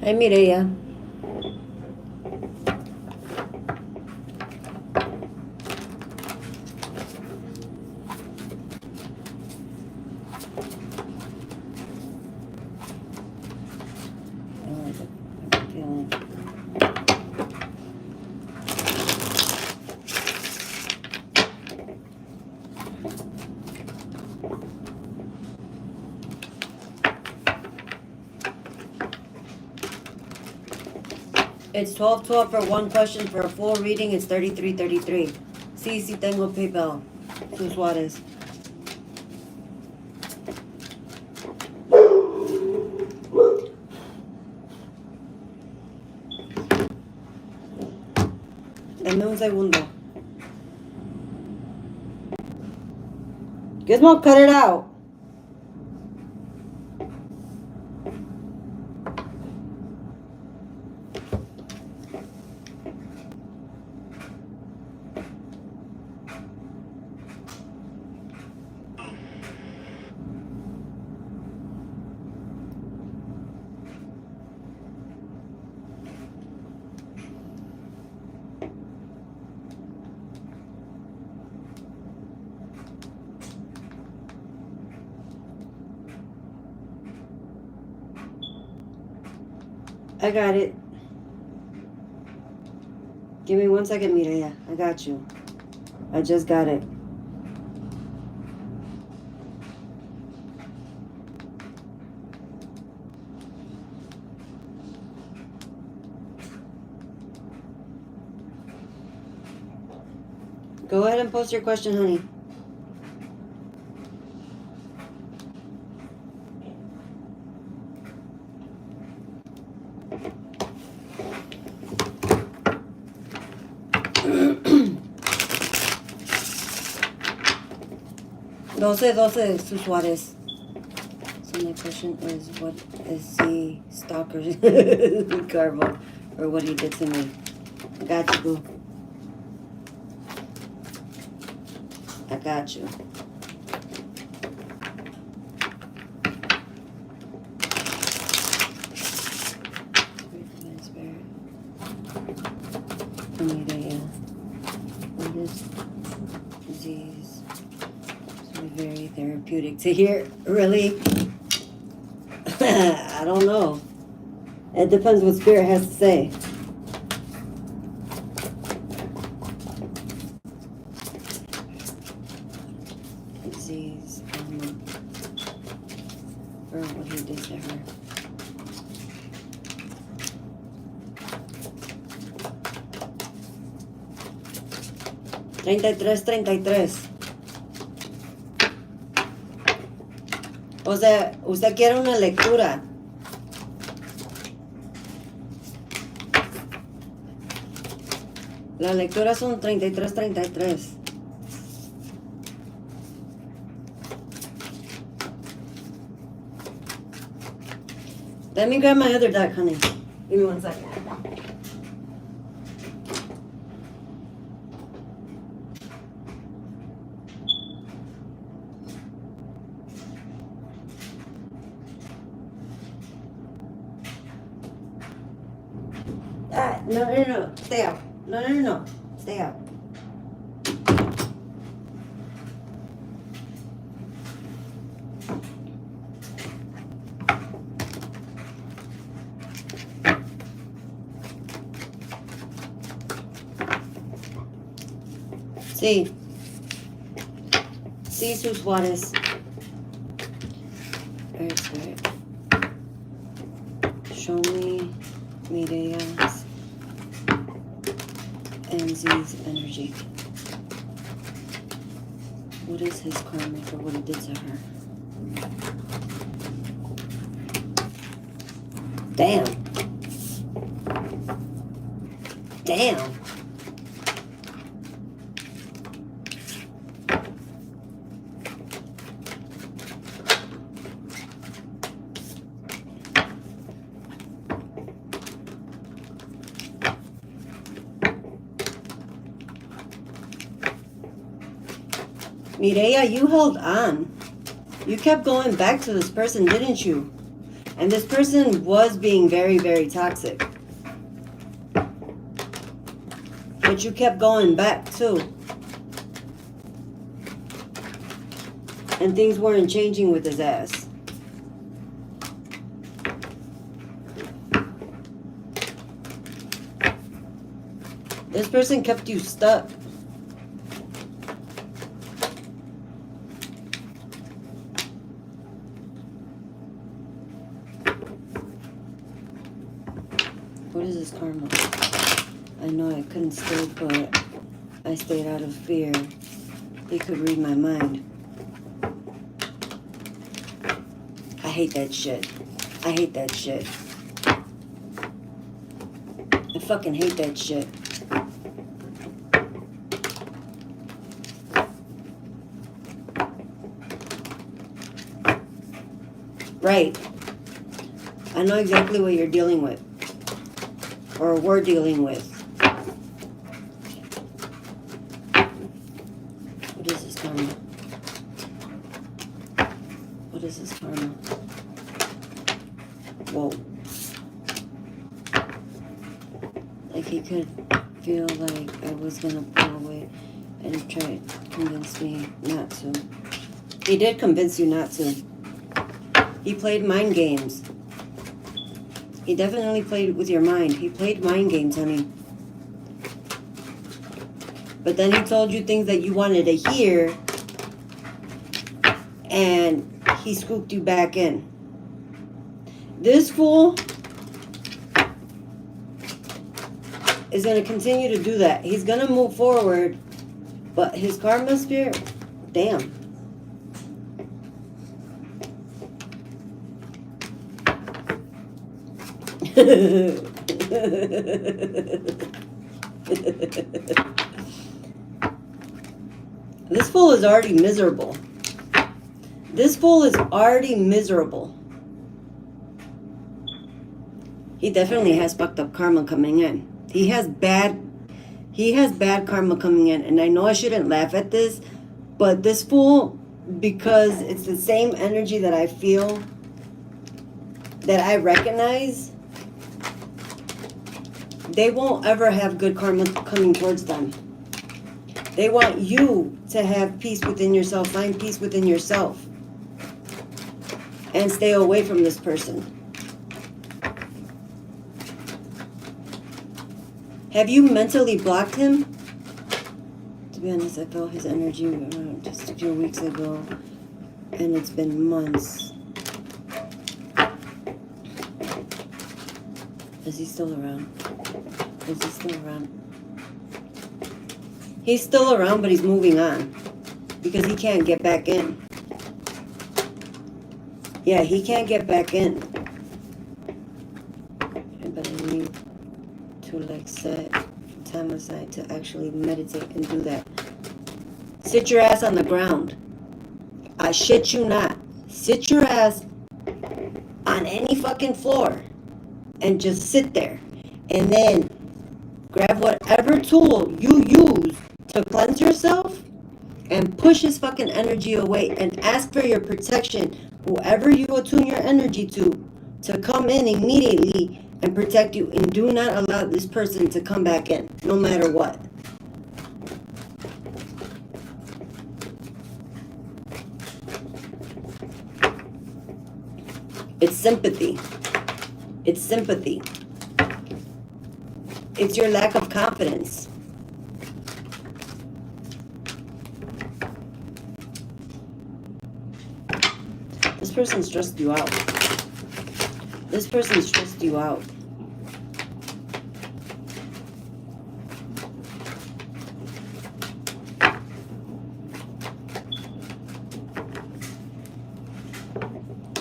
Hi, Mireya. It's 12.12 for one question. For a full reading, it's 33.33. Sí, sí tengo PayPal. Sus Juárez. Dame un segundo. Gizmo, cut it out. I got it. Give me 1 second, Mireya. I got you. I just got it. Go ahead and post your question, honey. Doce, Sus Juárez. So my question is, what is the stalker karma for what he did to me? I got you, boo. I got you. What is disease? Very therapeutic to hear. Really? I don't know. It depends what Spirit has to say. Disease. Or what he did to her. $33. O sea, usted quiere una lectura. La lectura son 33. Let me grab my other deck, honey. Give me 1 second. No. Stay out. No. Stay out. Sí. Sí, Sus Juárez. Spirit. Show me Mireya's and Z's energy. What is his karma for what he did to her? Damn. Damn. Mireya, you held on. You kept going back to this person, didn't you? And this person was being very, very toxic. But you kept going back too. And things weren't changing with his ass. This person kept you stuck. What is this karma? I know I couldn't stay, but I stayed out of fear. They could read my mind. I hate that shit. I hate that shit. I fucking hate that shit. Right. I know exactly what you're dealing with. Or we're dealing with. What is this karma? What is this karma? Whoa. Like he could feel like I was gonna pull away and try to convince me not to. He did convince you not to. He played mind games. He definitely played with your mind. He played mind games, honey. But then he told you things that you wanted to hear. And he scooped you back in. This fool is going to continue to do that. He's going to move forward. But his karma spirit, damn. This fool is already miserable. This fool is already miserable. He definitely has fucked up karma coming in. He has bad karma coming in. And I know I shouldn't laugh at this, but this fool, because it's the same energy that I feel, that I recognize, they won't ever have good karma coming towards them. They want you to have peace within yourself, find peace within yourself, and stay away from this person. Have you mentally blocked him? To be honest, I felt his energy just a few weeks ago, and it's been months. Is he still around? Is he still around? He's still around, but he's moving on. Because he can't get back in. Yeah, he can't get back in. But I need to set time aside to actually meditate and do that. Sit your ass on the ground. I shit you not. Sit your ass on any fucking floor. And just sit there. And then grab whatever tool you use to cleanse yourself and push his fucking energy away and ask for your protection, whoever you attune your energy to come in immediately and protect you. And do not allow this person to come back in, no matter what. It's sympathy. It's sympathy. It's your lack of confidence. This person stressed you out. This person stressed you out.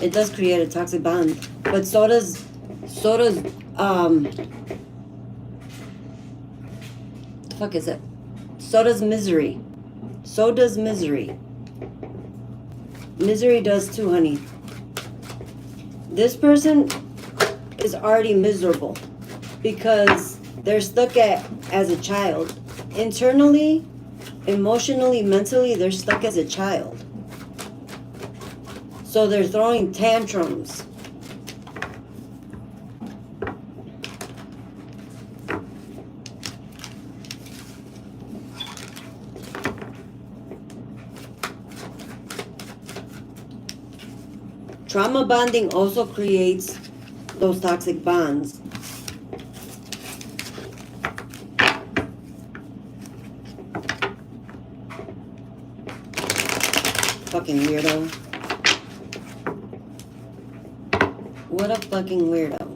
It does create a toxic bond, but so does fuck is it? So does misery. So does misery. Misery does too, honey. This person is already miserable because they're stuck as a child. Internally, emotionally, mentally, they're stuck as a child. So they're throwing tantrums. Trauma bonding also creates those toxic bonds. Fucking weirdo. What a fucking weirdo.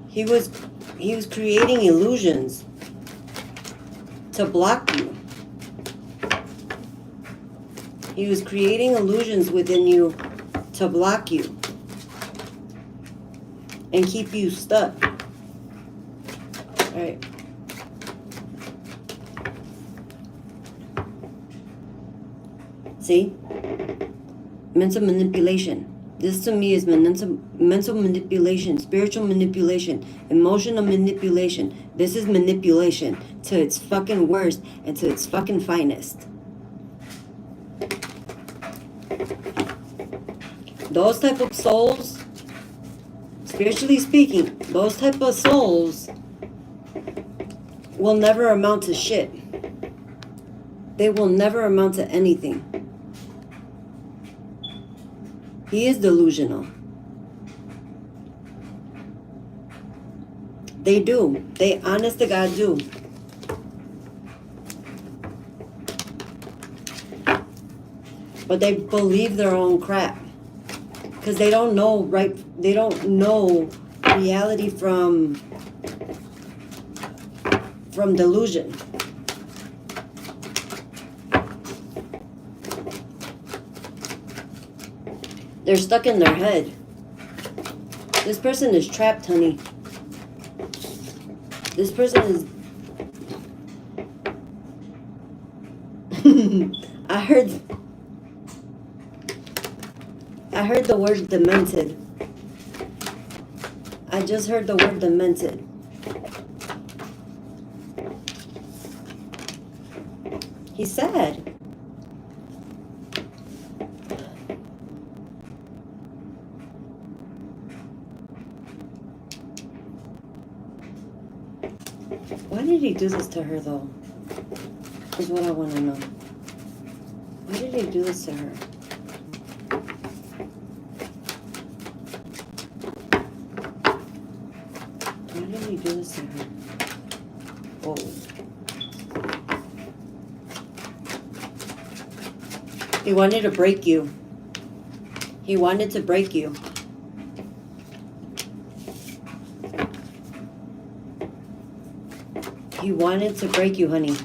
He was creating illusions to block you. He was creating illusions within you to block you and keep you stuck. All right. See? Mental manipulation. This to me is mental manipulation, spiritual manipulation, emotional manipulation. This is manipulation to its fucking worst and to its fucking finest. Those type of souls, spiritually speaking, those type of souls will never amount to shit. They will never amount to anything. He is delusional. They do. They honest to God do. But they believe their own crap. Because they don't know they don't know reality from delusion. They're stuck in their head. This person is trapped, honey. This person is... I heard the word demented. I just heard the word demented. He's sad. Why did he do this to her, though? Is what I want to know. Why did he do this to her? Why did he do this to her? Whoa. He wanted to break you. He wanted to break you. He wanted to break you, honey.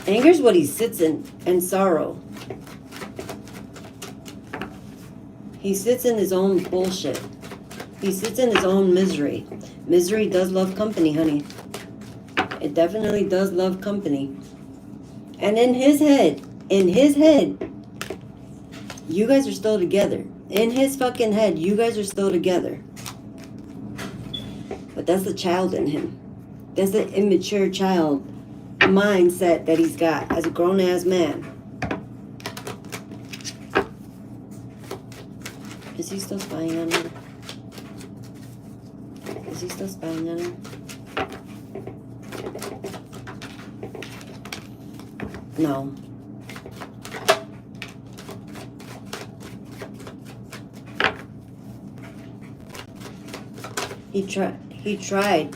Anger's what he sits in, and sorrow. He sits in his own bullshit. He sits in his own misery. Misery does love company, honey. It definitely does love company. And in his head, you guys are still together. In his fucking head, you guys are still together. But that's the child in him. That's the immature child mindset that he's got as a grown-ass man. Is he still spying on her? Is he still spying on her? No. He tried.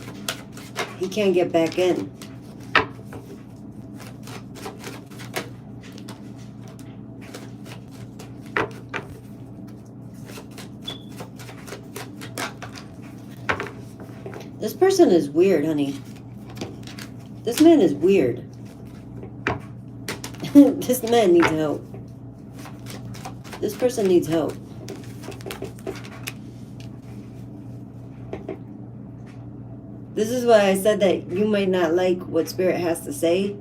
He can't get back in. This person is weird, honey. This man is weird. This man needs help. This person needs help. This is why I said that you might not like what Spirit has to say.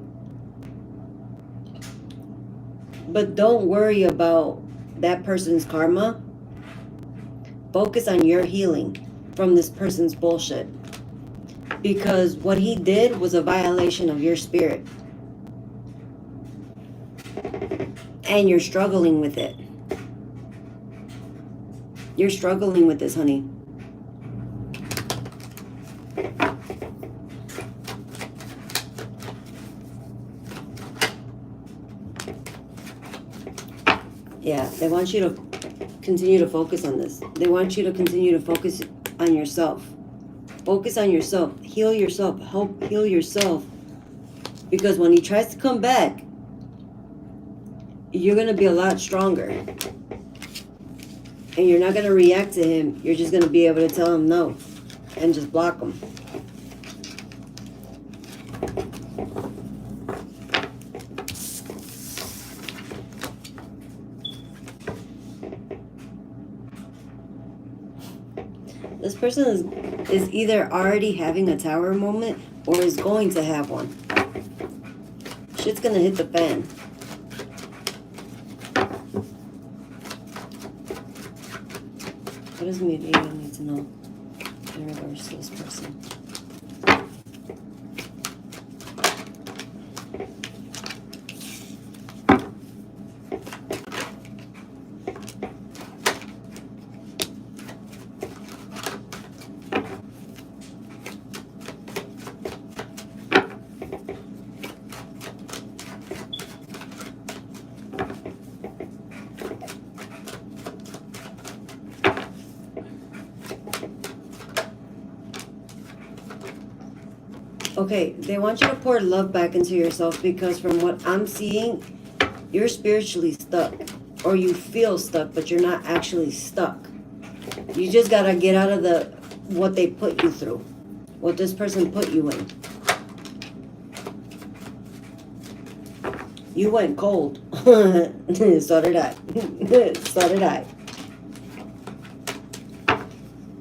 But don't worry about that person's karma. Focus on your healing from this person's bullshit. Because what he did was a violation of your spirit. And you're struggling with it. You're struggling with this, honey. Yeah, they want you to continue to focus on this. They want you to continue to focus on yourself. Focus on yourself. Heal yourself. Help heal yourself. Because when he tries to come back, you're going to be a lot stronger. And you're not going to react to him. You're just going to be able to tell him no. And just block him. This person is either already having a tower moment or is going to have one. Shit's gonna hit the fan. What does media need to know in regards to this person? Okay, they want you to pour love back into yourself because from what I'm seeing, you're spiritually stuck. Or you feel stuck, but you're not actually stuck. You just gotta get out of what they put you through. What this person put you in. You went cold. So did I. So did I.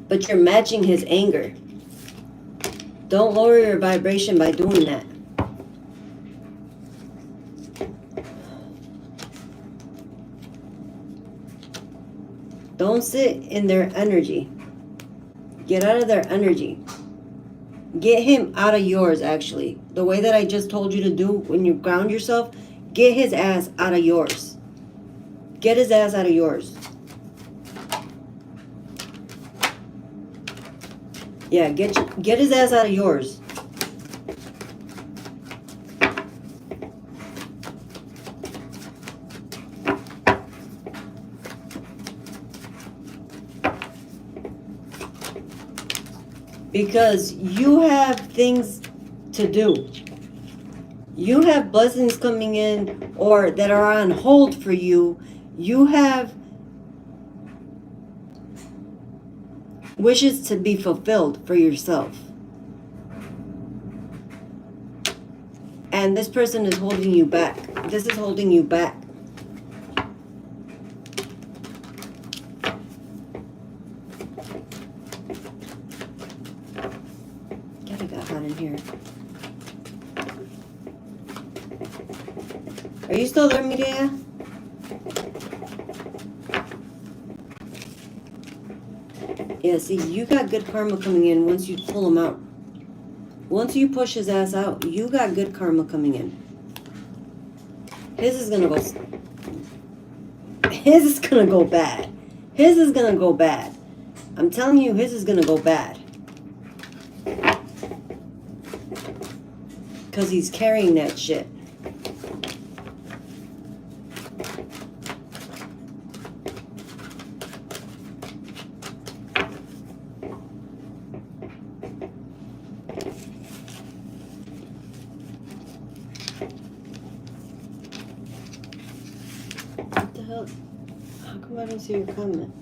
But you're matching his anger. Don't lower your vibration by doing that. Don't sit in their energy. Get out of their energy. Get him out of yours, actually. The way that I just told you to do when you ground yourself, get his ass out of yours. Get his ass out of yours. Yeah, get his ass out of yours. Because you have things to do. You have blessings coming in or that are on hold for you. You have wishes to be fulfilled for yourself. And this person is holding you back. This is holding you back. God, it got hot in here. Are you still there, Mireya? Yeah, see, you got good karma coming in once you pull him out. Once you push his ass out, you got good karma coming in. His is gonna go bad. His is gonna go bad. I'm telling you, his is gonna go bad. Because he's carrying that shit. What the hell? How come I don't see your comment?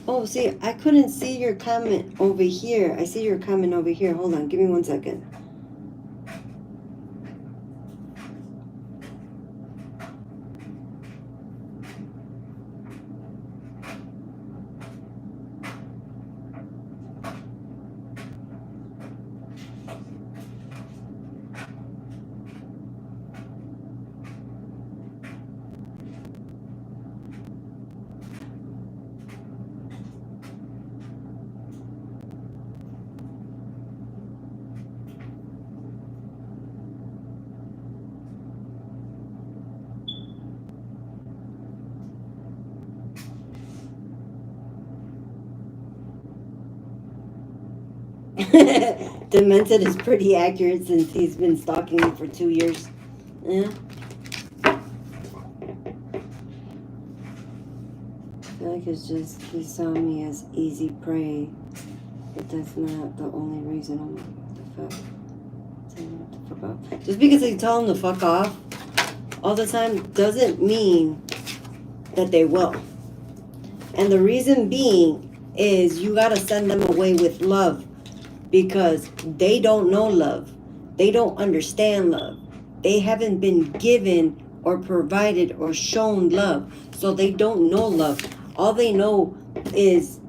Oh, see, I couldn't see your comment over here. I see your comment over here. Hold on, give me 1 second. Demented is pretty accurate since he's been stalking me for 2 years. Yeah. I feel like it's just he saw me as easy prey, but that's not the only reason. I'm the fuck. Tell him to fuck off. Just because they tell him to fuck off all the time doesn't mean that they will. And the reason being is you gotta send them away with love, because they don't know love. They don't understand love. They haven't been given or provided or shown love. So they don't know love. All they know is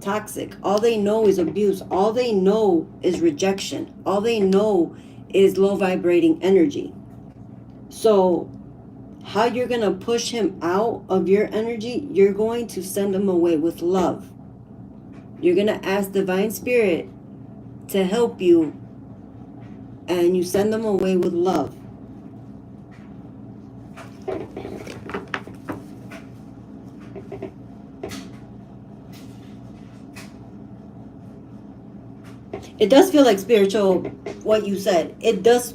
toxic. All they know is abuse. All they know is rejection. All they know is low vibrating energy. So how you're going to push him out of your energy, you're going to send him away with love. You're going to ask Divine Spirit to help you, and you send them away with love. It does feel like spiritual, what you said. It does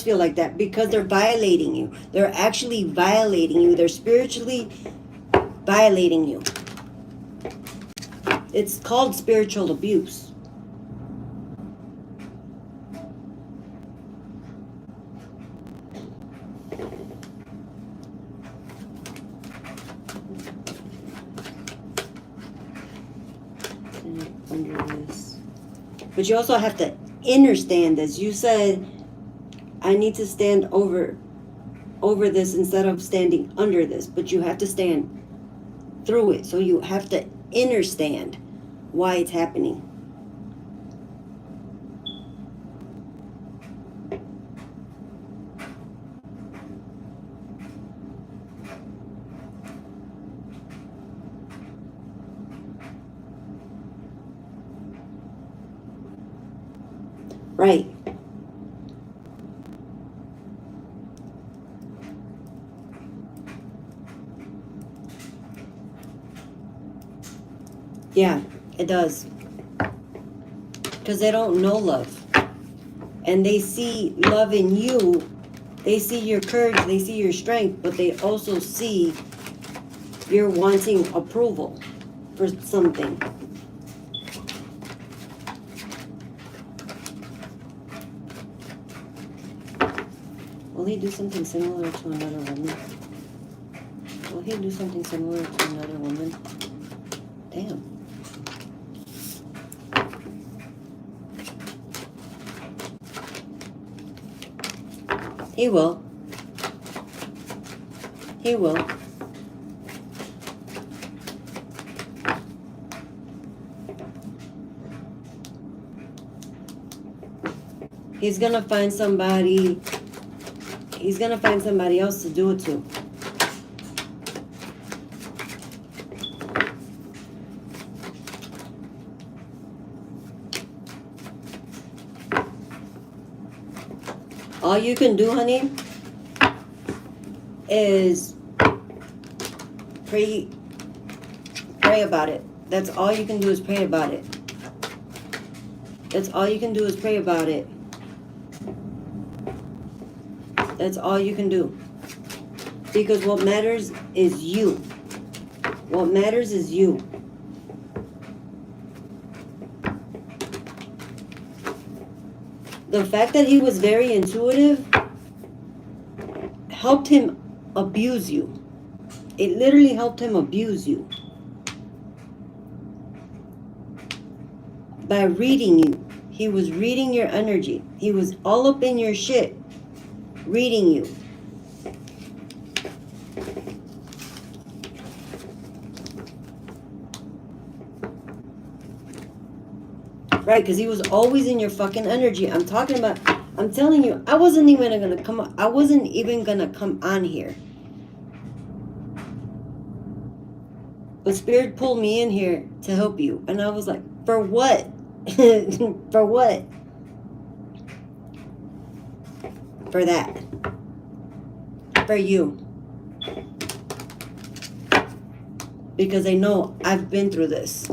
feel like that, because they're violating you. They're actually violating you. They're spiritually violating you. It's called spiritual abuse. Under this. But you also have to understand this. You said, I need to stand over this instead of standing under this. But you have to stand through it. So you have to understand why it's happening. Right. Yeah, it does. Because they don't know love. And they see love in you. They see your courage. They see your strength. But they also see you're wanting approval for something. Will he do something similar to another woman? Will he do something similar to another woman? Damn. He will. He will. He's gonna find somebody. He's gonna find somebody else to do it to. All you can do, honey, is pray about it. That's all you can do is pray about it. That's all you can do is pray about it. That's all you can do. Because what matters is you. What matters is you. The fact that he was very intuitive helped him abuse you. It literally helped him abuse you. by reading you. He was reading your energy. He was all up in your shit, reading you. Right, because he was always in your fucking energy. I'm telling you, I wasn't even gonna come on here. But Spirit pulled me in here to help you. And I was like, for what? For what? For that. For you. Because they know I've been through this.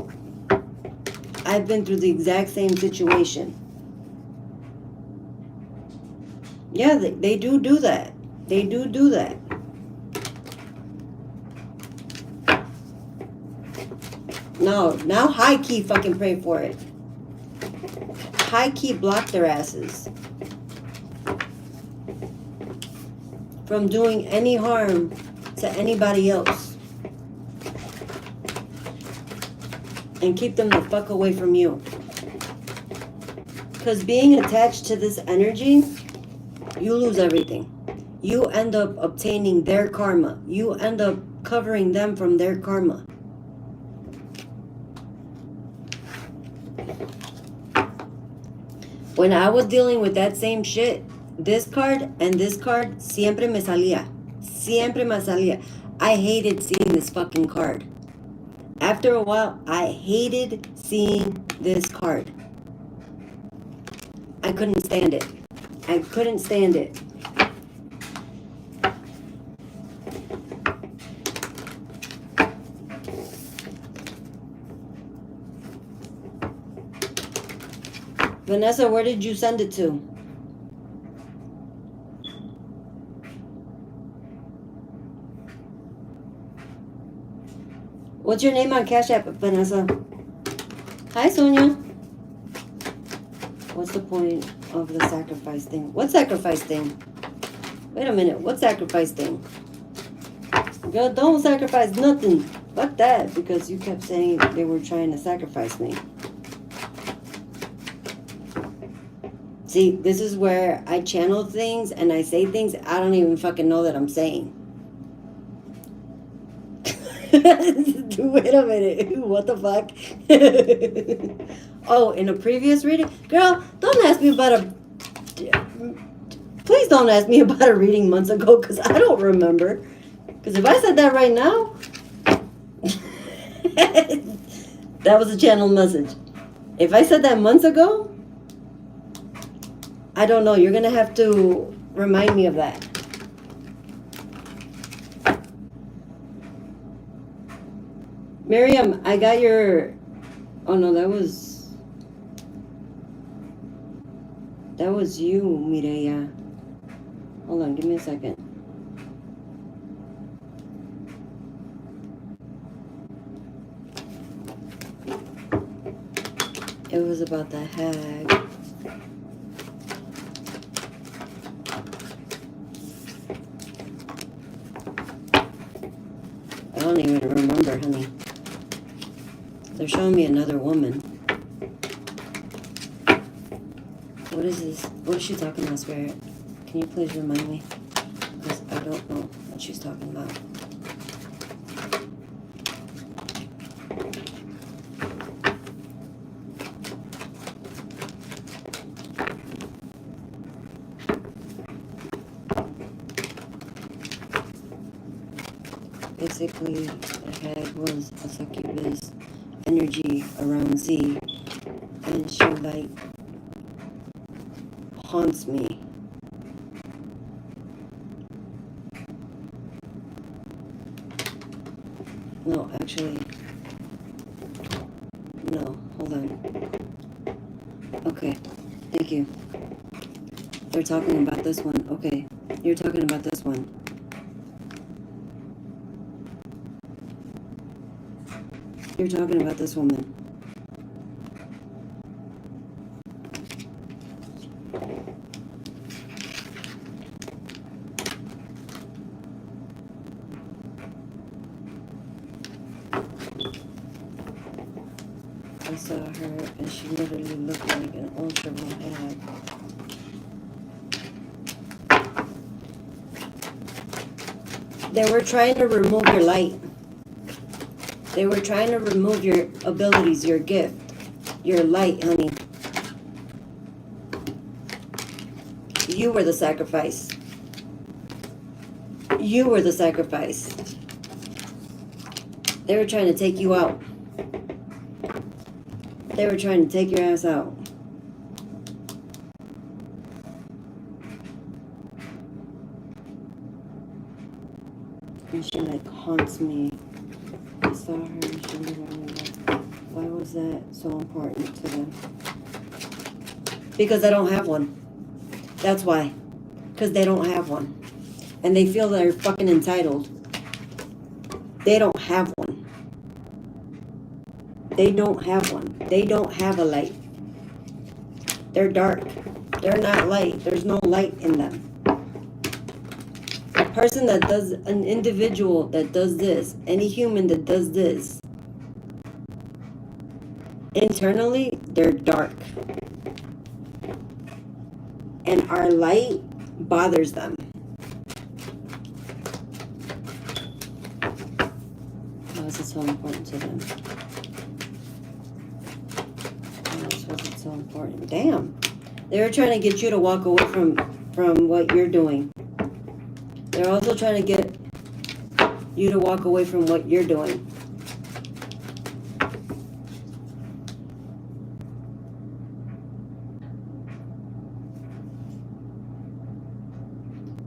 I've been through the exact same situation. Yeah, they do that. They do that. No, now high key fucking pray for it. High key block their asses from doing any harm to anybody else. And keep them the fuck away from you. Because being attached to this energy, you lose everything. You end up obtaining their karma. You end up covering them from their karma. When I was dealing with that same shit, this card and this card siempre me salía. Siempre me salía. I hated seeing this fucking card. After a while, I hated seeing this card. I couldn't stand it. I couldn't stand it. Vanessa, where did you send it to? What's your name on Cash App, Vanessa? Hi, Sonia. What's the point of the sacrifice thing? What sacrifice thing? Wait a minute. What sacrifice thing? Girl, don't sacrifice nothing. Fuck that, because you kept saying they were trying to sacrifice me. See, this is where I channel things and I say things I don't even fucking know that I'm saying. Wait a minute. What the fuck? Oh, in a previous reading? Girl, don't ask me about please don't ask me about a reading months ago, because I don't remember. Because if I said that right now, that was a channel message. If I said that months ago, I don't know. You're going to have to remind me of that. Miriam, I got your... Oh, no, that was you, Mireya. Hold on, give me a second. It was about the hag. I don't even remember, honey. They're showing me another woman. What is this? What is she talking about, Spirit? Can you please remind me? Because I don't know what she's talking about. Basically, the hag was a succubus energy around Z, and she like haunts me. No, actually, no, hold on. Okay, thank you. They're talking about this one. Okay, you're talking about this one. You're talking about this woman. I saw her and she literally looked like an ultra hag. They were trying to remove your light. They were trying to remove your abilities, your gift, your light, honey. You were the sacrifice. You were the sacrifice. They were trying to take you out. They were trying to take your ass out. And she like haunts me. I saw her and she literally like, why was that so important to them? Because I don't have one. That's why. Because they don't have one. And they feel they're fucking entitled. They don't have one. They don't have one. They don't have a light. They're dark. They're not light. There's no light in them. A person that does, an individual that does this, any human that does this, internally, they're dark. And our light bothers them. Why is it so important to them? Why was it so important? Damn. They were trying to get you to walk away from what you're doing. They're also trying to get you to walk away from what you're doing.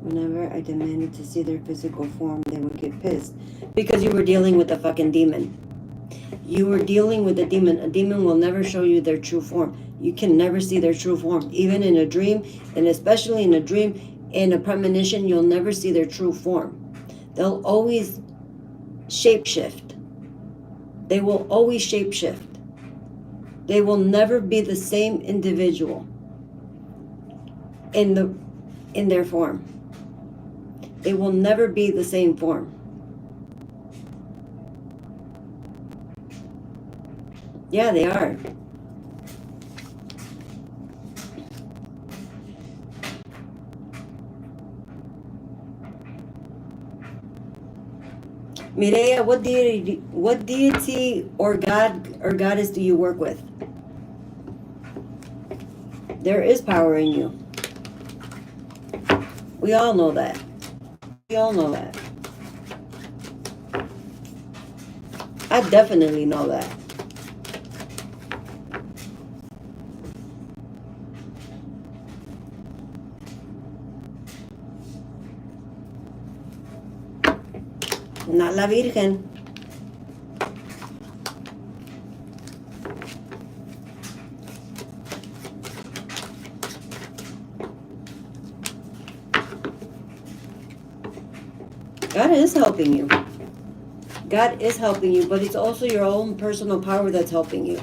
Whenever I demanded to see their physical form, they would get pissed. Because you were dealing with a fucking demon. You were dealing with a demon. A demon will never show you their true form. You can never see their true form. Even in a dream, and especially in a dream, in a premonition, you'll never see their true form. They'll always shapeshift. They will always shapeshift. They will never be the same individual in their form. They will never be the same form. Yeah, they are. Mireya, what deity or god or goddess do you work with? There is power in you. We all know that. We all know that. I definitely know that. Not la Virgen. God is helping you. God is helping you, but it's also your own personal power that's helping you.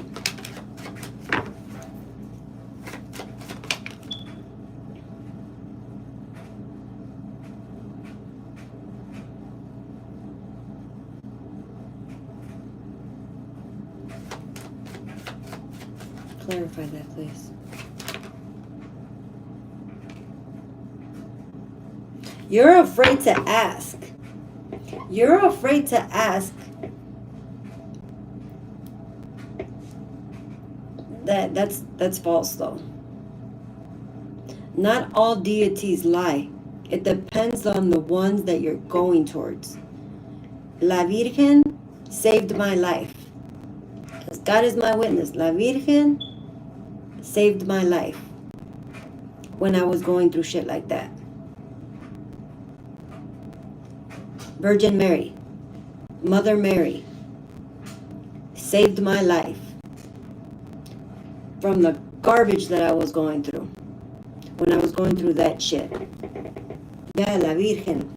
Clarify that, please. You're afraid to ask. You're afraid to ask that's false though. Not all deities lie. It depends on the ones that you're going towards. La Virgen saved my life. Because God is my witness. La Virgen saved my life when I was going through shit like that. Virgin Mary, Mother Mary, saved my life from the garbage that I was going through when I was going through that shit. Yeah, la Virgen.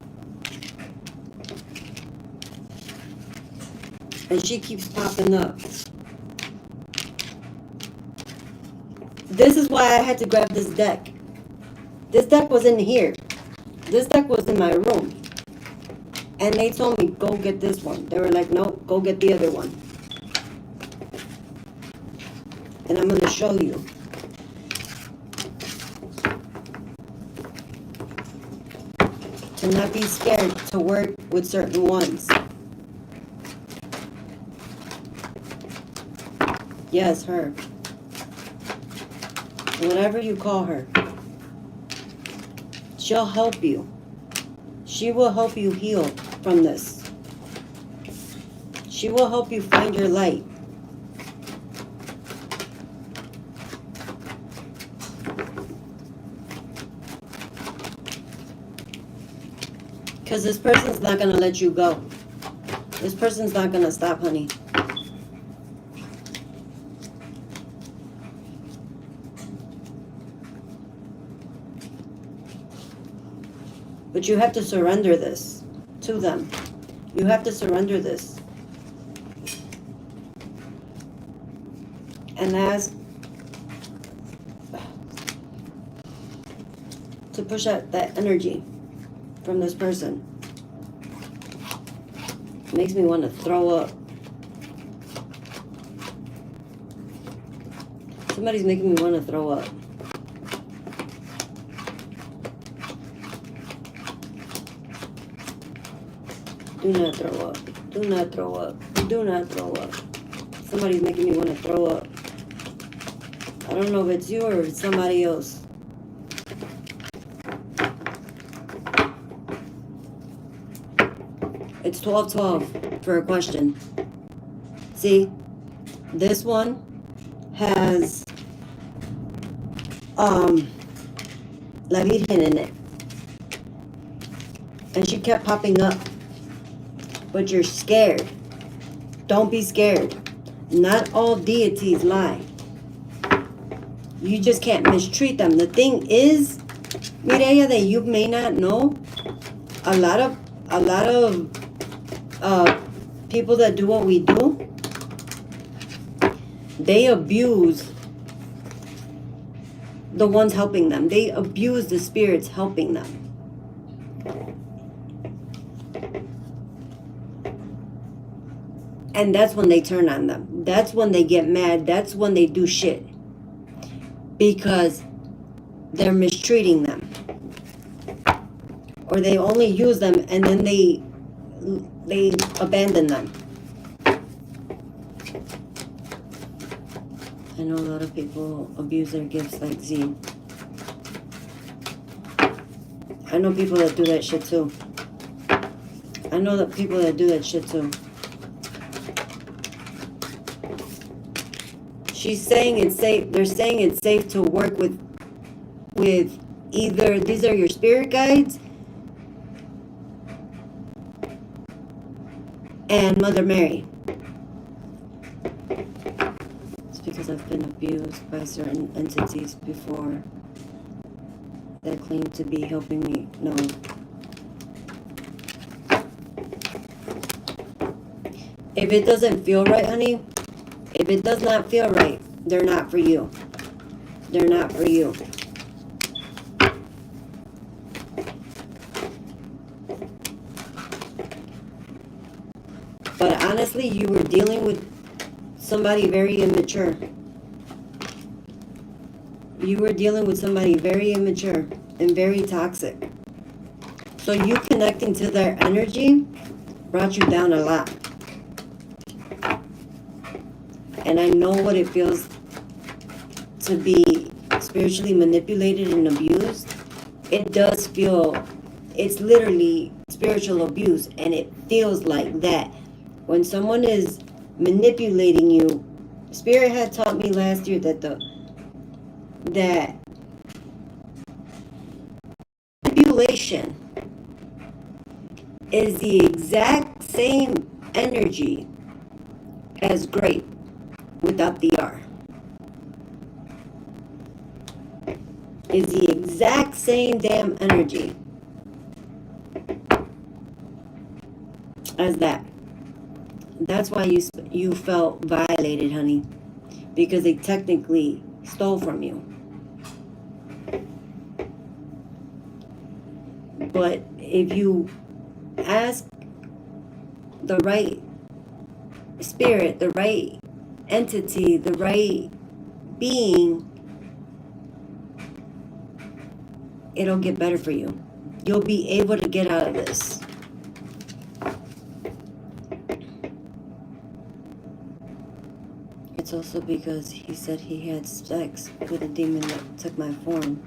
And she keeps popping up. This is why I had to grab this deck. This deck was in here. This deck was in my room. And they told me, go get this one. They were like, no, go get the other one. And I'm going to show you. To not be scared to work with certain ones. Yes, her. Whatever you call her. She'll help you. She will help you heal from this. She will help you find your light. Because this person's not going to let you go. This person's not going to stop, honey. But you have to surrender this to them. You have to surrender this. And ask to push out that energy from this person. It makes me want to throw up. Somebody's making me want to throw up. Do not throw up. Do not throw up. Do not throw up. Somebody's making me want to throw up. I don't know if it's you or it's somebody else. It's 12-12 for a question. See, this one has La Virgen in it. And she kept popping up. But you're scared. Don't be scared. Not all deities lie. You just can't mistreat them. The thing is, Mireya, that you may not know, a lot of people that do what we do, they abuse the ones helping them. They abuse the spirits helping them. And that's when they turn on them. That's when they get mad. That's when they do shit. Because they're mistreating them. Or they only use them and then they abandon them. I know a lot of people abuse their gifts like Z. I know people that do that shit too. I know that people that do that shit too. She's saying it's safe. They're saying it's safe to work with either these are your spirit guides and Mother Mary. It's because I've been abused by certain entities before that claim to be helping me. No. If it doesn't feel right, honey, if it does not feel right, they're not for you. They're not for you. But honestly, you were dealing with somebody very immature. You were dealing with somebody very immature and very toxic. So you connecting to their energy brought you down a lot. And I know what it feels to be spiritually manipulated and abused. It does feel, it's literally spiritual abuse, and it feels like that. When someone is manipulating you, Spirit had taught me last year that manipulation is the exact same energy as grape without the R. Is the exact same damn energy as that. That's why you felt violated, honey, because they technically stole from you. But if you ask the right spirit, the right entity, the right being, it'll get better for you. You'll be able to get out of this. It's also because he said he had sex with a demon that took my form.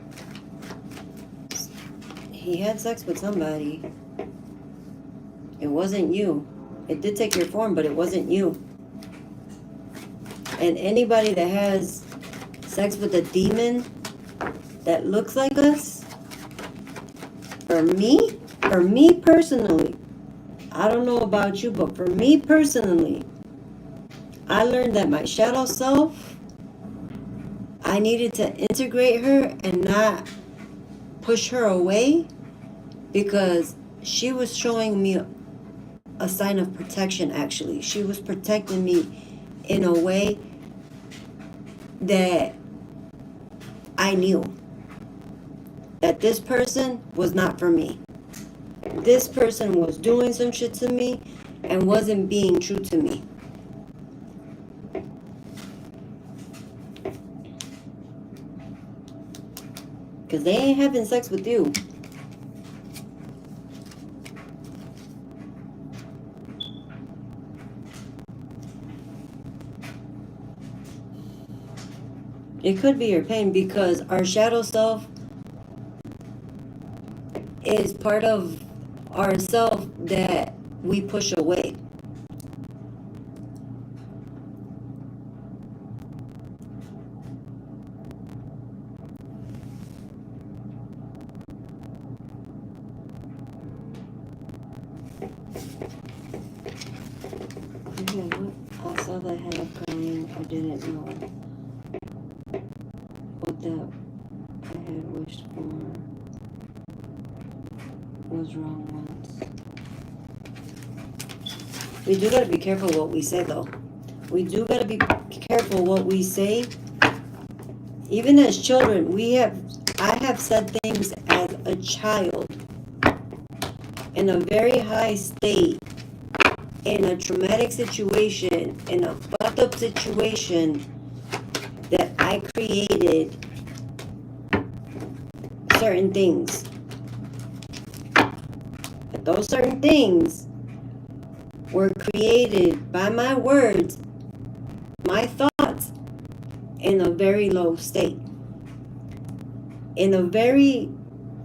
He had sex with somebody. It wasn't you. It did take your form, but it wasn't you. And anybody that has sex with a demon that looks like us, for me personally, I don't know about you, but for me personally, I learned that my shadow self, I needed to integrate her and not push her away, because she was showing me a sign of protection. Actually, she was protecting me in a way that I knew that this person was not for me. This person was doing some shit to me and wasn't being true to me. Because they ain't having sex with you. It could be your pain, because our shadow self is part of ourself that we push away. Okay, what? I saw the head of crying. I didn't know what that I had wished for was wrong once. We do gotta be careful what we say, though. We do gotta be careful what we say. Even as children, I have said things as a child in a very high state, in a traumatic situation, in a fucked up situation, that I created certain things. But those certain things were created by my words, my thoughts, in a very low state. In a very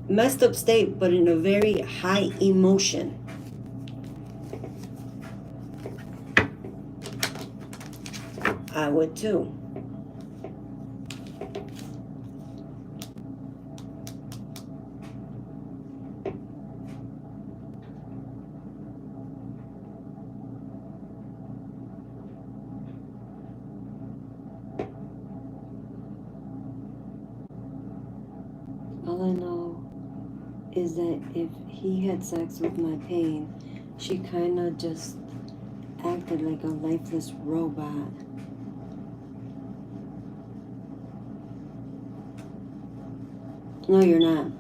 messed up state, but in a very high emotion. I would too. All I know is that if he had sex with my pain, she kind of just acted like a lifeless robot. No, you're not.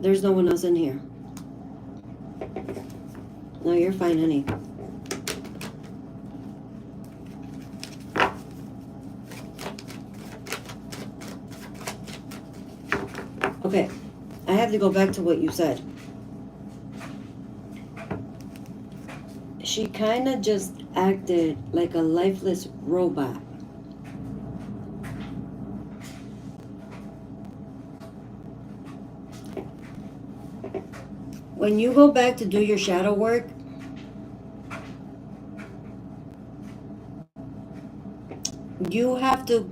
There's no one else in here. No, you're fine, honey. Okay, I have to go back to what you said. She kind of just acted like a lifeless robot. When you go back to do your shadow work, you have to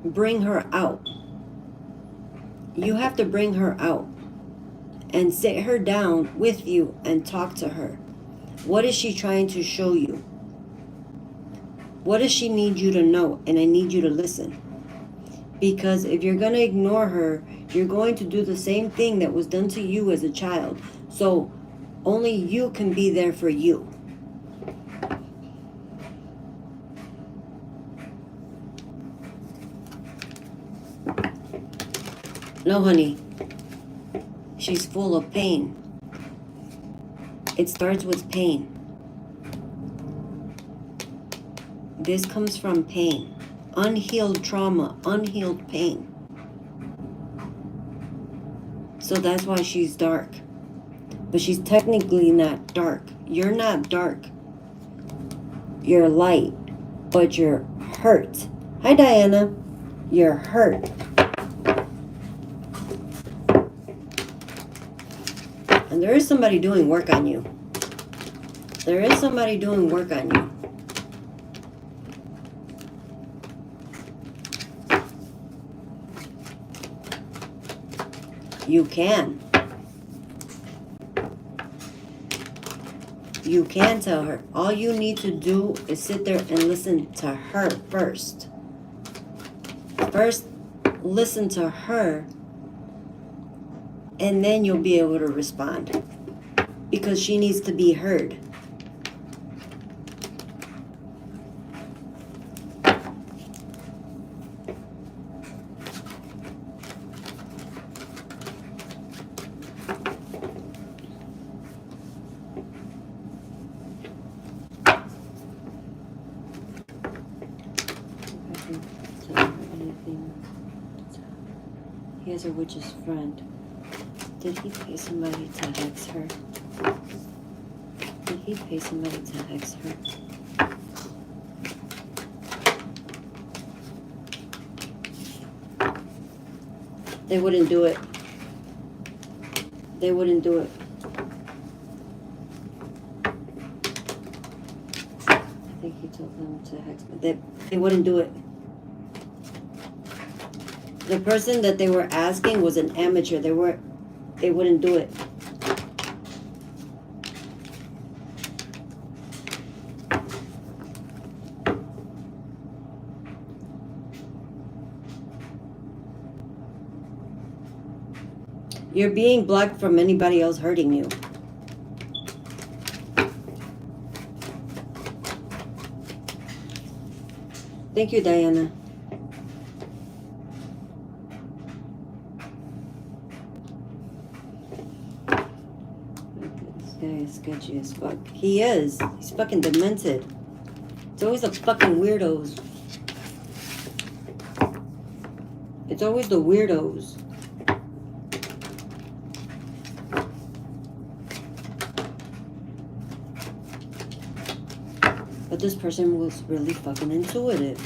bring her out. You have to bring her out and sit her down with you and talk to her. What is she trying to show you? What does she need you to know? And I need you to listen. Because if you're going to ignore her, you're going to do the same thing that was done to you as a child. So only you can be there for you. No, honey. She's full of pain. It starts with pain. This comes from pain. Unhealed trauma, unhealed pain. So that's why she's dark. But she's technically not dark. You're not dark. You're light, but you're hurt. Hi, Diana. You're hurt. And there is somebody doing work on you. There is somebody doing work on you. You can. You can tell her. All you need to do is sit there and listen to her first. First, listen to her, and then you'll be able to respond. Because she needs to be heard. He has a witch's friend. Did he pay somebody to hex her? Did he pay somebody to hex her? They wouldn't do it. They wouldn't do it. I think he told them to hex me. They wouldn't do it. The person that they were asking was an amateur. They wouldn't do it. You're being blocked from anybody else hurting you. Thank you, Diana. This guy is sketchy as fuck. He is. He's fucking demented. It's always the fucking weirdos. It's always the weirdos. But this person was really fucking intuitive.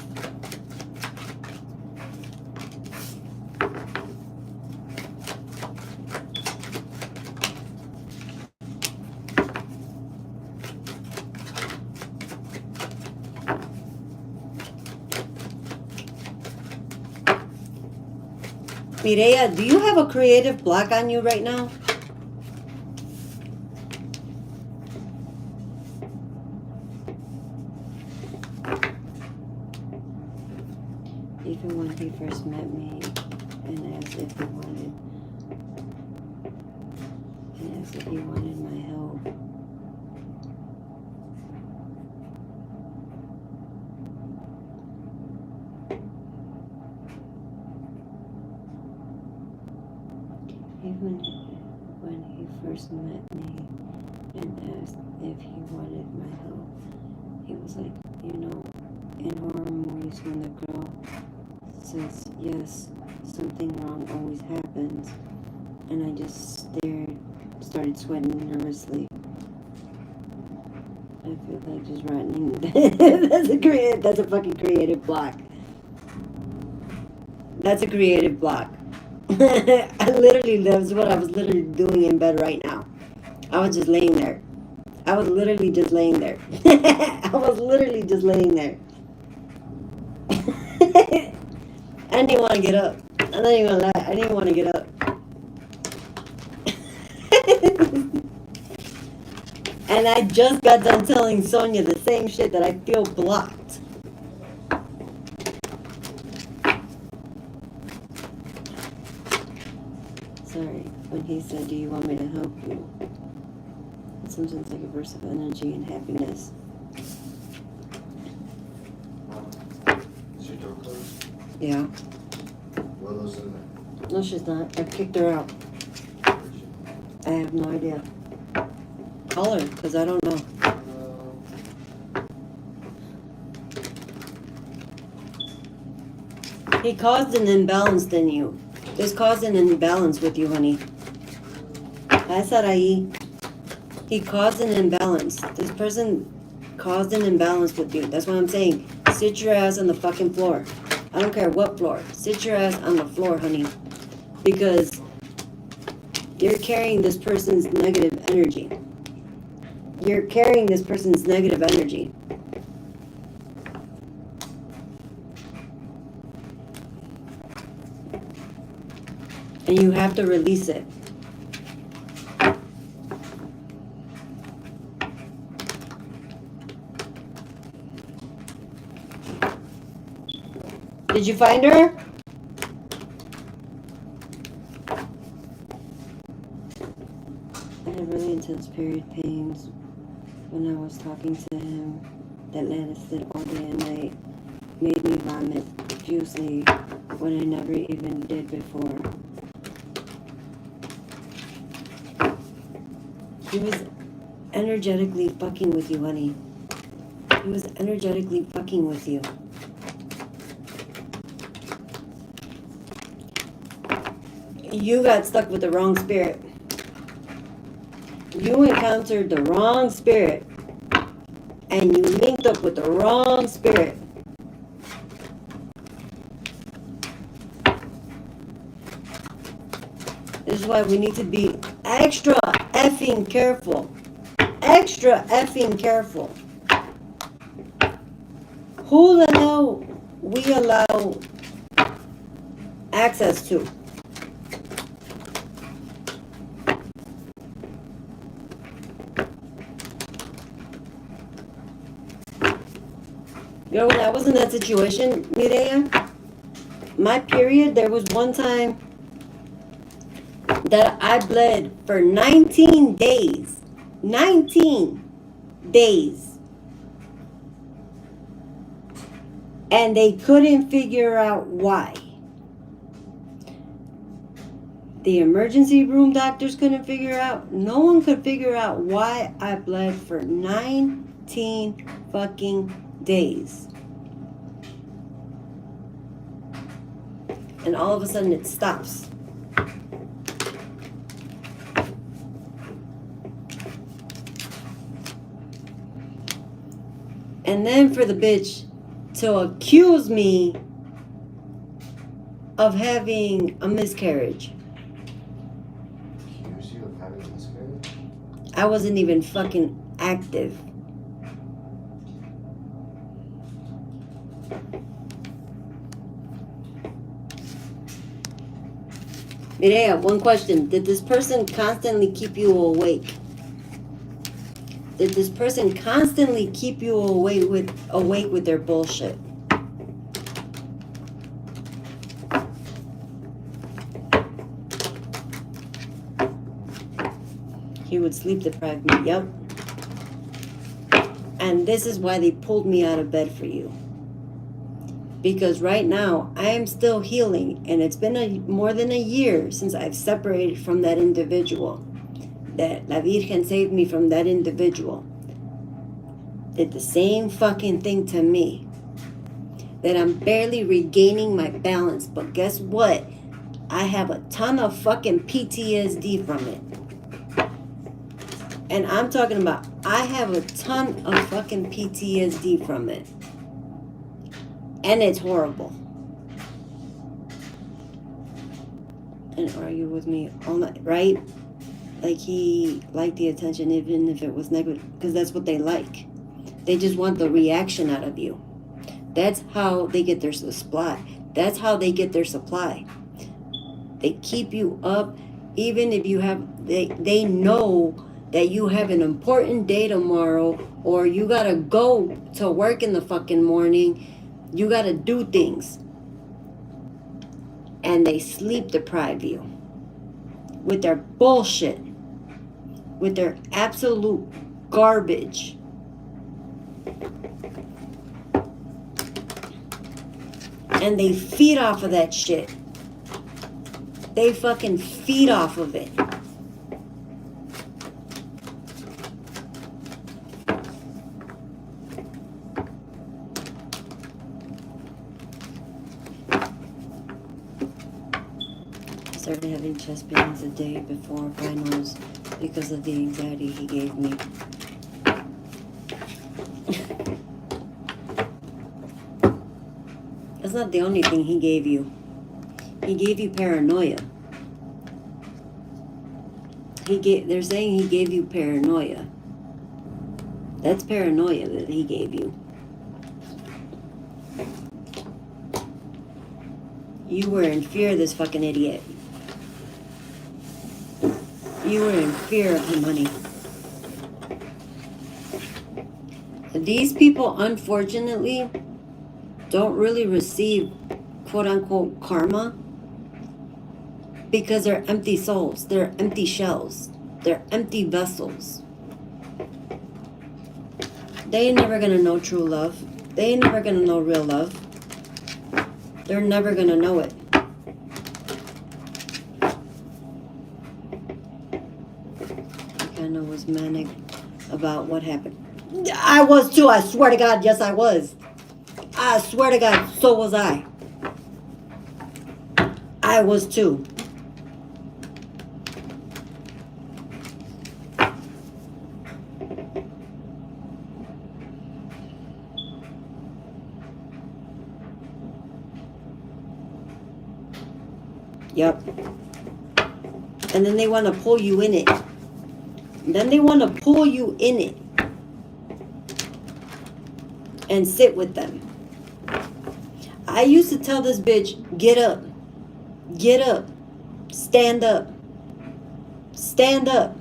Mireya, do you have a creative block on you right now? Even when he first met me and asked if he wanted my help. Even when he first met me and asked if he wanted my help, he was like, you know, in horror movies when the girl says yes, something wrong always happens. And I just started sweating nervously. I feel like just running. That's a fucking creative block. That's a creative block. That's what I was literally doing in bed right now. I was just laying there. I was literally just laying there. I was literally just laying there. I didn't even want to get up. I'm not even gonna lie. I didn't want to get up. And I just got done telling Sonia the same shit that I feel blocked. Sorry, when he said, do you want me to help you? It's sometimes like a burst of energy and happiness. Is your door closed? Yeah. Willow's in there. No, she's not. I kicked her out. I have no idea. Call her, because I don't know. He caused an imbalance in you. This caused an imbalance with you, honey. Hi, Sarai. He caused an imbalance. This person caused an imbalance with you. That's what I'm saying. Sit your ass on the fucking floor. I don't care what floor. Sit your ass on the floor, honey. Because you're carrying this person's negative energy. You're carrying this person's negative energy. And you have to release it. Did you find her? I had really intense period pains when I was talking to him that lasted all day and night. Made me vomit profusely when I never even did before. He was energetically fucking with you, honey. He was energetically fucking with you. You got stuck with the wrong spirit. You encountered the wrong spirit. And you linked up with the wrong spirit. This is why we need to be extra effing careful. Extra effing careful. Who the hell we allow access to? You know, when I was in that situation, Mireya, my period, there was one time that I bled for 19 days. 19 days. And they couldn't figure out why. The emergency room doctors couldn't figure out. No one could figure out why I bled for 19 fucking days. And all of a sudden it stops. And then for the bitch to accuse me of having a miscarriage. Accuse you of having a miscarriage? I wasn't even fucking active. Mireya, one question. Did this person constantly keep you awake? Did this person constantly keep you awake with their bullshit? He would sleep deprive me, yep. And this is why they pulled me out of bed for you. Because right now, I am still healing, and it's been more than a year since I've separated from that individual. That La Virgen saved me from that individual. Did the same fucking thing to me. That I'm barely regaining my balance, but guess what? I have a ton of fucking PTSD from it. And I'm talking about, I have a ton of fucking PTSD from it. And it's horrible. And argue with me all night, right? Like he liked the attention even if it was negative. Because that's what they like. They just want the reaction out of you. That's how they get their supply. That's how they get their supply. They keep you up even if you have, they know that you have an important day tomorrow or you gotta go to work in the fucking morning. You gotta do things. And they sleep deprive you. With their bullshit. With their absolute garbage. And they feed off of that shit. They fucking feed off of it. started having chest pains the day before finals because of the anxiety he gave me. That's not the only thing he gave you. He gave you paranoia. They're saying he gave you paranoia. That's paranoia that he gave you. You were in fear of this fucking idiot. You were in fear of him, honey. These people, unfortunately, don't really receive quote-unquote karma because they're empty souls. They're empty shells. They're empty vessels. They ain't never gonna know true love. They ain't never gonna know real love. They're never gonna know it. I kind of was manic about what happened. I was too, I swear to God. Yes, I was. I swear to God, so was I. I was too. Yep. And then they want to pull you in it. Then they want to pull you in it. And sit with them. I used to tell this bitch, get up. Get up. Stand up. Stand up.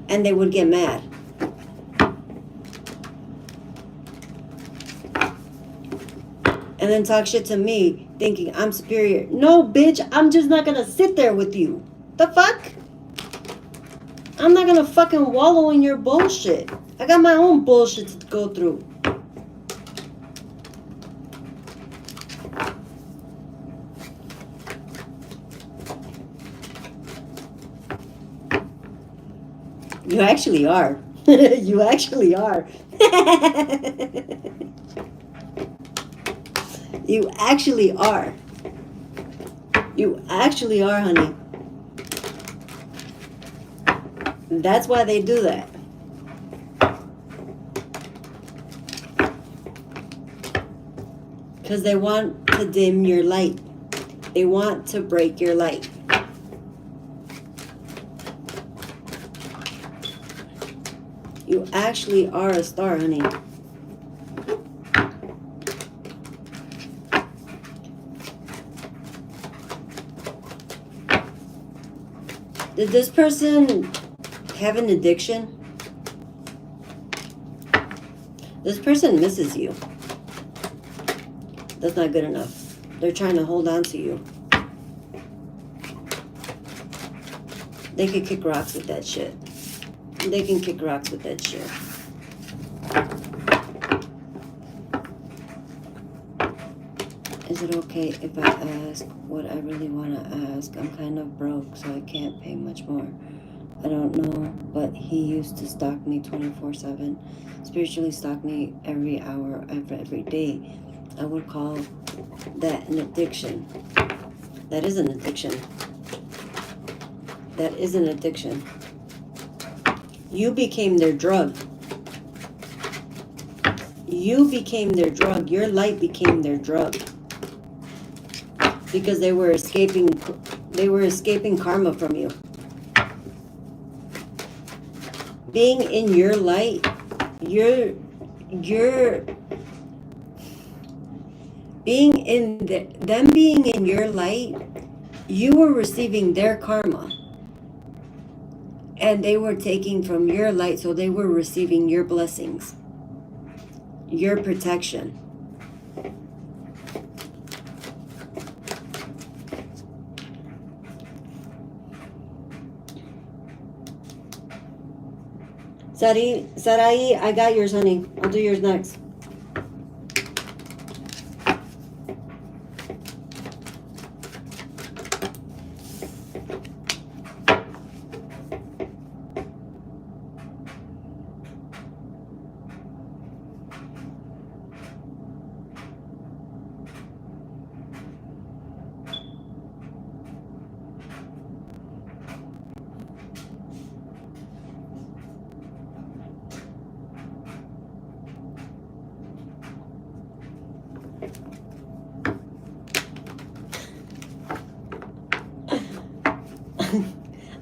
And they would get mad. And then talk shit to me, thinking I'm superior. No, bitch, I'm just not gonna sit there with you. The fuck? I'm not gonna fucking wallow in your bullshit. I got my own bullshit to go through. You actually are. You actually are. You actually are. You actually are, honey. That's why they do that. Because they want to dim your light. They want to break your light. You actually are a star, honey. Did this person have an addiction? This person misses you. That's not good enough. They're trying to hold on to you. They could kick rocks with that shit. They can kick rocks with that shit. Is it okay if I ask what I really want to ask? I'm kind of broke, so I can't pay much more. I don't know, but he used to stalk me 24/7. Spiritually stalk me every hour of every day. I would call that an addiction. That is an addiction. That is an addiction. You became their drug. You became their drug. Your light became their drug. Because they were escaping karma from you. Being in your light, them being in your light, you were receiving their karma. And they were taking from your light, so they were receiving your blessings, your protection. Sarai, I got yours, honey. I'll do yours next.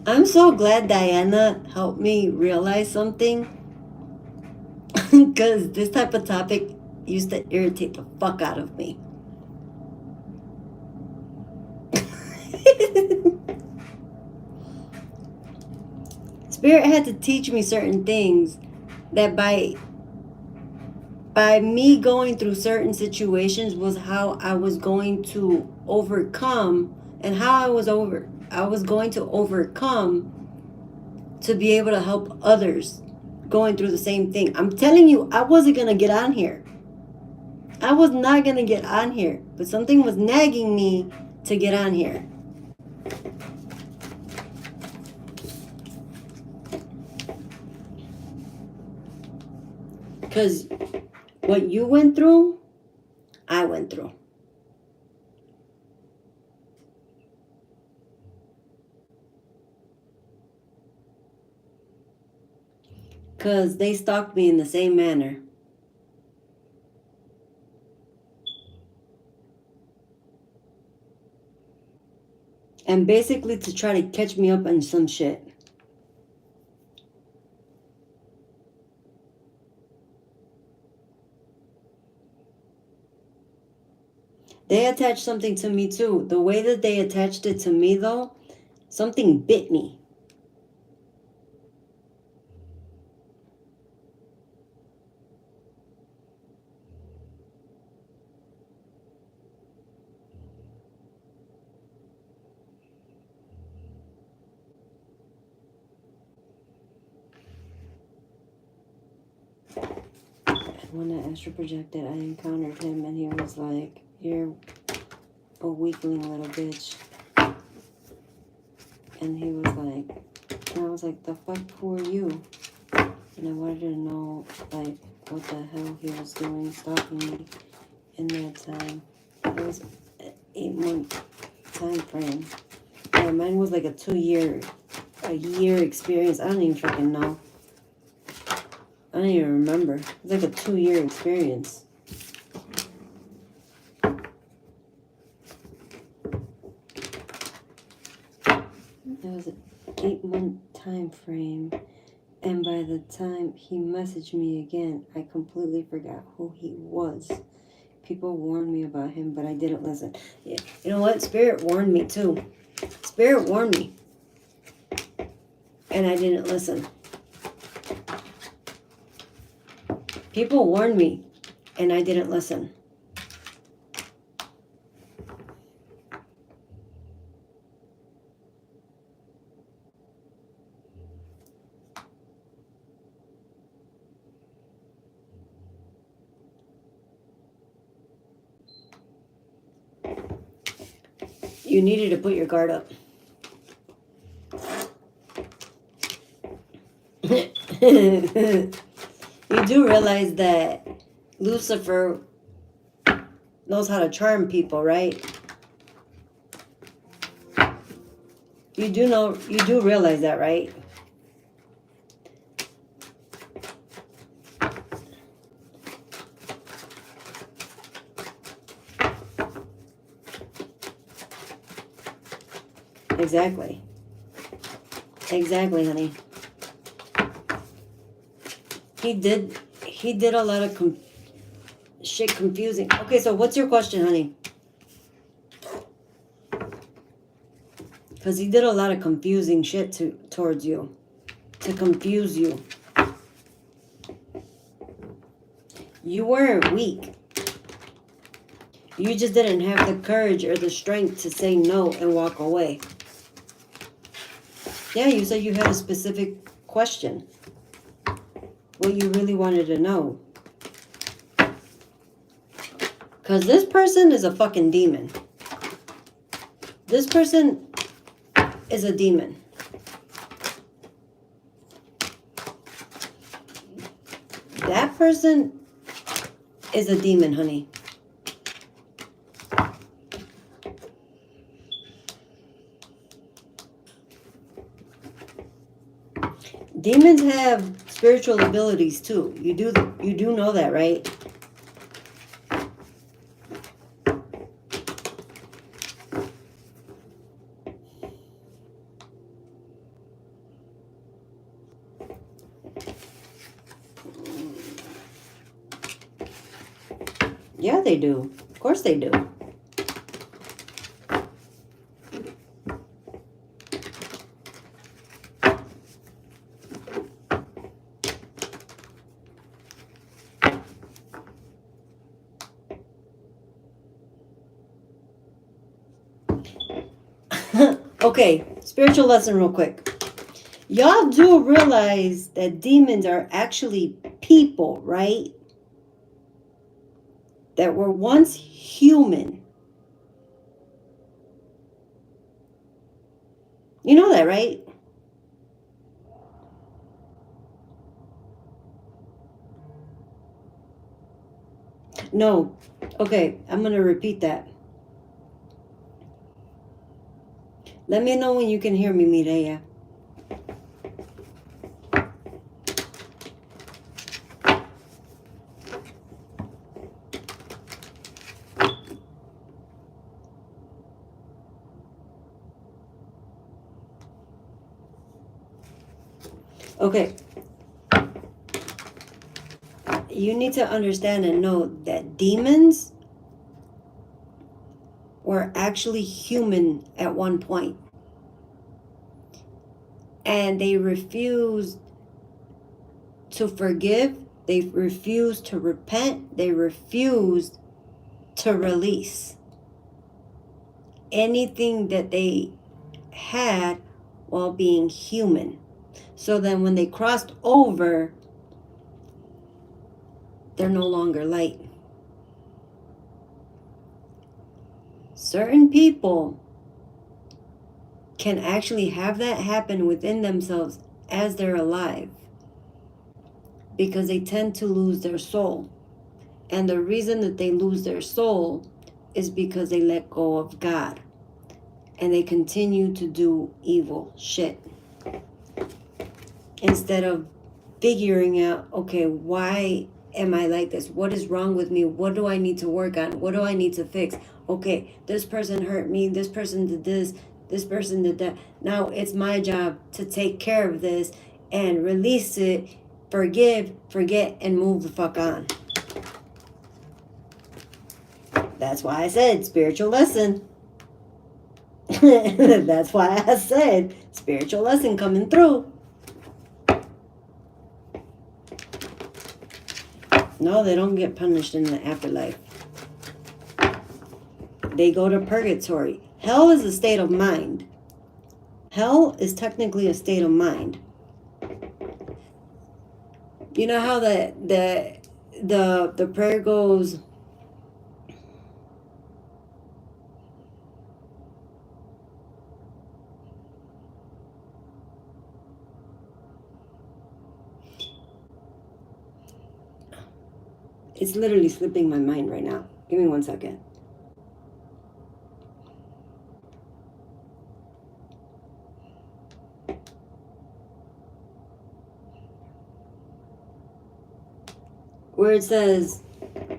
I'm so glad Diana helped me realize something. Because this type of topic used to irritate the fuck out of me. Spirit had to teach me certain things that by me going through certain situations was how I was going to overcome, and how I was going to overcome to be able to help others going through the same thing. I'm telling you, I wasn't going to get on here. I was not going to get on here, but something was nagging me to get on here. Because what you went through, I went through. Because they stalked me in the same manner. And basically to try to catch me up on some shit. They attached something to me too. The way that they attached it to me though, something bit me. When I astral projected, I encountered him and he was like, "You're a weakling little bitch." And he was like, and I was like, "The fuck, who are you?" And I wanted to know, like, what the hell he was doing, stalking me in that time. It was an 8-month time frame. Yeah, mine was like a year experience. I don't even fucking know. I don't even remember. It was like a 2-year experience. It was an 8-month time frame. And by the time he messaged me again, I completely forgot who he was. People warned me about him, but I didn't listen. Yeah. You know what? Spirit warned me too. Spirit warned me. And I didn't listen. People warned me, and I didn't listen. You needed to put your guard up. You do realize that Lucifer knows how to charm people, right? You do realize that, right? Exactly. Exactly, honey. He did a lot of shit confusing. Okay, so what's your question, honey? Because he did a lot of confusing shit towards you. To confuse you. You weren't weak. You just didn't have the courage or the strength to say no and walk away. Yeah, you said you had a specific question. What you really wanted to know. Because this person is a fucking demon. This person is a demon. That person is a demon, honey. Demons have spiritual abilities too. You do know that, right? Yeah, they do. Of course they do. Okay, spiritual lesson real quick. Y'all do realize that demons are actually people, right? That were once human. You know that, right? No. Okay, I'm going to repeat that. Let me know when you can hear me, Mireya. Okay. You need to understand and know that demons were actually human at one point. And they refused to forgive. They refused to repent. They refused to release anything that they had while being human. So then when they crossed over, they're no longer light. Certain people can actually have that happen within themselves as they're alive because they tend to lose their soul. And the reason that they lose their soul is because they let go of God and they continue to do evil shit instead of figuring out, okay, why am I like this? What is wrong with me? What do I need to work on? What do I need to fix? Okay, this person hurt me. This person did this. This person did that. Now it's my job to take care of this and release it, forgive, forget, and move the fuck on. That's why I said spiritual lesson. That's why I said spiritual lesson coming through. No, they don't get punished in the afterlife. They go to purgatory. Hell is a state of mind. Hell is technically a state of mind. You know how the prayer goes, it's literally slipping my mind right now. Give me 1 second. Where it says,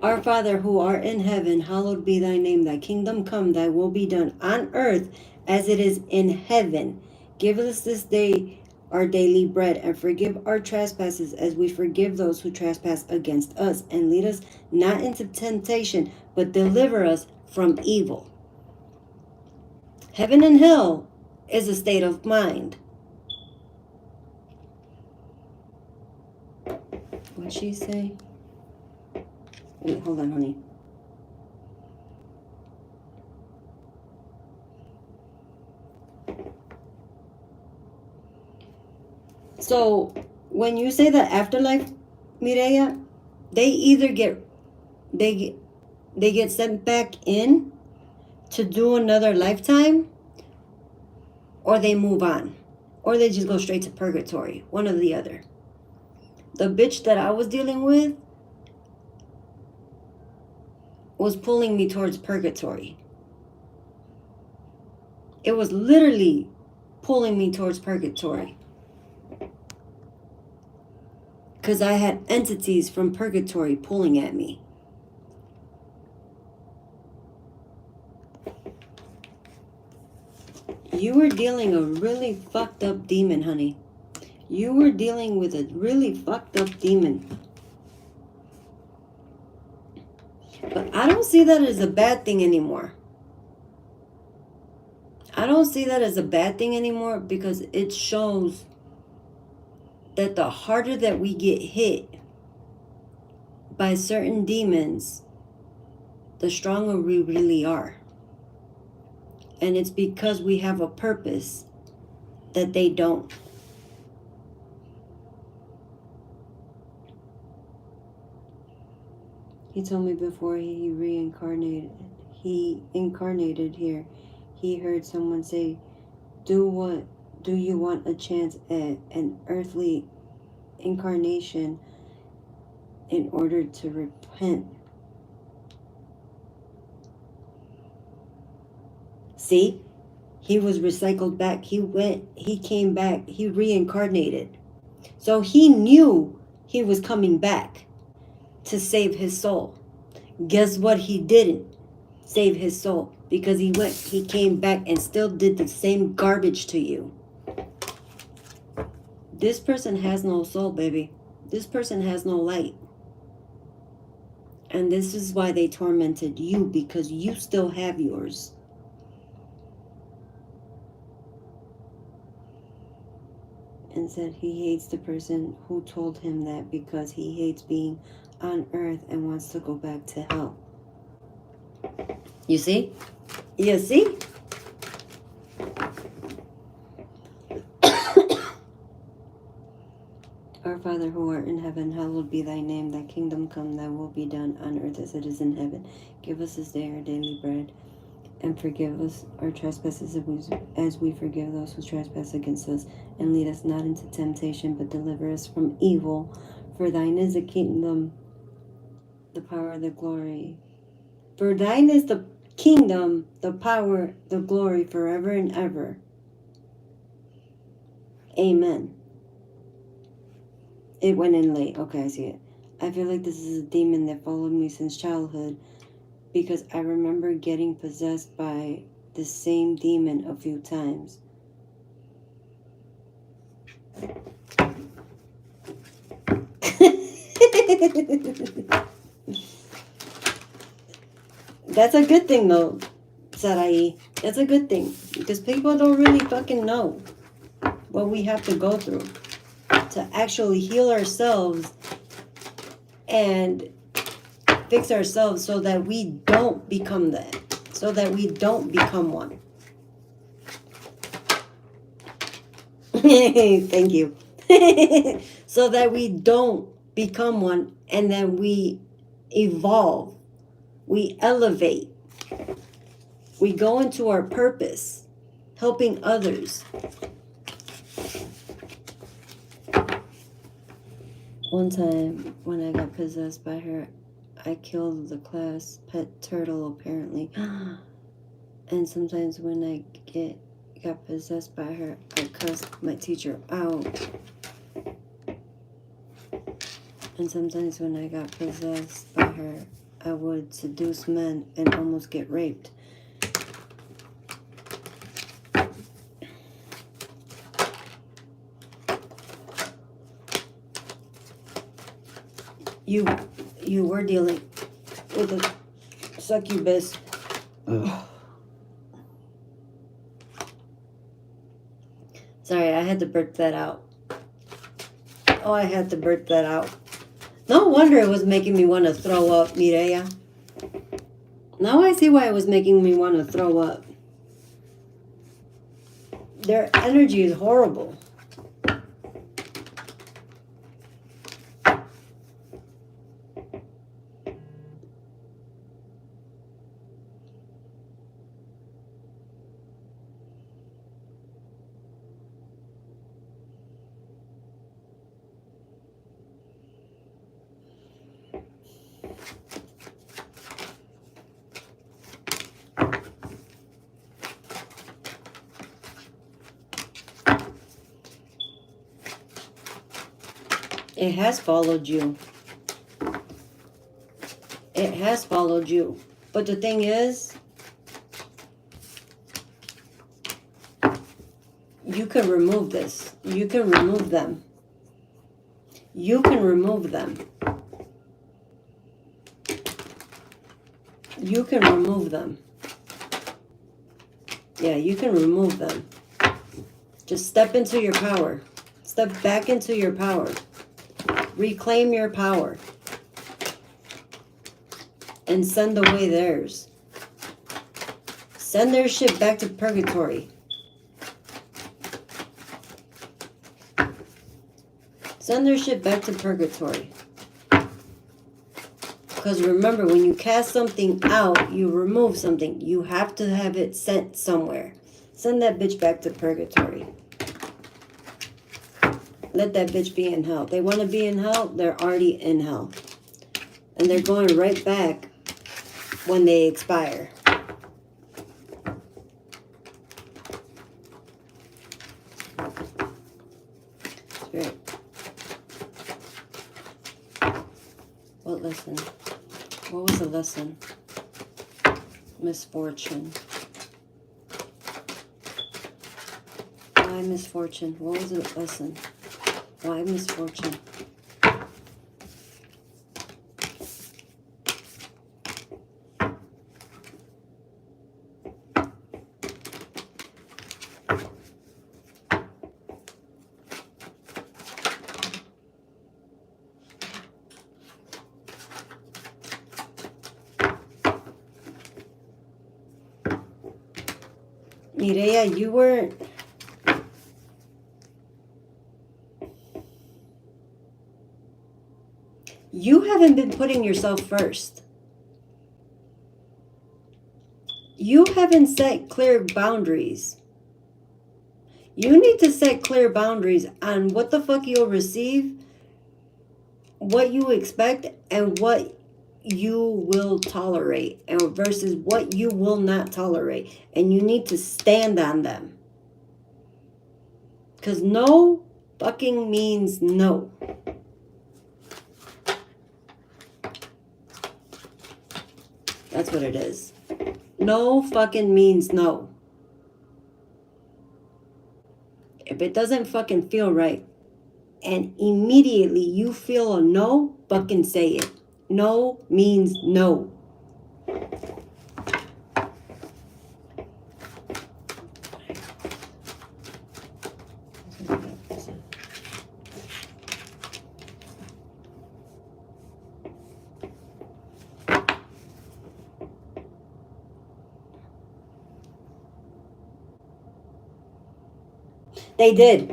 Our Father who art in heaven, hallowed be thy name. Thy kingdom come, thy will be done on earth as it is in heaven. Give us this day our daily bread, and forgive our trespasses as we forgive those who trespass against us. And lead us not into temptation, but deliver us from evil. Heaven and hell is a state of mind. What'd she say? Wait, hold on, honey. So when you say the afterlife, Mireya, they either get sent back in to do another lifetime, or they move on, or they just go straight to purgatory. One or the other. The bitch that I was dealing with was pulling me towards purgatory. It was literally pulling me towards purgatory. Because I had entities from purgatory pulling at me. You were dealing a really fucked up demon, honey. You were dealing with a really fucked up demon. But I don't see that as a bad thing anymore. I don't see that as a bad thing anymore because it shows that the harder that we get hit by certain demons, the stronger we really are. And it's because we have a purpose that they don't. He told me before he incarnated here, he heard someone say, do you want a chance at an earthly incarnation in order to repent? See, he was recycled back. He came back, he reincarnated. So he knew he was coming back to save his soul. Guess what? He didn't save his soul because he came back and still did the same garbage to you. This person has no soul, baby. This person has no light. And this is why they tormented you, because you still have yours. And said he hates the person who told him that because he hates being on earth and wants to go back to hell. You see? You see? Our Father who art in heaven, hallowed be thy name. Thy kingdom come, thy will be done on earth as it is in heaven. Give us this day our daily bread, and forgive us our trespasses as we forgive those who trespass against us. And lead us not into temptation, but deliver us from evil. For thine is the kingdom, the power, the glory. For thine is the kingdom, the power, the glory, forever and ever. Amen. It went in late. Okay, I see it. I feel like this is a demon that followed me since childhood, because I remember getting possessed by the same demon a few times. That's a good thing though, Sarai. That's a good thing, because people don't really fucking know what we have to go through to actually heal ourselves and fix ourselves so that we don't become that, so that we don't become one. Thank you. So that we don't become one, and then we evolve, we elevate, we go into our purpose, helping others. One time when I got possessed by her, I killed the class pet turtle apparently. And sometimes when I got possessed by her, I cussed my teacher out. And sometimes when I got possessed by her, I would seduce men and almost get raped. You were dealing with a succubus. Sorry, I had to burp that out. Oh, I had to burp that out. No wonder it was making me want to throw up, Mireya. Now I see why it was making me want to throw up. Their energy is horrible. It has followed you. It has followed you. But the thing is, you can remove this. You can remove them. You can remove them. You can remove them. Yeah, you can remove them. Just step into your power. Step back into your power. Reclaim your power. And send away theirs. Send their shit back to purgatory. Send their shit back to purgatory. Because remember, when you cast something out, you remove something. You have to have it sent somewhere. Send that bitch back to purgatory. Let that bitch be in hell. They want to be in hell, they're already in hell. And they're going right back when they expire. Spirit. What lesson? What was the lesson? Misfortune. Why misfortune? What was the lesson? Why misfortune? Mireya, you weren't... You haven't been putting yourself first. You haven't set clear boundaries. You need to set clear boundaries on what the fuck you'll receive, what you expect, and what you will tolerate, and versus what you will not tolerate. And you need to stand on them. Because no fucking means no. That's what it is. No fucking means no. If it doesn't fucking feel right, and immediately you feel a no, fucking say it. No means no. They did.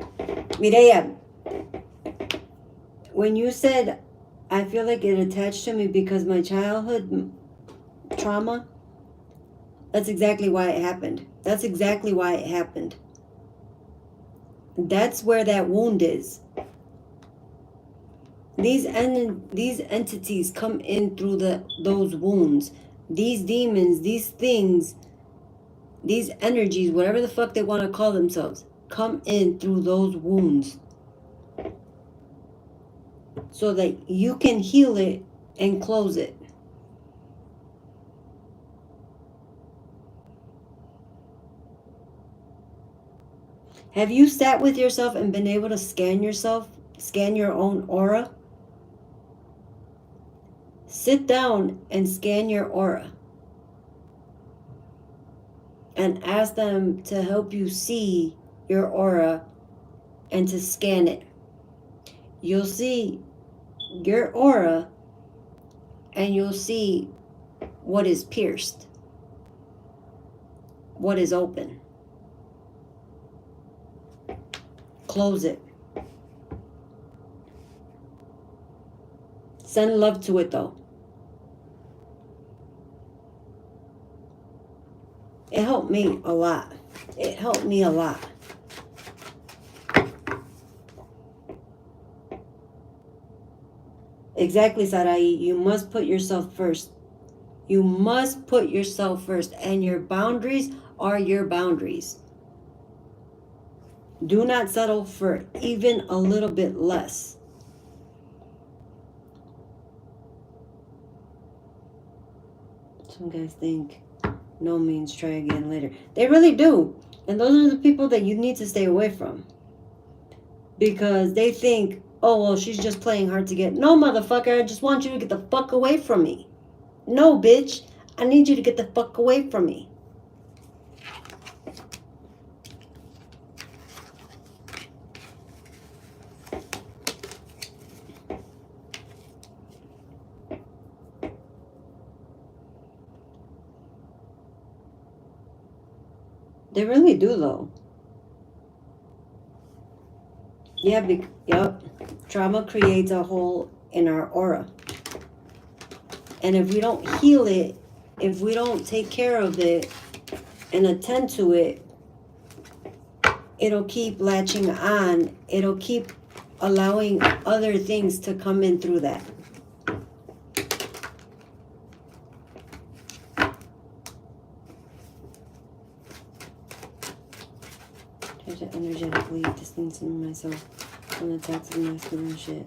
Mireya, when you said, I feel like it attached to me because my childhood trauma, that's exactly why it happened. That's exactly why it happened. That's where that wound is. These entities come in through those wounds. These demons, these things, these energies, whatever the fuck they want to call themselves, come in through those wounds. So that you can heal it and close it. Have you sat with yourself and been able to scan yourself? Scan your own aura? Sit down and scan your aura. And ask them to help you see your aura and to scan it. You'll see your aura and you'll see what is pierced, what is open. Close it. Send love to it though. It helped me a lot. It helped me a lot. Exactly, Sarai. You must put yourself first. You must put yourself first. And your boundaries are your boundaries. Do not settle for even a little bit less. Some guys think no means try again later. They really do. And those are the people that you need to stay away from. Because they think, oh, well, she's just playing hard to get. No, motherfucker, I just want you to get the fuck away from me. No, bitch. I need you to get the fuck away from me. They really do, though. Yeah, yep. Trauma creates a hole in our aura. And if we don't heal it, if we don't take care of it and attend to it, it'll keep latching on. It'll keep allowing other things to come in through that. Try to energetically distance myself from the toxic masculine shit,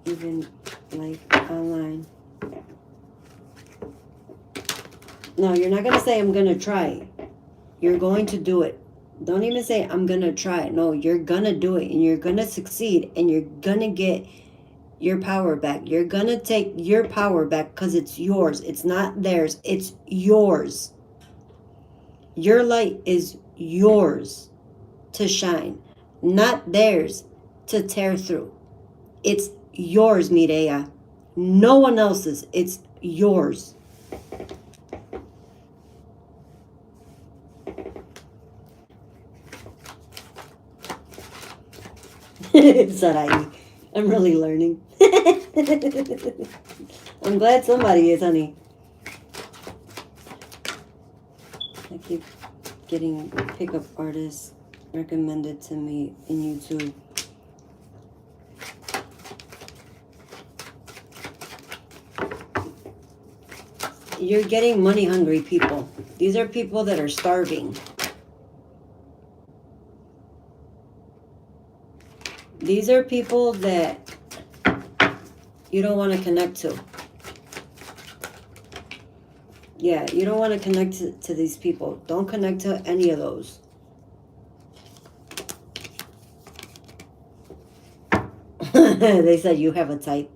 even like online. No, you're not going to say, I'm going to try. You're going to do it. Don't even say, I'm going to try. No, you're going to do it, and you're going to succeed, and you're going to get your power back. You're going to take your power back because it's yours. It's not theirs. It's yours. Your light is yours to shine, not theirs to tear through. It's yours, Mireya. No one else's. It's yours. Sarai, I'm really learning. I'm glad somebody is, honey. I keep getting pickup artists recommended to me in YouTube. You're getting money hungry people. These are people that are starving. These are people that you don't want to connect to. Yeah, you don't want to connect to these people. Don't connect to any of those. They said you have a type.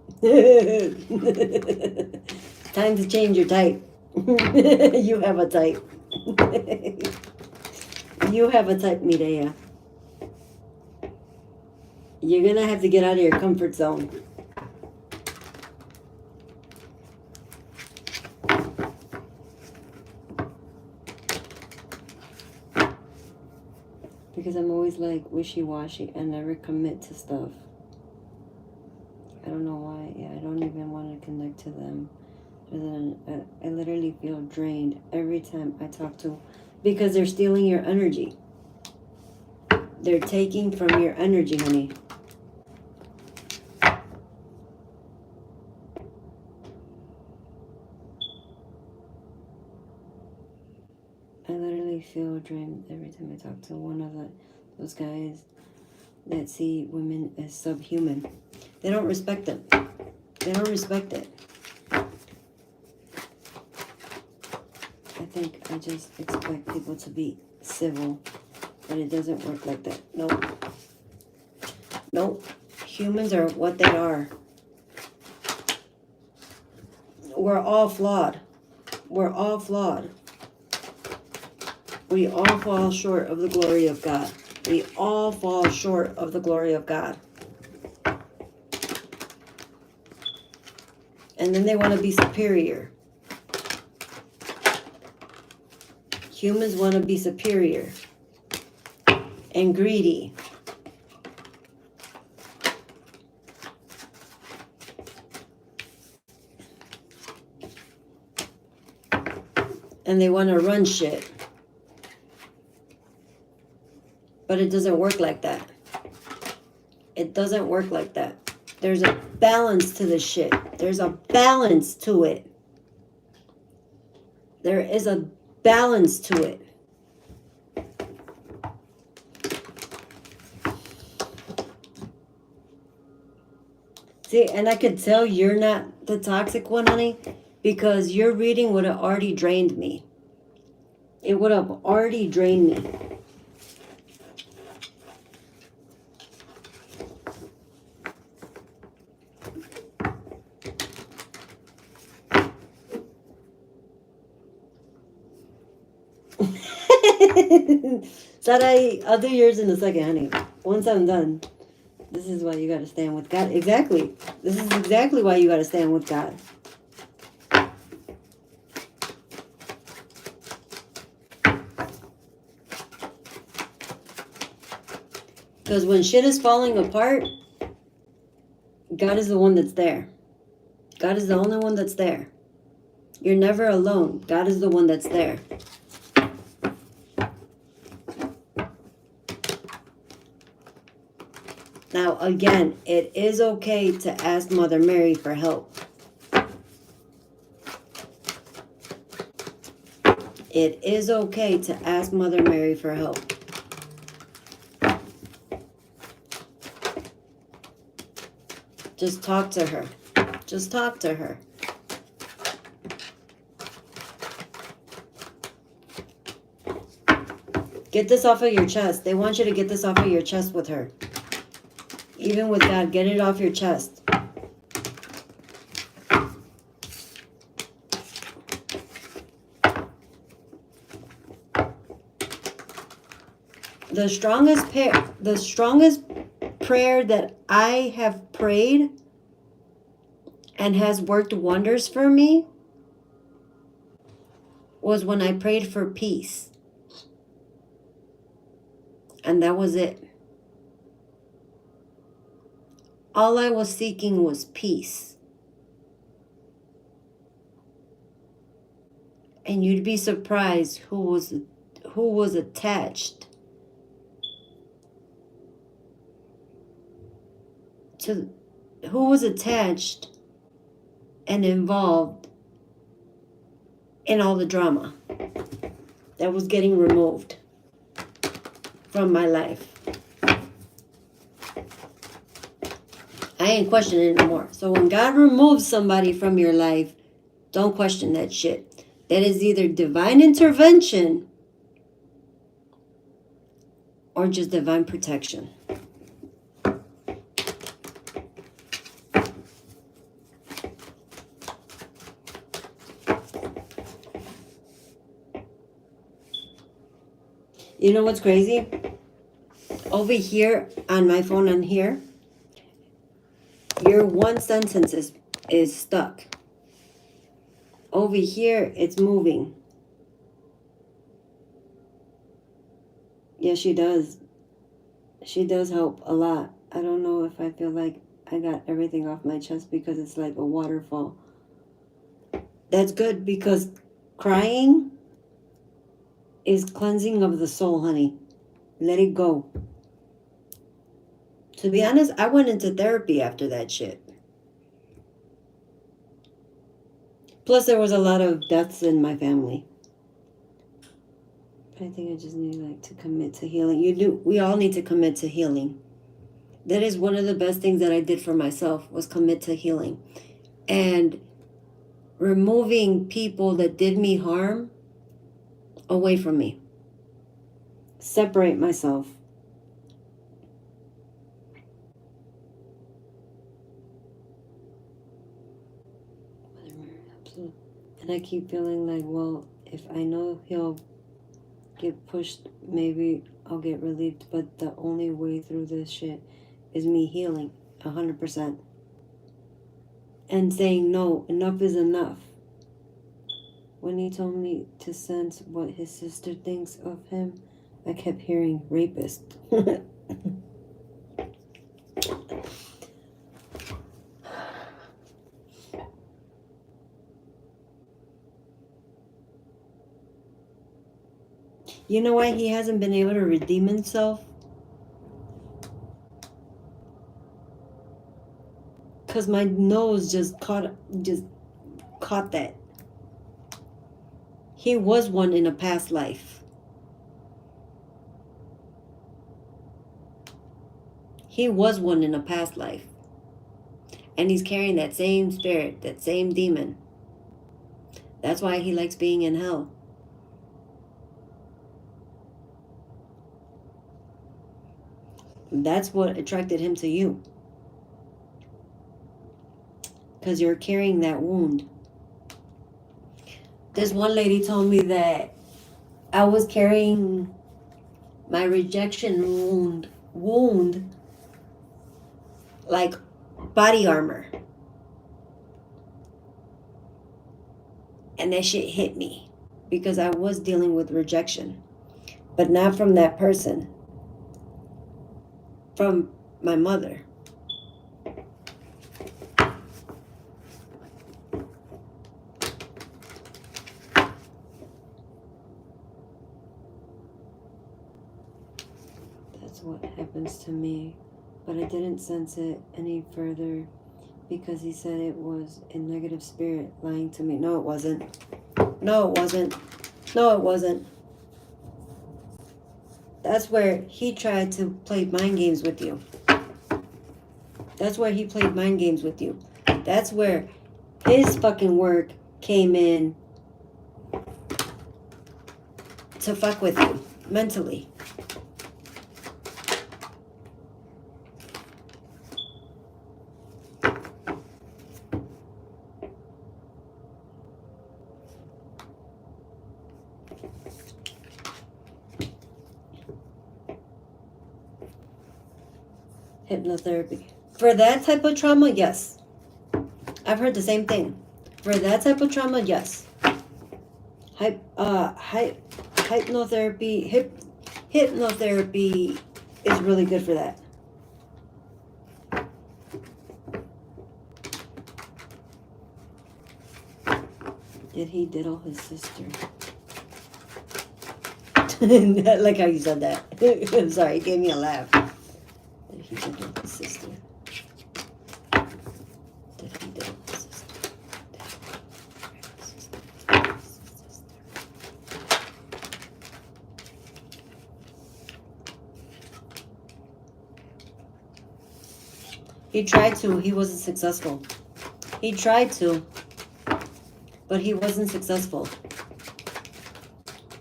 Time to change your type. You have a type. You have a type, Mireya. You're going to have to get out of your comfort zone. Because I'm always like wishy-washy and never commit to stuff. I don't know why. Yeah, I don't even want to connect to them. I literally feel drained every time I talk to, because they're stealing your energy. They're taking from your energy, honey. I literally feel drained every time I talk to one of those guys that see women as subhuman. They don't respect them. They don't respect it. I think I just expect people to be civil, but it doesn't work like that. Nope. Nope. Humans are what they are. We're all flawed. We're all flawed. We all fall short of the glory of God. We all fall short of the glory of God. And then they want to be superior. Humans want to be superior and greedy. And they want to run shit. But it doesn't work like that. It doesn't work like that. There's a balance to this shit. There's a balance to it. There is a balance to it. See, and I could tell you're not the toxic one, honey, because your reading would have already drained me. It would have already drained me. Sarai, I'll do yours in a second, honey. Once I'm done. This is why you gotta stand with God. Exactly. This is exactly why you gotta stand with God. Because when shit is falling apart, God is the one that's there. God is the only one that's there. You're never alone. God is the one that's there. Now, again, it is okay to ask Mother Mary for help. It is okay to ask Mother Mary for help. Just talk to her. Just talk to her. Get this off of your chest. They want you to get this off of your chest with her. Even with God, get it off your chest. The strongest prayer that I have prayed and has worked wonders for me was when I prayed for peace. And that was it. All I was seeking was peace. And you'd be surprised who was attached to and involved in all the drama that was getting removed from my life. I ain't questioning it anymore. So when God removes somebody from your life, don't question that shit. That is either divine intervention or just divine protection. You know what's crazy? Over here on my phone on here, your one sentence is stuck. Over here, it's moving. Yeah, she does. She does help a lot. I don't know if I feel like I got everything off my chest because it's like a waterfall. That's good because crying is cleansing of the soul, honey. Let it go. To be honest, I went into therapy after that shit. Plus, there was a lot of deaths in my family. I think I just need to commit to healing. We all need to commit to healing. That is one of the best things that I did for myself was commit to healing. And removing people that did me harm away from me. Separate myself. And I keep feeling like, well, if I know he'll get pushed, maybe I'll get relieved. But the only way through this shit is me healing 100%. And saying, no, enough is enough. When he told me to sense what his sister thinks of him, I kept hearing rapist. You know why he hasn't been able to redeem himself? Because my nose just caught that. He was one in a past life. He was one in a past life. And he's carrying that same spirit, that same demon. That's why he likes being in hell. That's what attracted him to you. Because you're carrying that wound. This one lady told me that I was carrying my rejection wound like body armor. And that shit hit me because I was dealing with rejection, but not from that person, from my mother. That's what happens to me, but I didn't sense it any further because he said it was a negative spirit lying to me. No, it wasn't. No, it wasn't. No, it wasn't. That's where he tried to play mind games with you. That's where he played mind games with you. That's where his fucking work came in to fuck with you mentally. Hypnotherapy. For that type of trauma, yes. I've heard the same thing. For that type of trauma, yes. Hypnotherapy is really good for that. Did he diddle his sister? I like how you said that. I'm sorry, it gave me a laugh. Did he diddle his sister? Did he diddle his sister? He tried to, he wasn't successful. He tried to, but he wasn't successful.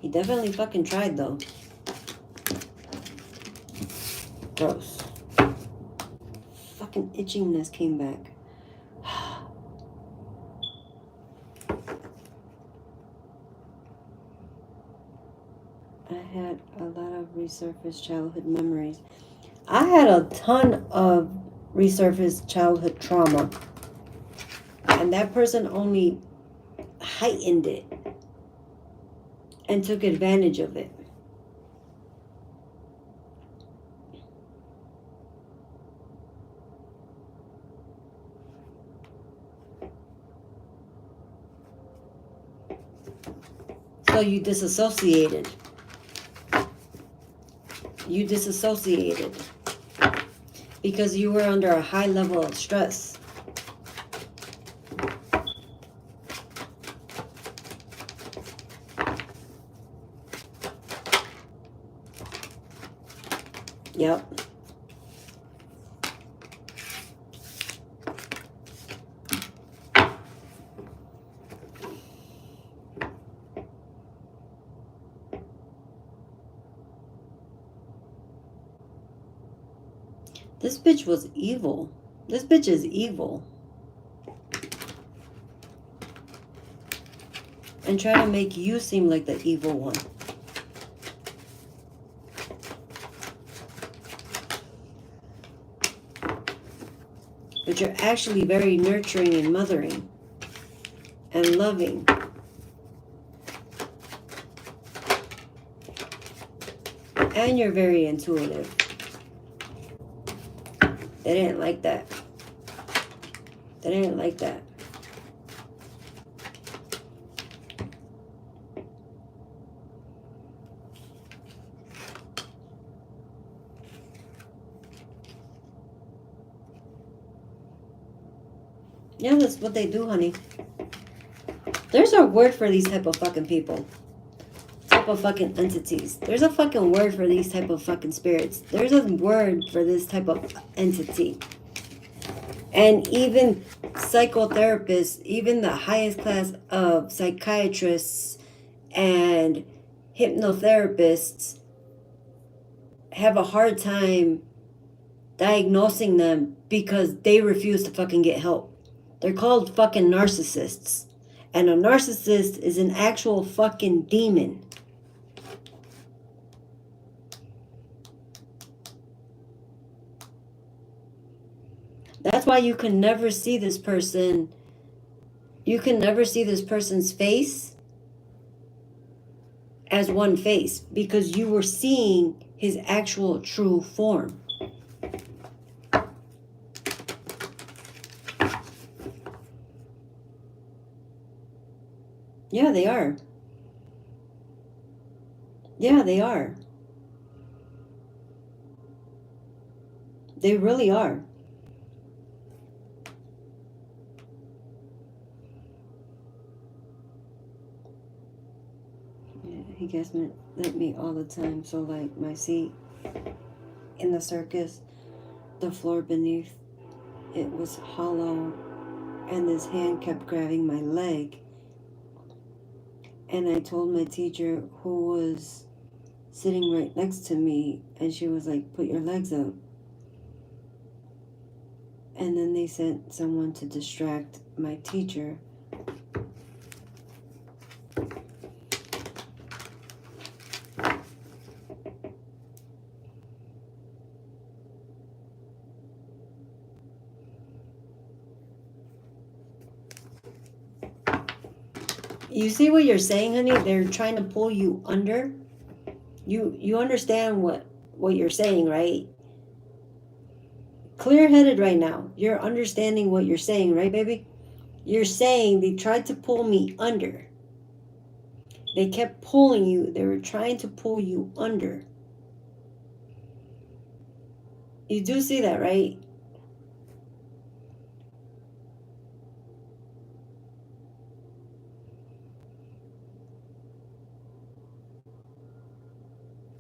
He definitely fucking tried though. Gross. Fucking itchiness came back. I had a lot of resurfaced childhood memories. I had a ton of resurfaced childhood trauma. And that person only heightened it and took advantage of it. So you disassociated. You disassociated because you were under a high level of stress. Yep. This bitch was evil. This bitch is evil. And try to make you seem like the evil one. But you're actually very nurturing and mothering and loving. And you're very intuitive. They didn't like that. They didn't like that. Yeah, that's what they do, honey. There's a word for these type of fucking people. Type of fucking entities. There's a fucking word for these type of fucking spirits. There's a word for this type of entity. And even psychotherapists, even the highest class of psychiatrists and hypnotherapists have a hard time diagnosing them because they refuse to fucking get help. They're called fucking narcissists. And a narcissist is an actual fucking demon. That's why you can never see this person. You can never see this person's face as one face because you were seeing his actual true form. Yeah, they are. Yeah, they are. They really are. Yeah, he gets me at me all the time. So like my seat in the circus, the floor beneath it was hollow, and this hand kept grabbing my leg. And I told my teacher, who was sitting right next to me, and she was like, "Put your legs up." And then they sent someone to distract my teacher. You see what you're saying, honey? They're trying to pull you under. You understand what you're saying, right? Clear-headed right now. You're understanding what you're saying, right, baby? You're saying they tried to pull me under. They kept pulling you. They were trying to pull you under. You do see that, right?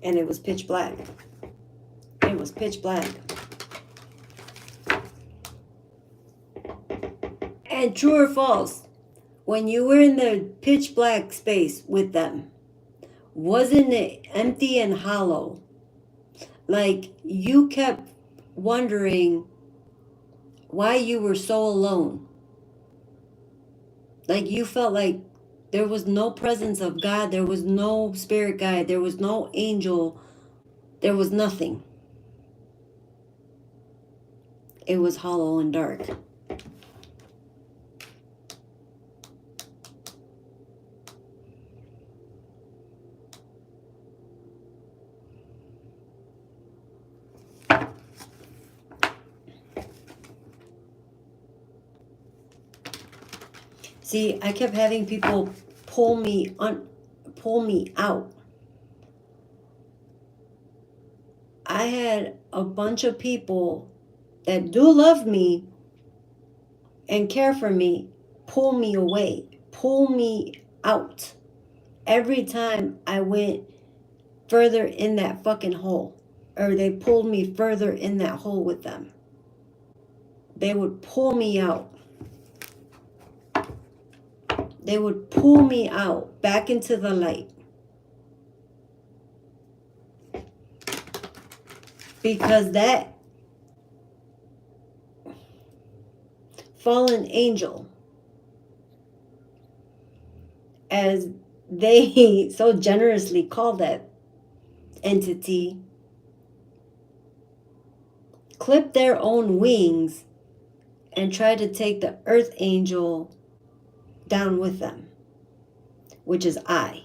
And it was pitch black. It was pitch black. And true or false, when you were in the pitch black space with them, wasn't it empty and hollow? Like you kept wondering why you were so alone. Like you felt like there was no presence of God, there was no spirit guide, there was no angel, there was nothing. It was hollow and dark. See, I kept having people pull me out. I had a bunch of people that do love me and care for me pull me away, pull me out. Every time I went further in that fucking hole, or they pulled me further in that hole with them, they would pull me out. They would pull me out back into the light. Because that fallen angel, as they so generously call that entity, clipped their own wings and tried to take the earth angel down with them, which is I.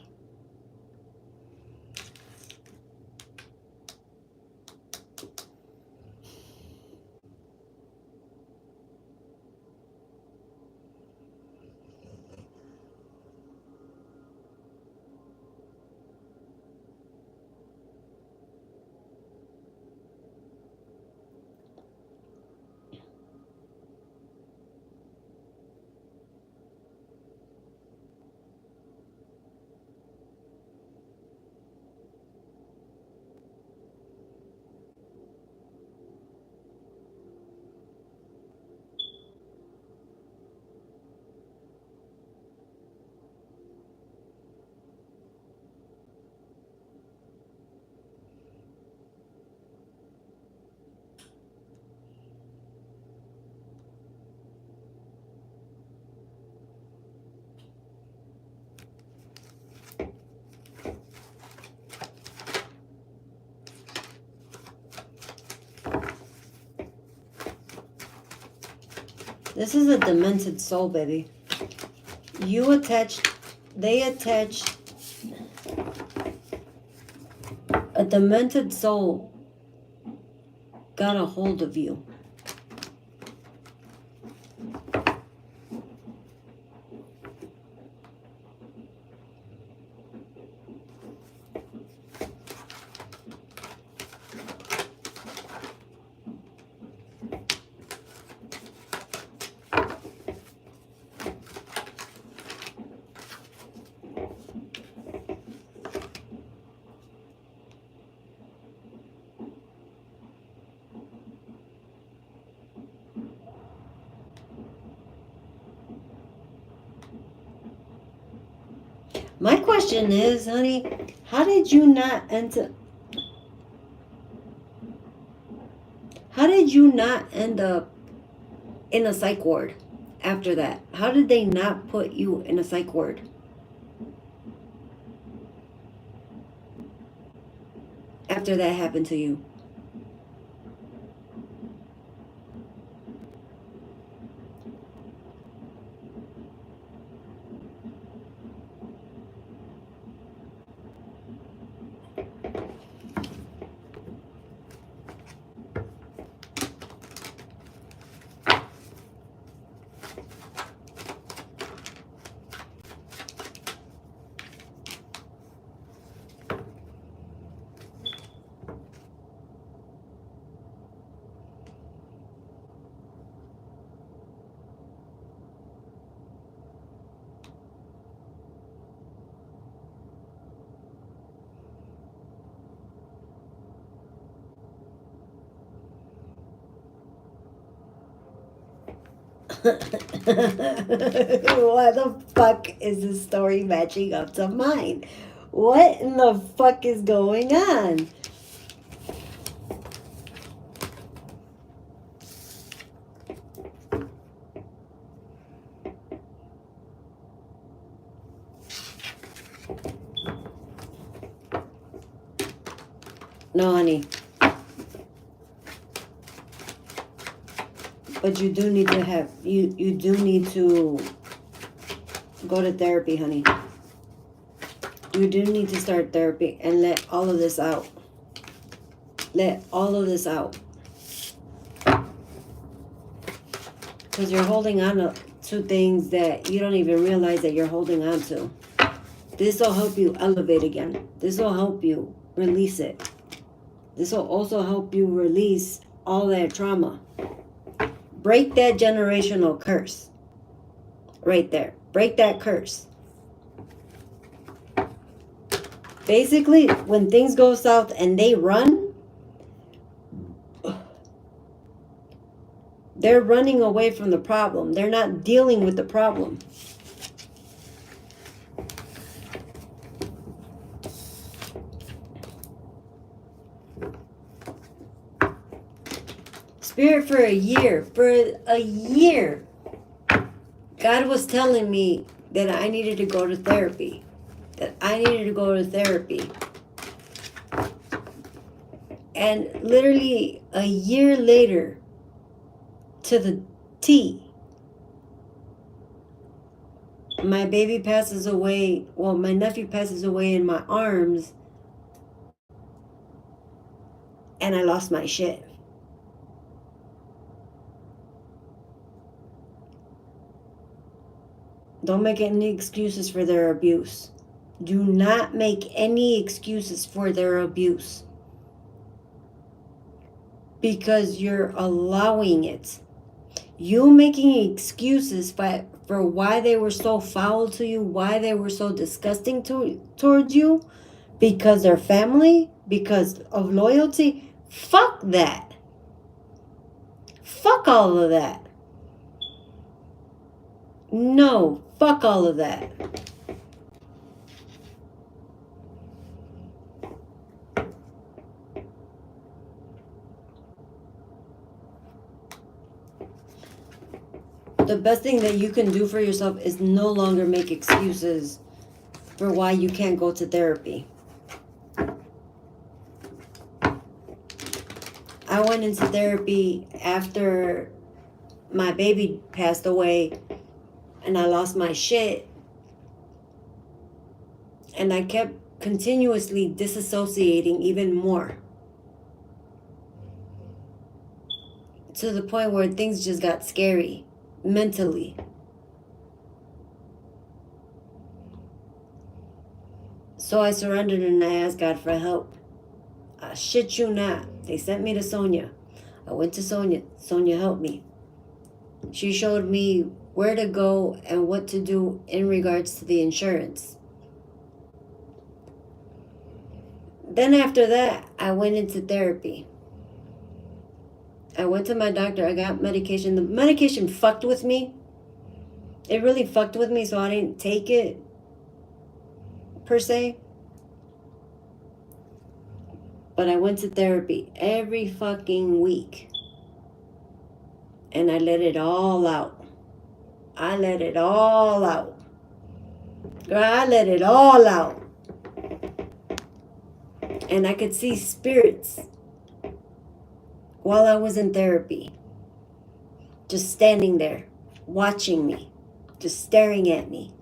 This is a demented soul, baby. You attached, they attached, a demented soul got a hold of you. My question is, honey, how did you not end up in a psych ward after that? How did they not put you in a psych ward after that happened to you? Why the fuck is this story matching up to mine? What in the fuck is going on? No, honey. But you do need to have, you do need to go to therapy, honey. You do need to start therapy and let all of this out. Let all of this out. Because you're holding on to things that you don't even realize that you're holding on to. This will help you elevate again. This will help you release it. This will also help you release all that trauma. Break that generational curse. Right there. Break that curse. Basically, when things go south and they run, they're running away from the problem. They're not dealing with the problem. Spirit, for a year, God was telling me that I needed to go to therapy. And literally a year later, to the T, my baby passes away. Well, my nephew passes away in my arms. And I lost my shit. Don't make any excuses for their abuse. Do not make any excuses for their abuse. Because you're allowing it. You making excuses for why they were so foul to you, why they were so disgusting towards you, because they're family, because of loyalty. Fuck that. Fuck all of that. No, fuck all of that. The best thing that you can do for yourself is no longer make excuses for why you can't go to therapy. I went into therapy after my baby passed away and I lost my shit. And I kept continuously disassociating even more. To the point where things just got scary mentally. So I surrendered and I asked God for help. I shit you not. They sent me to Sonia. I went to Sonia. Sonia helped me. She showed me where to go and what to do in regards to the insurance. Then after that, I went into therapy. I went to my doctor. I got medication. The medication fucked with me. It really fucked with me, so I didn't take it, per se. But I went to therapy every fucking week. And I let it all out. I let it all out. Girl, I let it all out. And I could see spirits while I was in therapy. Just standing there, watching me. Just staring at me.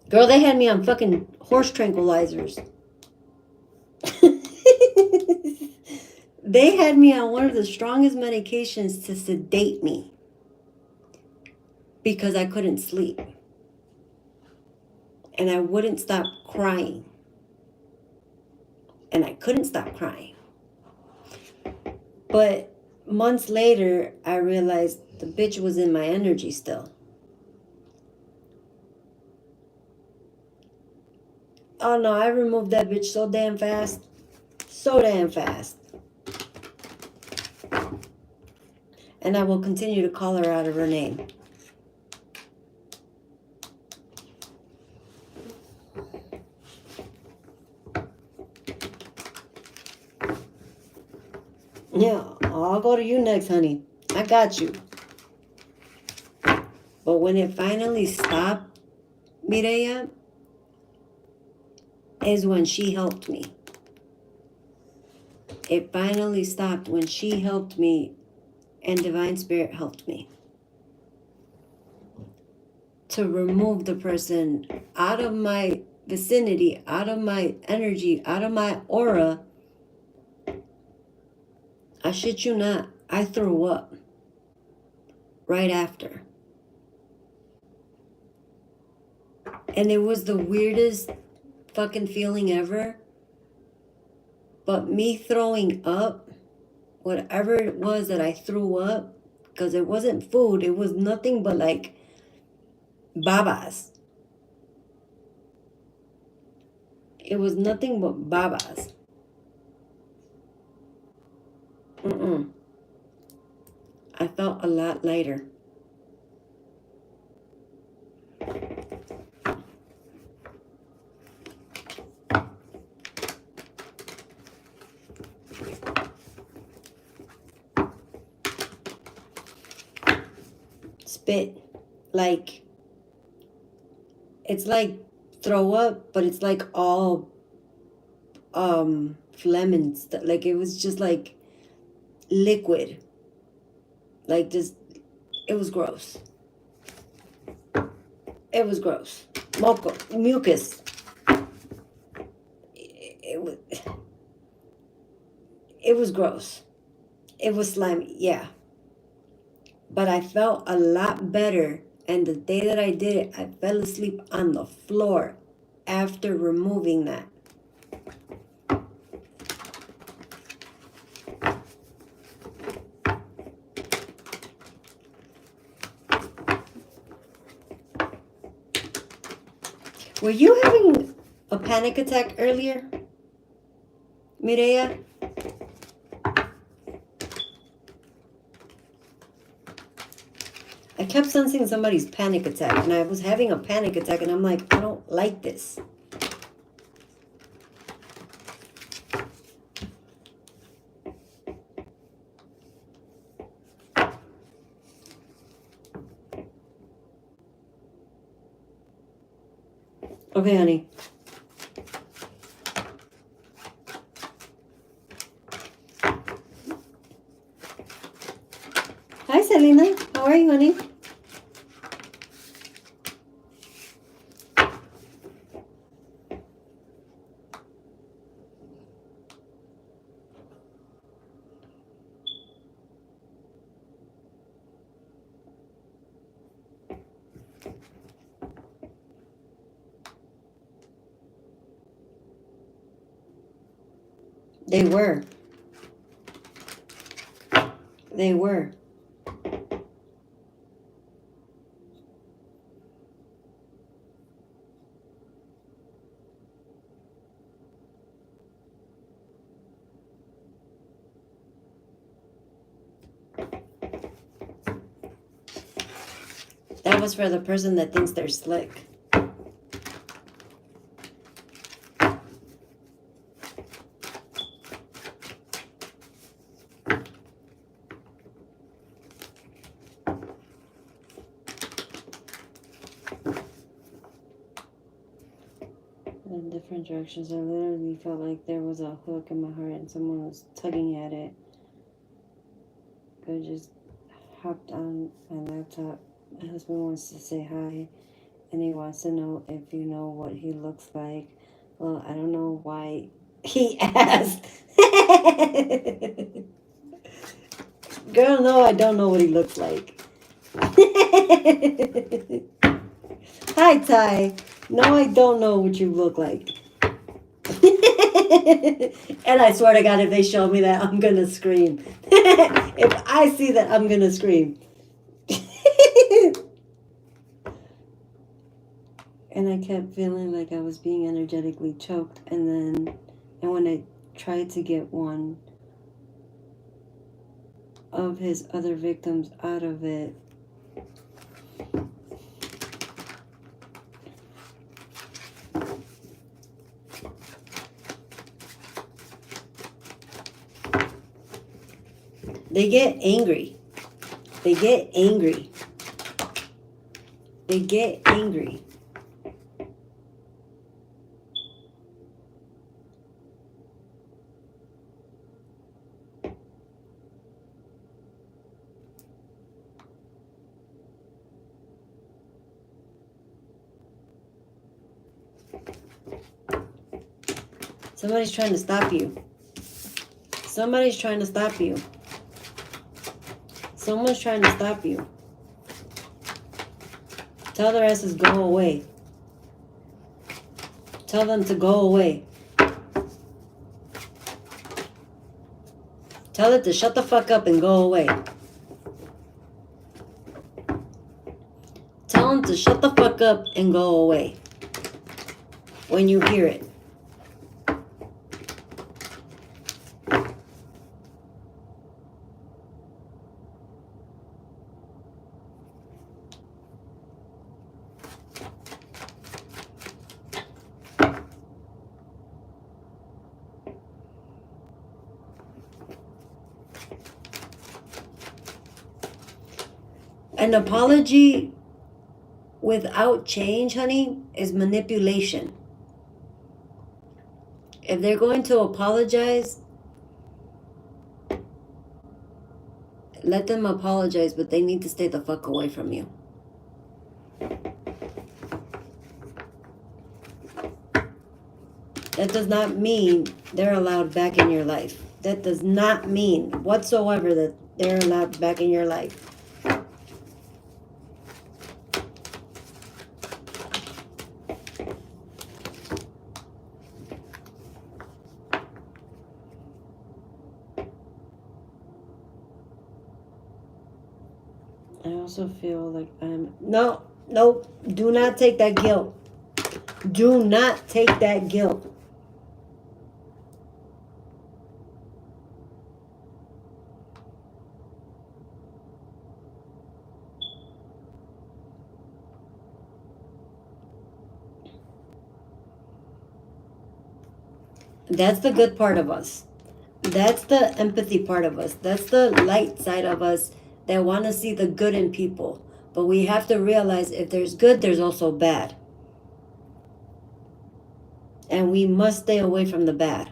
Girl, they had me on fucking horse tranquilizers. They had me on one of the strongest medications to sedate me. Because I couldn't sleep. And I wouldn't stop crying. And I couldn't stop crying. But months later, I realized the bitch was in my energy still. Oh no, I removed that bitch so damn fast. So damn fast. And I will continue to call her out of her name. Yeah, I'll go to you next, honey. I got you. But when it finally stopped, Mireya, is when she helped me. It finally stopped when she helped me and Divine Spirit helped me. To remove the person out of my vicinity, out of my energy, out of my aura. I shit you not, I threw up right after. And it was the weirdest fucking feeling ever. But me throwing up, whatever it was that I threw up, because it wasn't food, it was nothing but like babas. It was nothing but babas. I felt a lot lighter. Spit. Like, it's like throw up, but it's like all phlegm and stuff. Like, it was just like liquid. Like, just, it was gross. It was gross. Mucus. It was gross. It was slimy, yeah. But I felt a lot better. And the day that I did it, I fell asleep on the floor after removing that. Were you having a panic attack earlier, Mireya? I kept sensing somebody's panic attack, and I was having a panic attack, and I'm like, I don't like this. Okay, honey. Hi, Selena. How are you, honey? They were. They were. That was for the person that thinks they're slick. In different directions. I literally felt like there was a hook in my heart and someone was tugging at it. I just hopped on my laptop. My husband wants to say hi and he wants to know if you know what he looks like. Well, I don't know why he asked. Girl, no, I don't know what he looks like. Hi, Ty. No, I don't know what you look like. And I swear to God, if they show me that, I'm gonna scream. If I see that, I'm gonna scream. And I kept feeling like I was being energetically choked. And when I tried to get one of his other victims out of it, they get angry. They get angry. They get angry. Somebody's trying to stop you. Somebody's trying to stop you. Someone's trying to stop you. Tell their asses go away. Tell them to go away. Tell it to shut the fuck up and go away. Tell them to shut the fuck up and go away. When you hear it. An apology without change, honey, is manipulation. If they're going to apologize, let them apologize, but they need to stay the fuck away from you. That does not mean they're allowed back in your life. That does not mean whatsoever that they're allowed back in your life. I also feel like no, do not take that guilt. Do not take that guilt. That's the good part of us. That's the empathy part of us. That's the light side of us that want to see the good in people. But we have to realize if there's good, there's also bad. And we must stay away from the bad.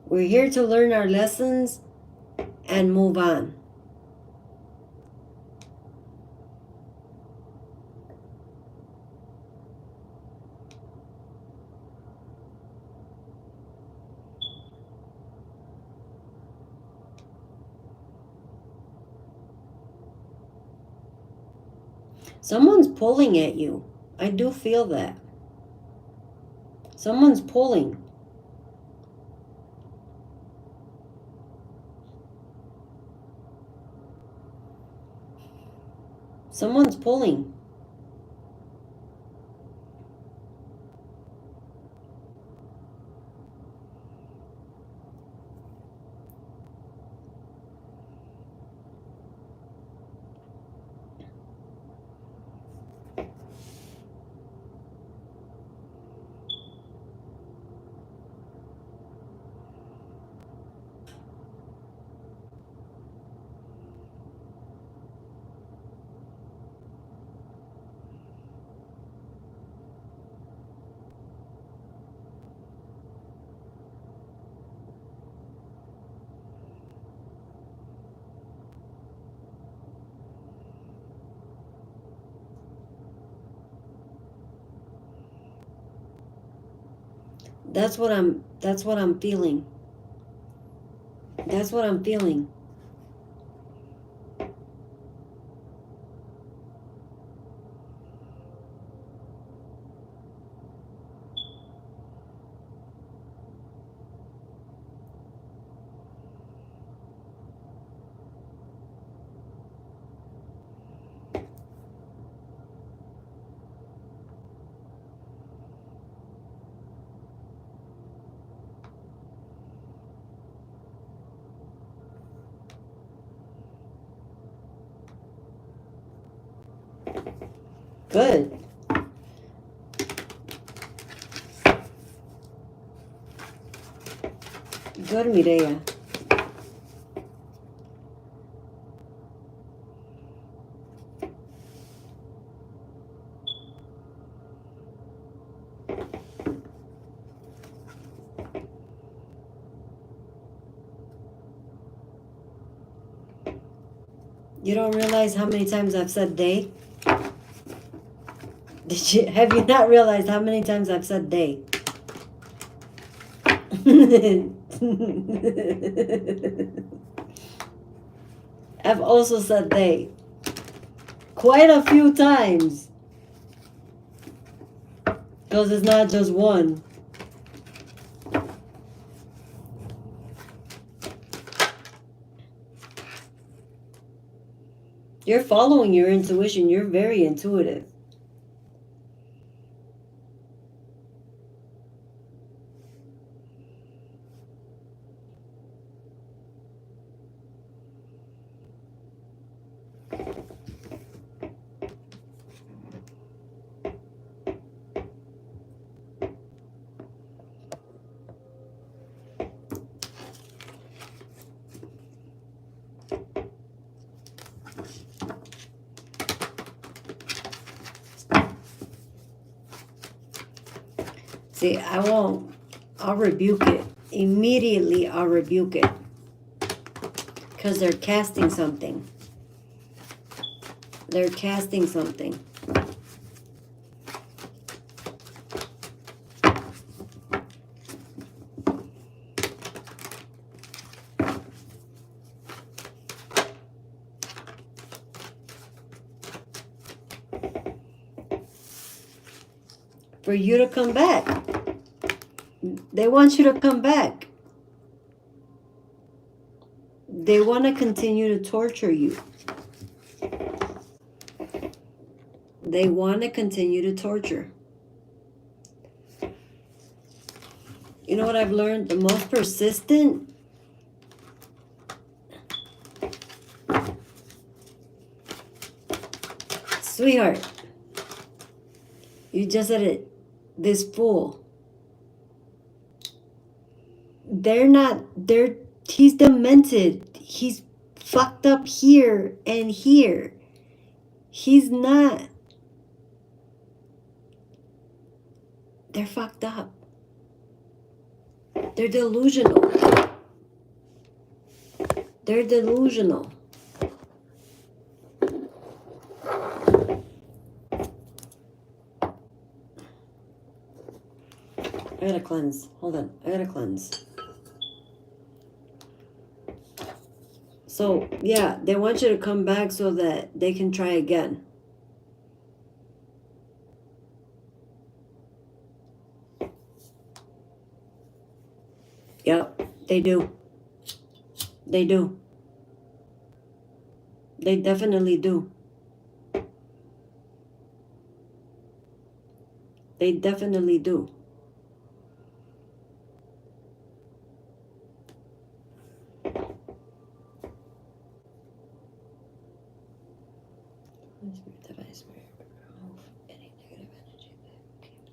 We're here to learn our lessons and move on. Someone's pulling at you. I do feel that. Someone's pulling. Someone's pulling. That's what I'm feeling. That's what I'm feeling. Good. Good, Mireya. You don't realize how many times I've said they? Have you not realized how many times I've said they? I've also said they. Quite a few times. Because it's not just one. You're following your intuition. You're very intuitive. See, I won't. I'll rebuke it. Immediately, I'll rebuke it. Because they're casting something. They're casting something. For you to come back. They want you to come back. They want to continue to torture you. They want to continue to torture. You know what I've learned? The most persistent sweetheart, you just said it. This fool. He's demented. He's fucked up here and here. He's not. They're fucked up. They're delusional. They're delusional. I gotta cleanse. Hold on. I gotta cleanse. So, yeah, they want you to come back so that they can try again. Yep, they do. They do. They definitely do. They definitely do. Device, remove any negative energy that came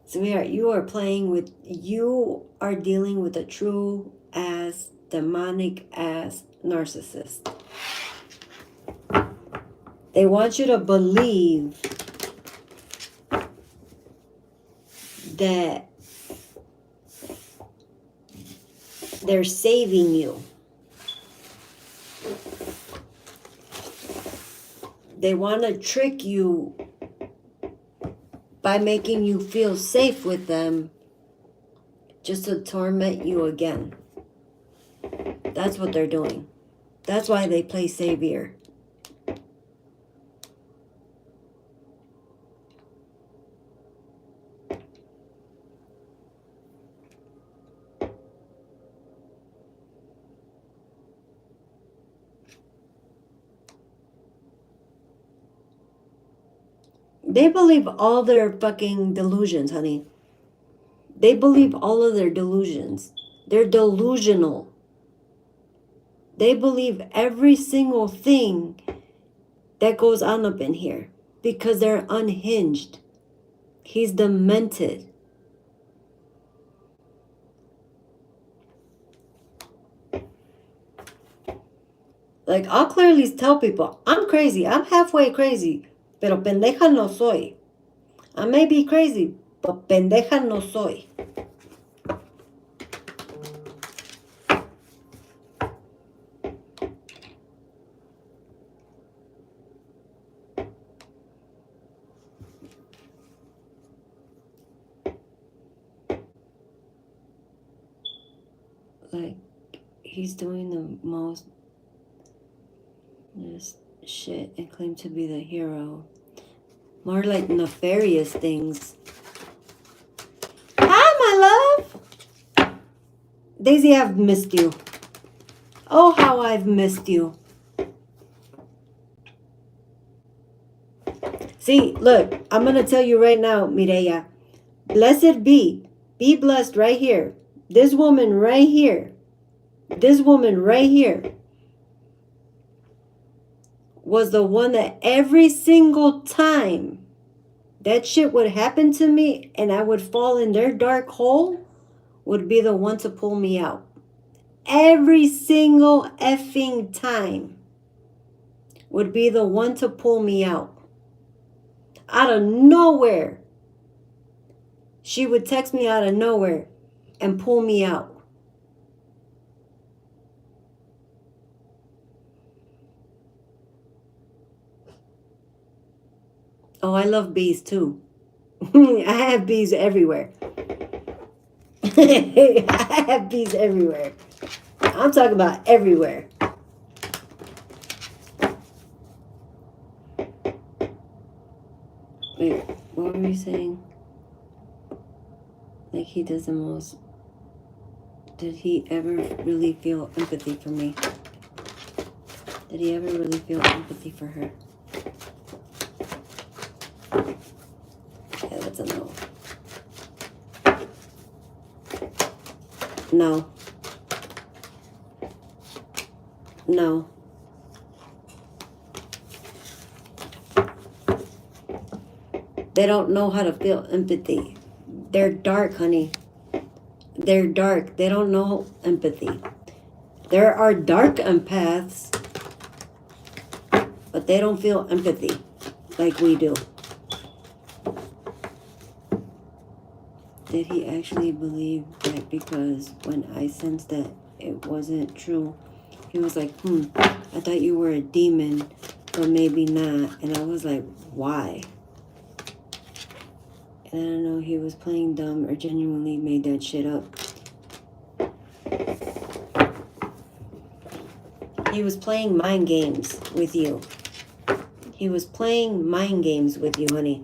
Sweetheart, you are dealing with a true ass, demonic ass narcissist. They want you to believe that they're saving you. They want to trick you by making you feel safe with them just to torment you again. That's what they're doing. That's why they play savior. They believe all their fucking delusions, honey. They believe all of their delusions. They're delusional. They believe every single thing that goes on up in here because they're unhinged. He's demented. Like, I'll clearly tell people, I'm crazy. I'm halfway crazy. Pero pendeja no soy. I may be crazy, but pendeja no soy. Like, he's doing the most this shit and claim to be the hero. More like nefarious things. Hi, my love. Daisy, I've missed you. Oh, how I've missed you. See, look, I'm going to tell you right now, Mireya. Blessed be. Be blessed right here. This woman right here. This woman right here was the one that every single time that shit would happen to me and I would fall in their dark hole would be the one to pull me out. Every single effing time would be the one to pull me out. Out of nowhere. She would text me out of nowhere and pull me out. Oh, I love bees too. I have bees everywhere. I have bees everywhere. I'm talking about everywhere. Wait, what were you saying? Like he does the most. Did he ever really feel empathy for me? Did he ever really feel empathy for her? Yeah, that's a no. No. No. They don't know how to feel empathy. They're dark, honey. They're dark. They don't know empathy. There are dark empaths, but they don't feel empathy like we do. Did he actually believe that because when I sensed that it wasn't true, he was like, I thought you were a demon, but maybe not. And I was like, why? And I don't know, he was playing dumb or genuinely made that shit up. He was playing mind games with you. He was playing mind games with you, honey.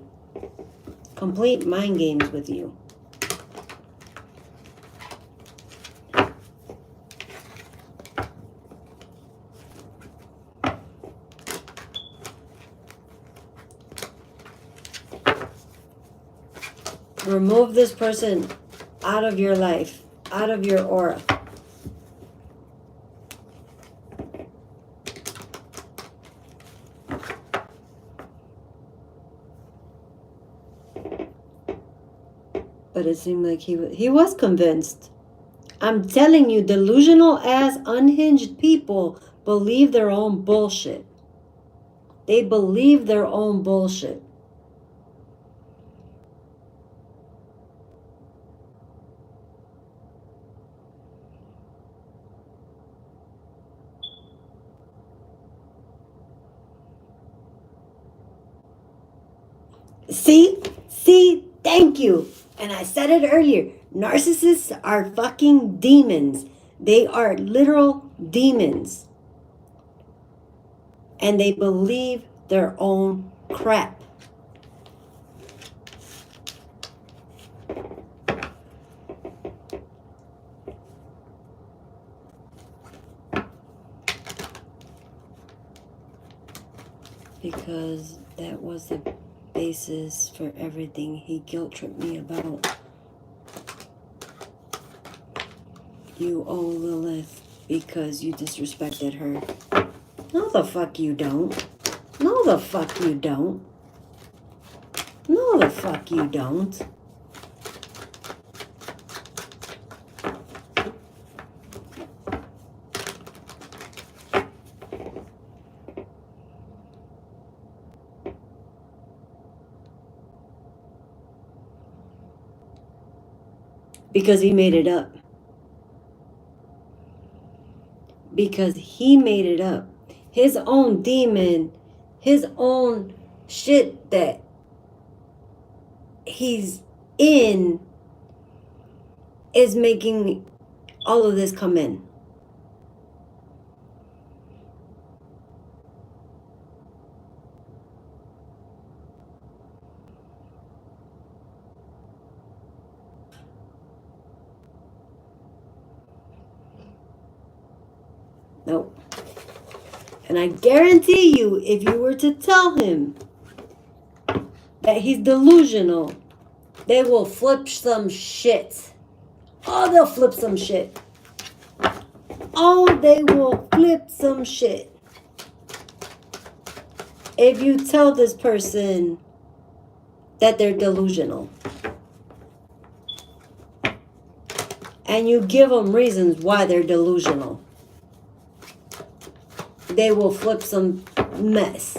Complete mind games with you. Remove this person out of your life, out of your aura. But it seemed like he was convinced. I'm telling you, delusional ass, unhinged people believe their own bullshit. They believe their own bullshit. See, thank you. And I said it earlier. Narcissists are fucking demons. They are literal demons. And they believe their own crap. Because that was the basis for everything he guilt tripped me about. You owe Lilith because you disrespected her. No, the fuck you don't. No, the fuck you don't. No, the fuck you don't. Because he made it up. Because he made it up. His own demon, his own shit that he's in is making all of this come in. Nope. And I guarantee you, if you were to tell him that he's delusional, they will flip some shit. Oh, they'll flip some shit. Oh, they will flip some shit. If you tell this person that they're delusional and you give them reasons why they're delusional, they will flip some mess.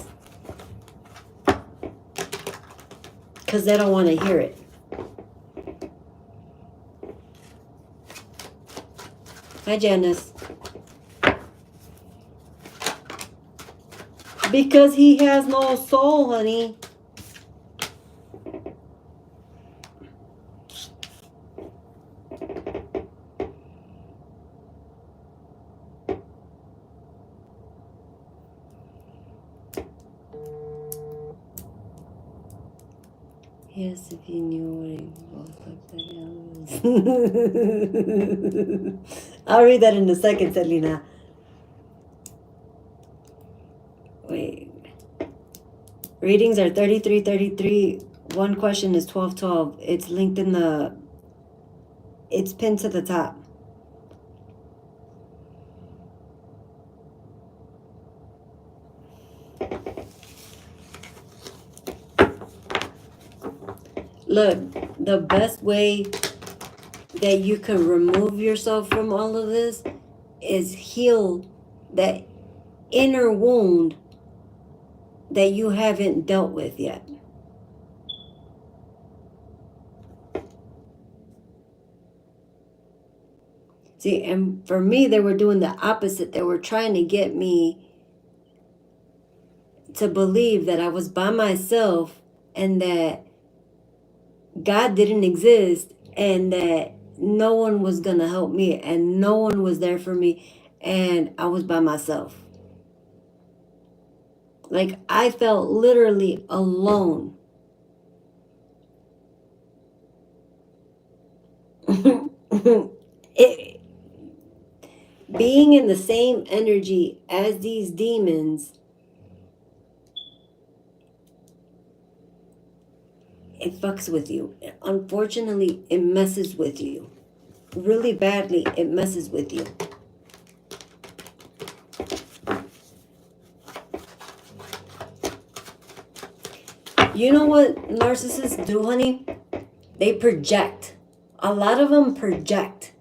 Because they don't want to hear it. Hi, Janice. Because he has no soul, honey. Yes, if you knew what he both looked like. I'll read that in a second, Selena. Wait. Readings are 3333. One question is 1212. It's linked in the... It's pinned to the top. Look, the best way that you can remove yourself from all of this is heal that inner wound that you haven't dealt with yet. See, and for me, they were doing the opposite. They were trying to get me to believe that I was by myself and that God didn't exist and that no one was going to help me and no one was there for me and I was by myself. Like, I felt literally alone. it, being in the same energy as these demons, it fucks with you. Unfortunately, it messes with you. Really badly, it messes with you. You know what narcissists do, honey? They project. A lot of them project.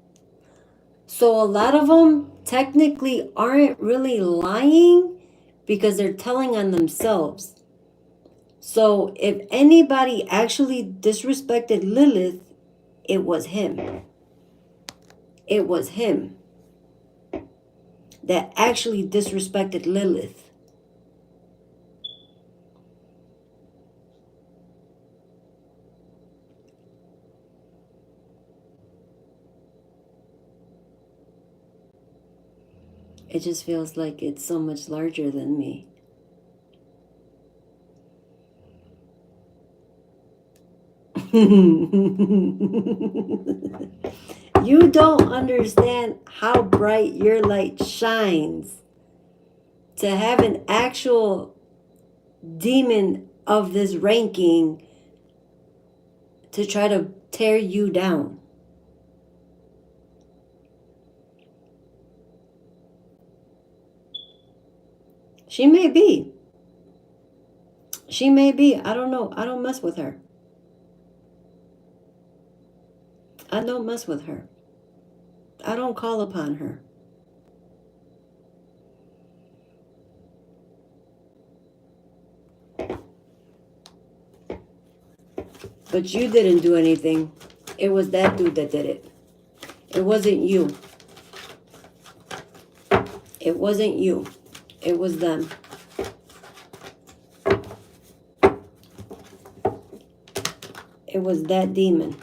So a lot of them technically aren't really lying because they're telling on themselves. So if anybody actually disrespected Lilith, it was him. It was him that actually disrespected Lilith. It just feels like it's so much larger than me. You don't understand how bright your light shines. To have an actual demon of this ranking to try to tear you down. She may be. She may be. I don't know. I don't mess with her. I don't mess with her. I don't call upon her. But you didn't do anything. It was that dude that did it. It wasn't you. It wasn't you. It was them. It was that demon.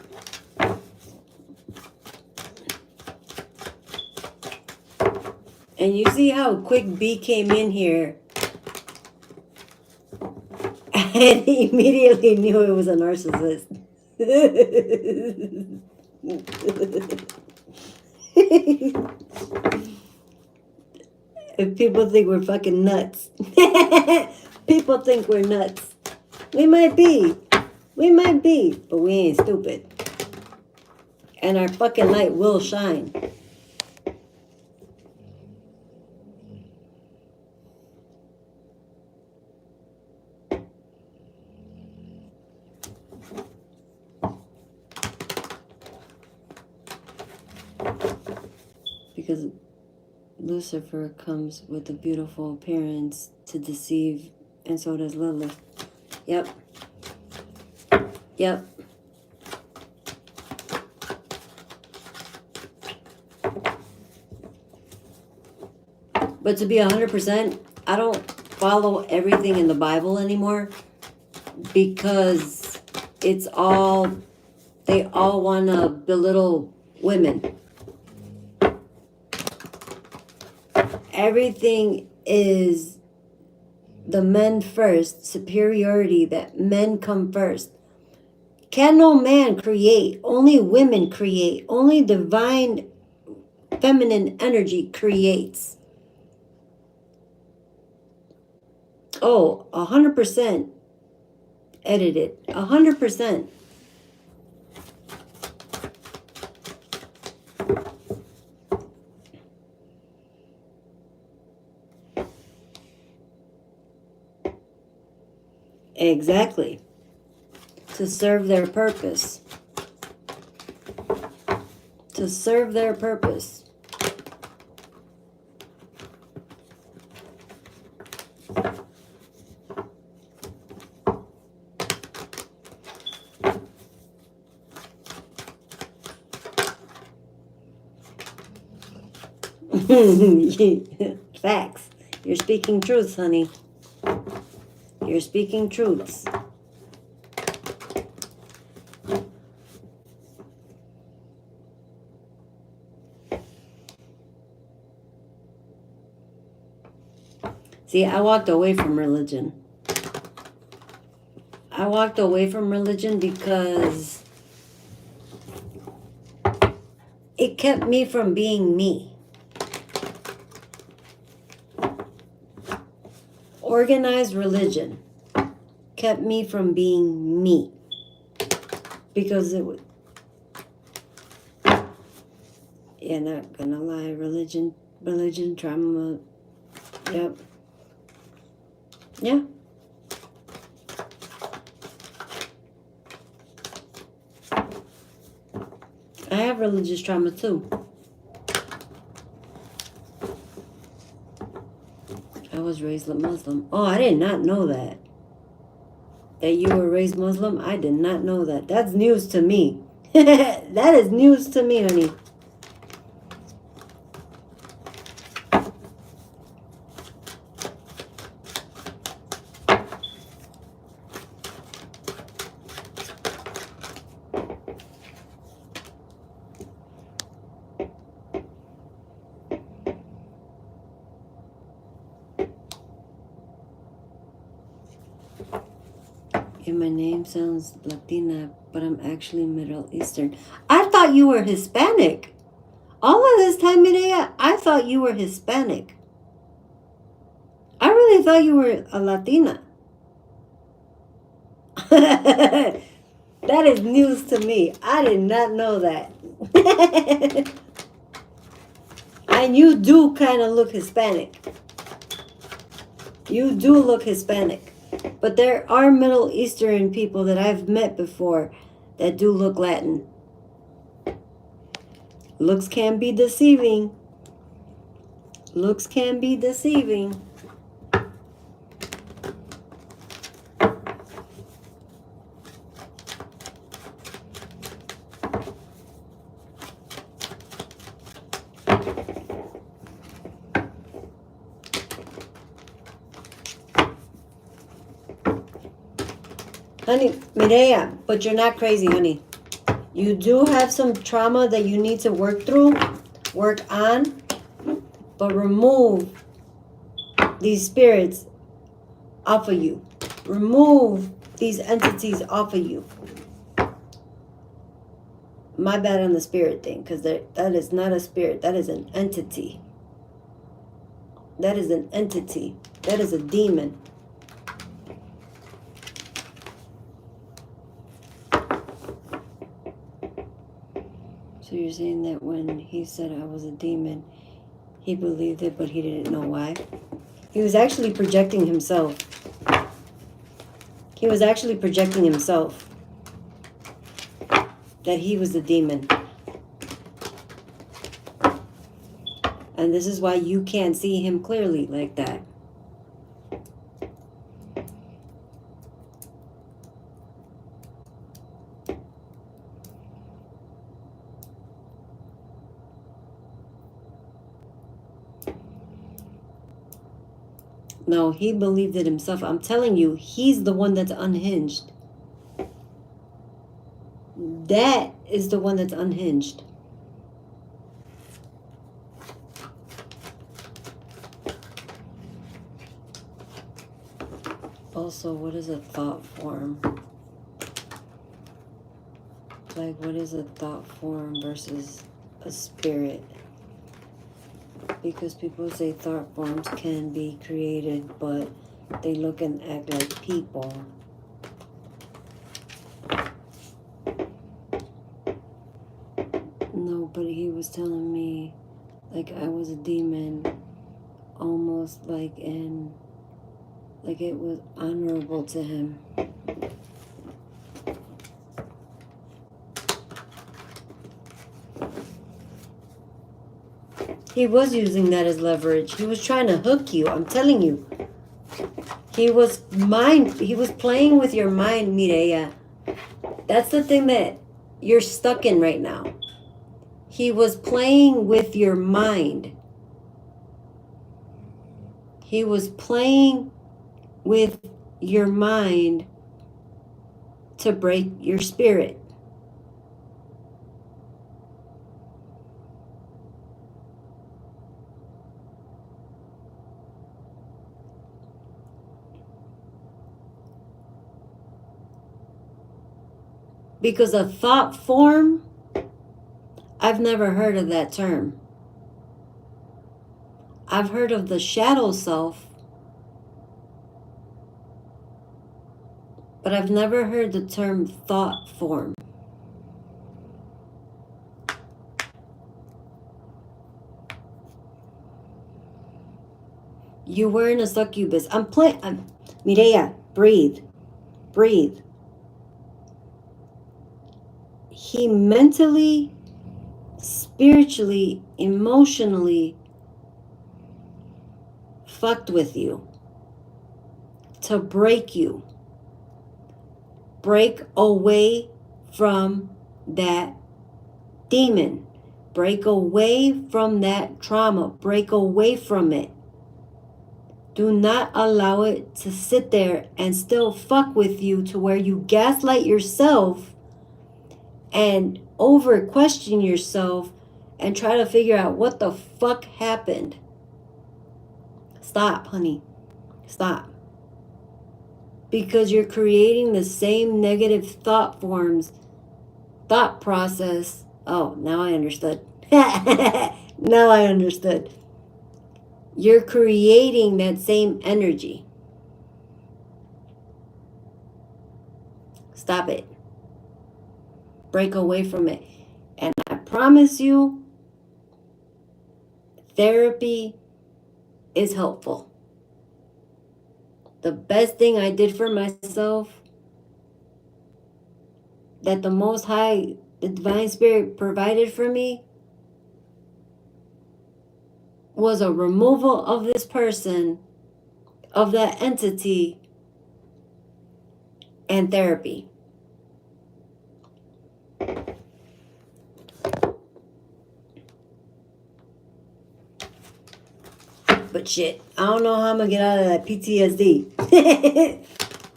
And you see how quick B came in here and he immediately knew it was a narcissist. If people think we're fucking nuts. People think we're nuts. We might be. We might be, but we ain't stupid. And our fucking light will shine. Because Lucifer comes with a beautiful appearance to deceive, and so does Lilith. Yep. Yep. But to be 100%, I don't follow everything in the Bible anymore because it's all, they all want to belittle women. Everything is the men first, superiority, that men come first. Can no man create? Only women create. Only divine feminine energy creates. Oh, 100% edited. 100%. Exactly. to serve their purpose. To serve their purpose. Facts. You're speaking truths, honey. You're speaking truths. See, I walked away from religion. I walked away from religion because it kept me from being me. Organized religion kept me from being me. Because it would... Yeah, not gonna lie. Religion, trauma. Yep. Yeah. I have religious trauma too. I was raised Muslim. Oh, I did not know that. That you were raised Muslim? I did not know that. That's news to me. That is news to me, honey. And my name sounds Latina, but I'm actually Middle Eastern. I thought you were Hispanic. All of this time, Mireya, I thought you were Hispanic. I really thought you were a Latina. That is news to me. I did not know that. And you do kind of look Hispanic. You do look Hispanic. But there are Middle Eastern people that I've met before that do look Latin. Looks can be deceiving. Looks can be deceiving. Honey, Mireya, but you're not crazy, honey. You do have some trauma that you need to work through, work on, but remove these spirits off of you. Remove these entities off of you. My bad on the spirit thing, because that is not a spirit. That is an entity. That is an entity. That is a demon. So you're saying that when he said I was a demon, he believed it, but he didn't know why? He was actually projecting himself. He was actually projecting himself. That he was the demon. And this is why you can't see him clearly like that. No, he believed it himself. I'm telling you, he's the one that's unhinged. That is the one that's unhinged. Also, what is a thought form? Like, what is a thought form versus a spirit? Because people say thought forms can be created, but they look and act like people. No, but he was telling me, like, I was a demon, almost like it was honorable to him. He was using that as leverage. He was trying to hook you. I'm telling you. He was playing with your mind, Mireya. That's the thing that you're stuck in right now. He was playing with your mind. He was playing with your mind to break your spirit. Because a thought form, I've never heard of that term. I've heard of the shadow self, but I've never heard the term thought form. You weren't a succubus. Mireya, breathe. Breathe. He mentally, spiritually, emotionally fucked with you to break you. Break away from that demon. Break away from that trauma. Break away from it. Do not allow it to sit there and still fuck with you to where you gaslight yourself and over question yourself and try to figure out what the fuck happened. Stop, honey. Stop. Because you're creating the same negative thought process. Oh, now I understood. Now I understood. You're creating that same energy. Stop it. Break away from it. And I promise you, therapy is helpful. The best thing I did for myself, that the Most High, the Divine Spirit provided for me, was a removal of this person, of that entity, and therapy. But shit, I don't know how I'm gonna get out of that PTSD.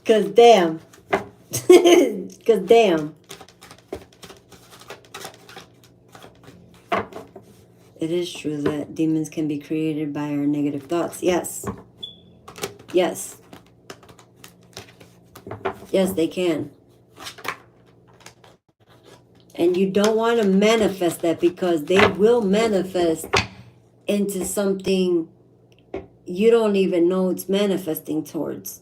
Cause damn. Cause damn. It is true that demons can be created by our negative thoughts. Yes. Yes. Yes, they can. And you don't want to manifest that, because they will manifest into something you don't even know it's manifesting towards.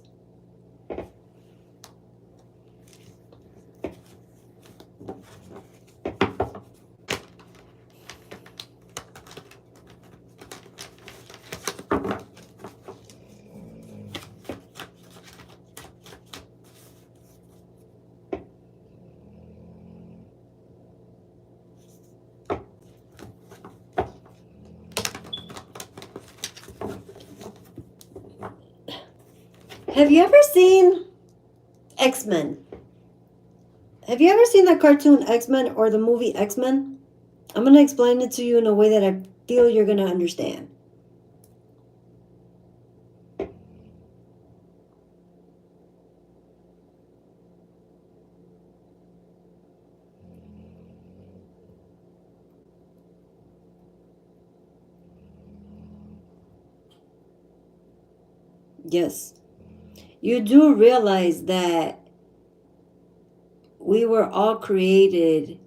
Have you ever seen X-Men? Have you ever seen the cartoon X-Men or the movie X-Men? I'm going to explain it to you in a way that I feel you're going to understand. Yes. You do realize that we were all created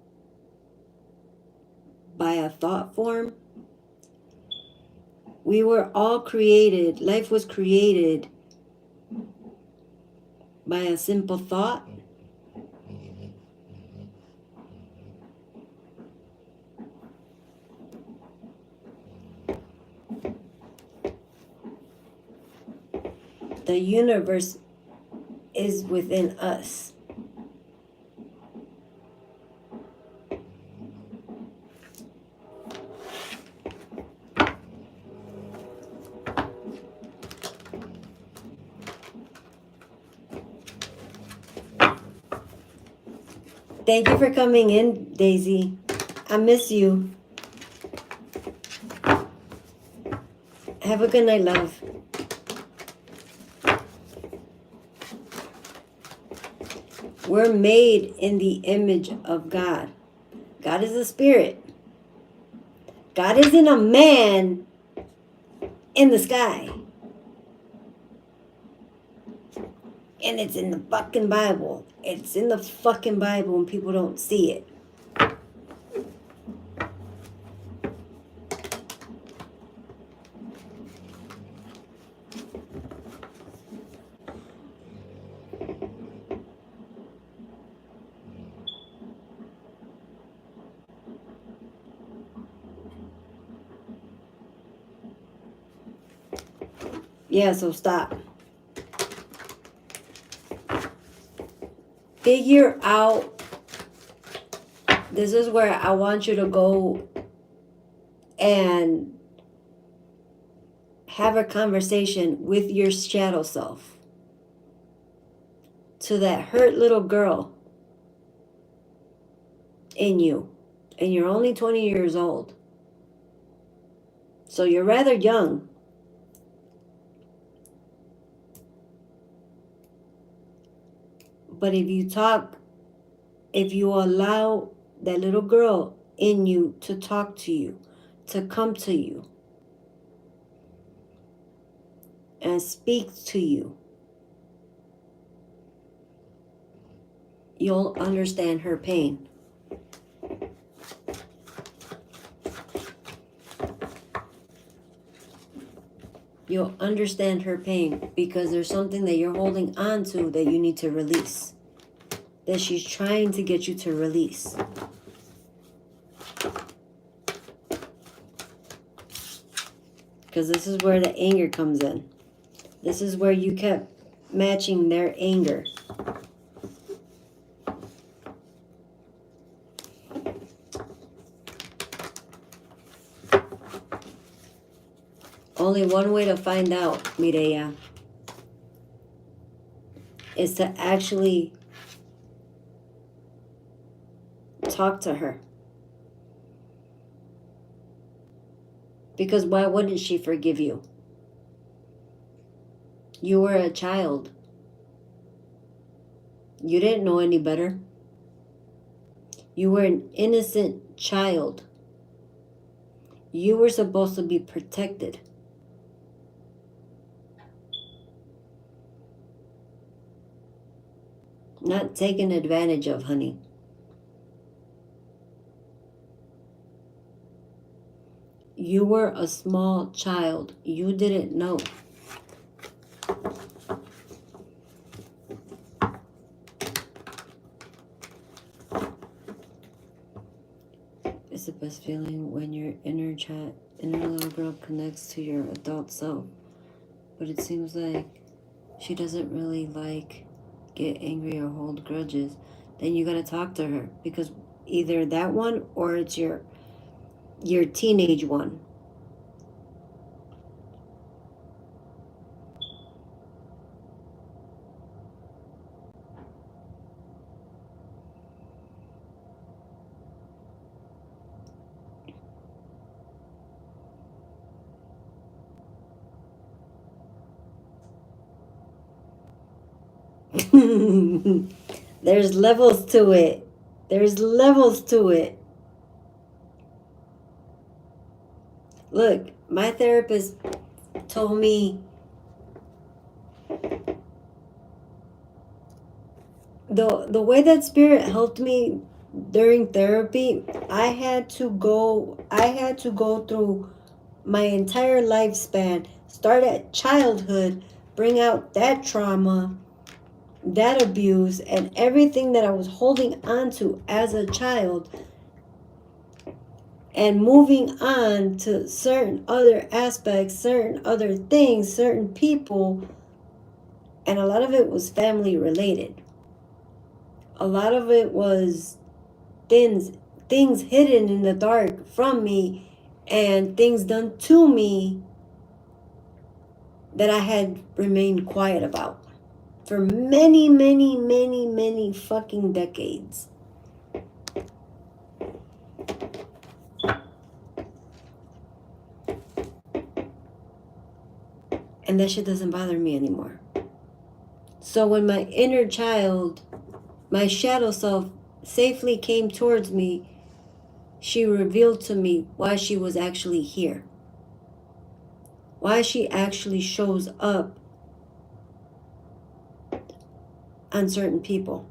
by a thought form. We were all created, life was created by a simple thought. The universe is within us. Thank you for coming in, Daisy. I miss you. Have a good night, love. We're made in the image of God. God is a spirit. God isn't a man in the sky. And it's in the fucking Bible. It's in the fucking Bible and people don't see it. Yeah, so stop. Figure out. This is where I want you to go and have a conversation with your shadow self. To that hurt little girl in you. And you're only 20 years old. So you're rather young. But if you talk, if you allow that little girl in you to talk to you, to come to you, and speak to you, you'll understand her pain. You'll understand her pain because there's something that you're holding on to that you need to release. That she's trying to get you to release. Because this is where the anger comes in. This is where you kept matching their anger. Only one way to find out, Mireya, is to actually talk to her. Because why wouldn't she forgive you? You were a child. You didn't know any better. You were an innocent child. You were supposed to be protected. Not taken advantage of, honey. You were a small child. You didn't know. It's the best feeling when your inner little girl connects to your adult self. But it seems like she doesn't really get angry or hold grudges. Then you gotta talk to her, because either that one or it's your teenage one. There's levels to it. There's levels to it. Look, my therapist told me the way that spirit helped me during therapy, I had to go through my entire lifespan, start at childhood, bring out that trauma, that abuse, and everything that I was holding on to as a child, and moving on to certain other aspects, certain other things, certain people, and a lot of it was family related. A lot of it was things hidden in the dark from me, and things done to me that I had remained quiet about for many, many, many, many fucking decades. And that shit doesn't bother me anymore. So when my inner child, my shadow self, safely came towards me, she revealed to me why she was actually here. Why she actually shows up on certain people.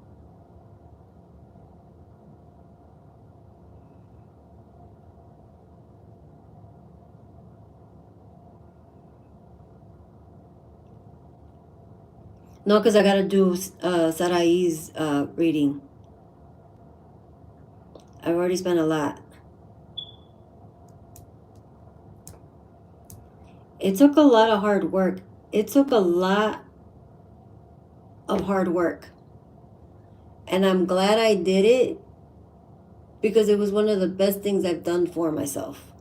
No, because I got to do Sarai's reading. I've already spent a lot. It took a lot of hard work. It took a lot of hard work. And I'm glad I did it because it was one of the best things I've done for myself.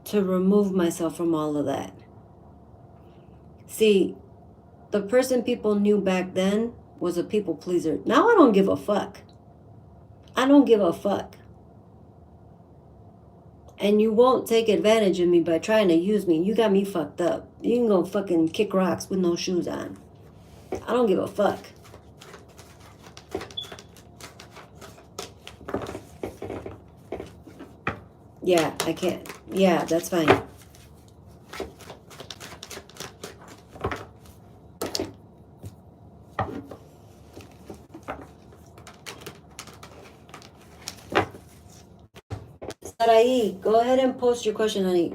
To remove myself from all of that. See, the person people knew back then was a people pleaser. Now I don't give a fuck. I don't give a fuck. And you won't take advantage of me by trying to use me. You got me fucked up. You can go fucking kick rocks with no shoes on. I don't give a fuck. Yeah, I can't. Yeah, that's fine. Sarai, go ahead and post your question, honey.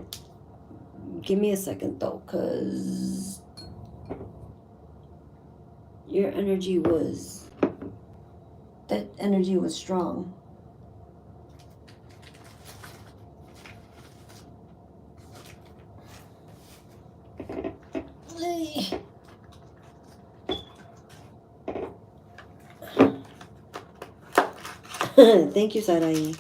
Give me a second, though, because your energy was... That energy was strong. Thank you, Sarai.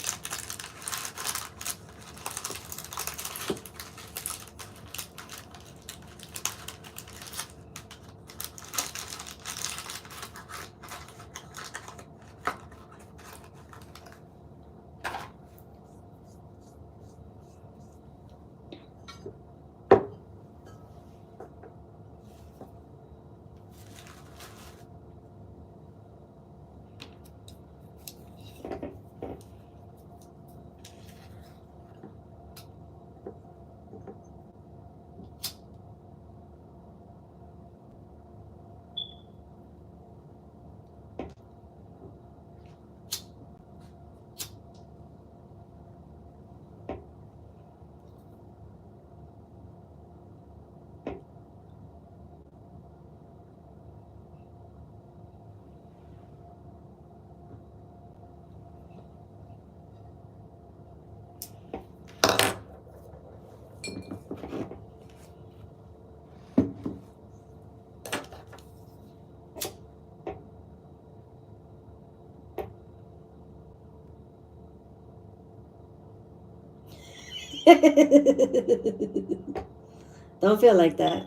Don't feel like that.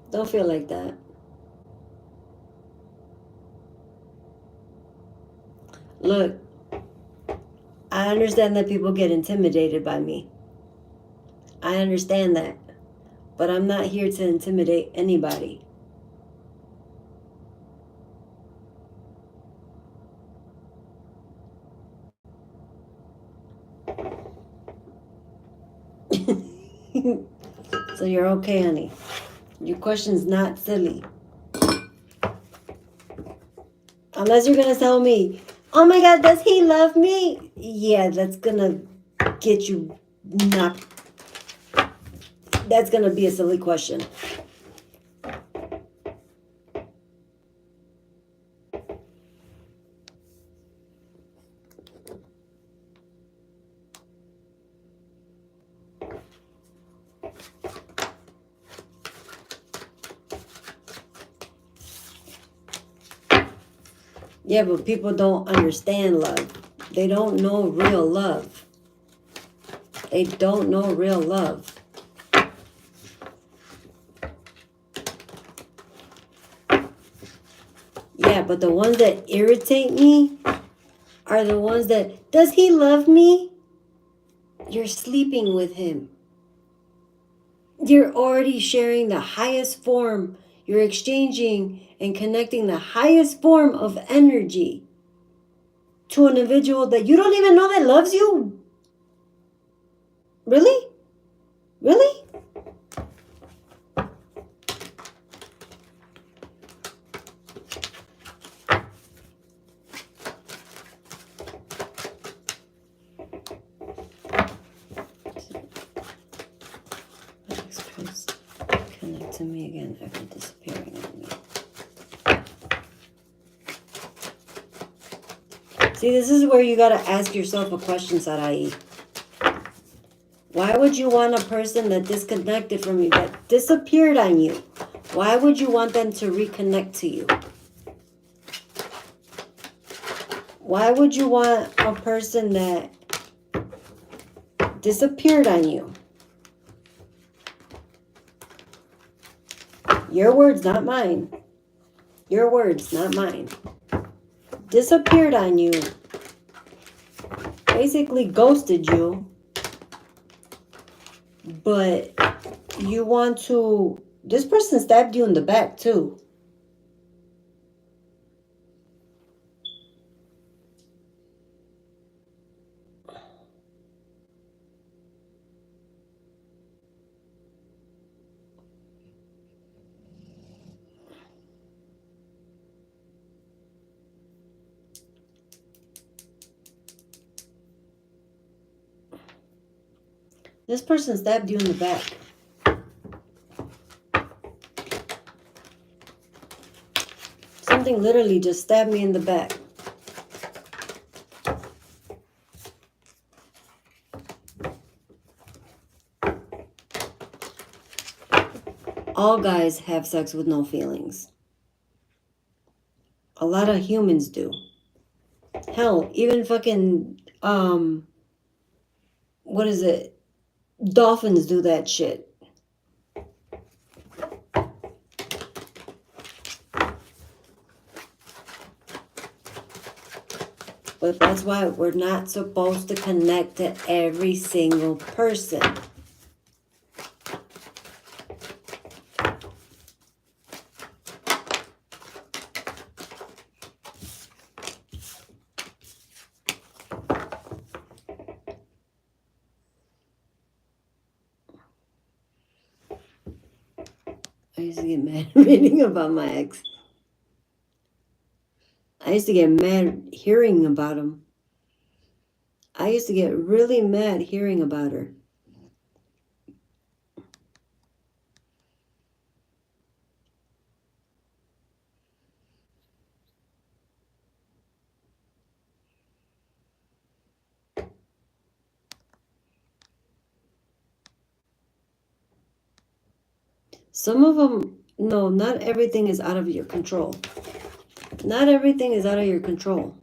Don't feel like that. Look, I understand that people get intimidated by me. I understand that. But I'm not here to intimidate anybody. So you're okay, honey. Your question's not silly. Unless you're gonna tell me, oh my God, does he love me? Yeah, that's gonna get you knocked. That's gonna be a silly question. Yeah, but people don't understand love. They don't know real love. They don't know real love. Yeah, but the ones that irritate me are the ones that, does he love me? You're sleeping with him. You're already sharing the highest form. You're exchanging and connecting the highest form of energy to an individual that you don't even know that loves you. Really? Really? Connect to me again after disappearing on me. See, this is where you got to ask yourself a question, Sarai. Why would you want a person that disconnected from you, that disappeared on you? Why would you want them to reconnect to you? Why would you want a person that disappeared on you? Your words, not mine. Your words, not mine. Disappeared on you. Basically ghosted you. But you want to... This person stabbed you in the back too. This person stabbed you in the back. Something literally just stabbed me in the back. All guys have sex with no feelings. A lot of humans do. Hell, even fucking, what is it? Dolphins do that shit. But that's why we're not supposed to connect to every single person. I used to get mad reading about my ex. I used to get mad hearing about him. I used to get really mad hearing about her. Some of them, no, not everything is out of your control. Not everything is out of your control.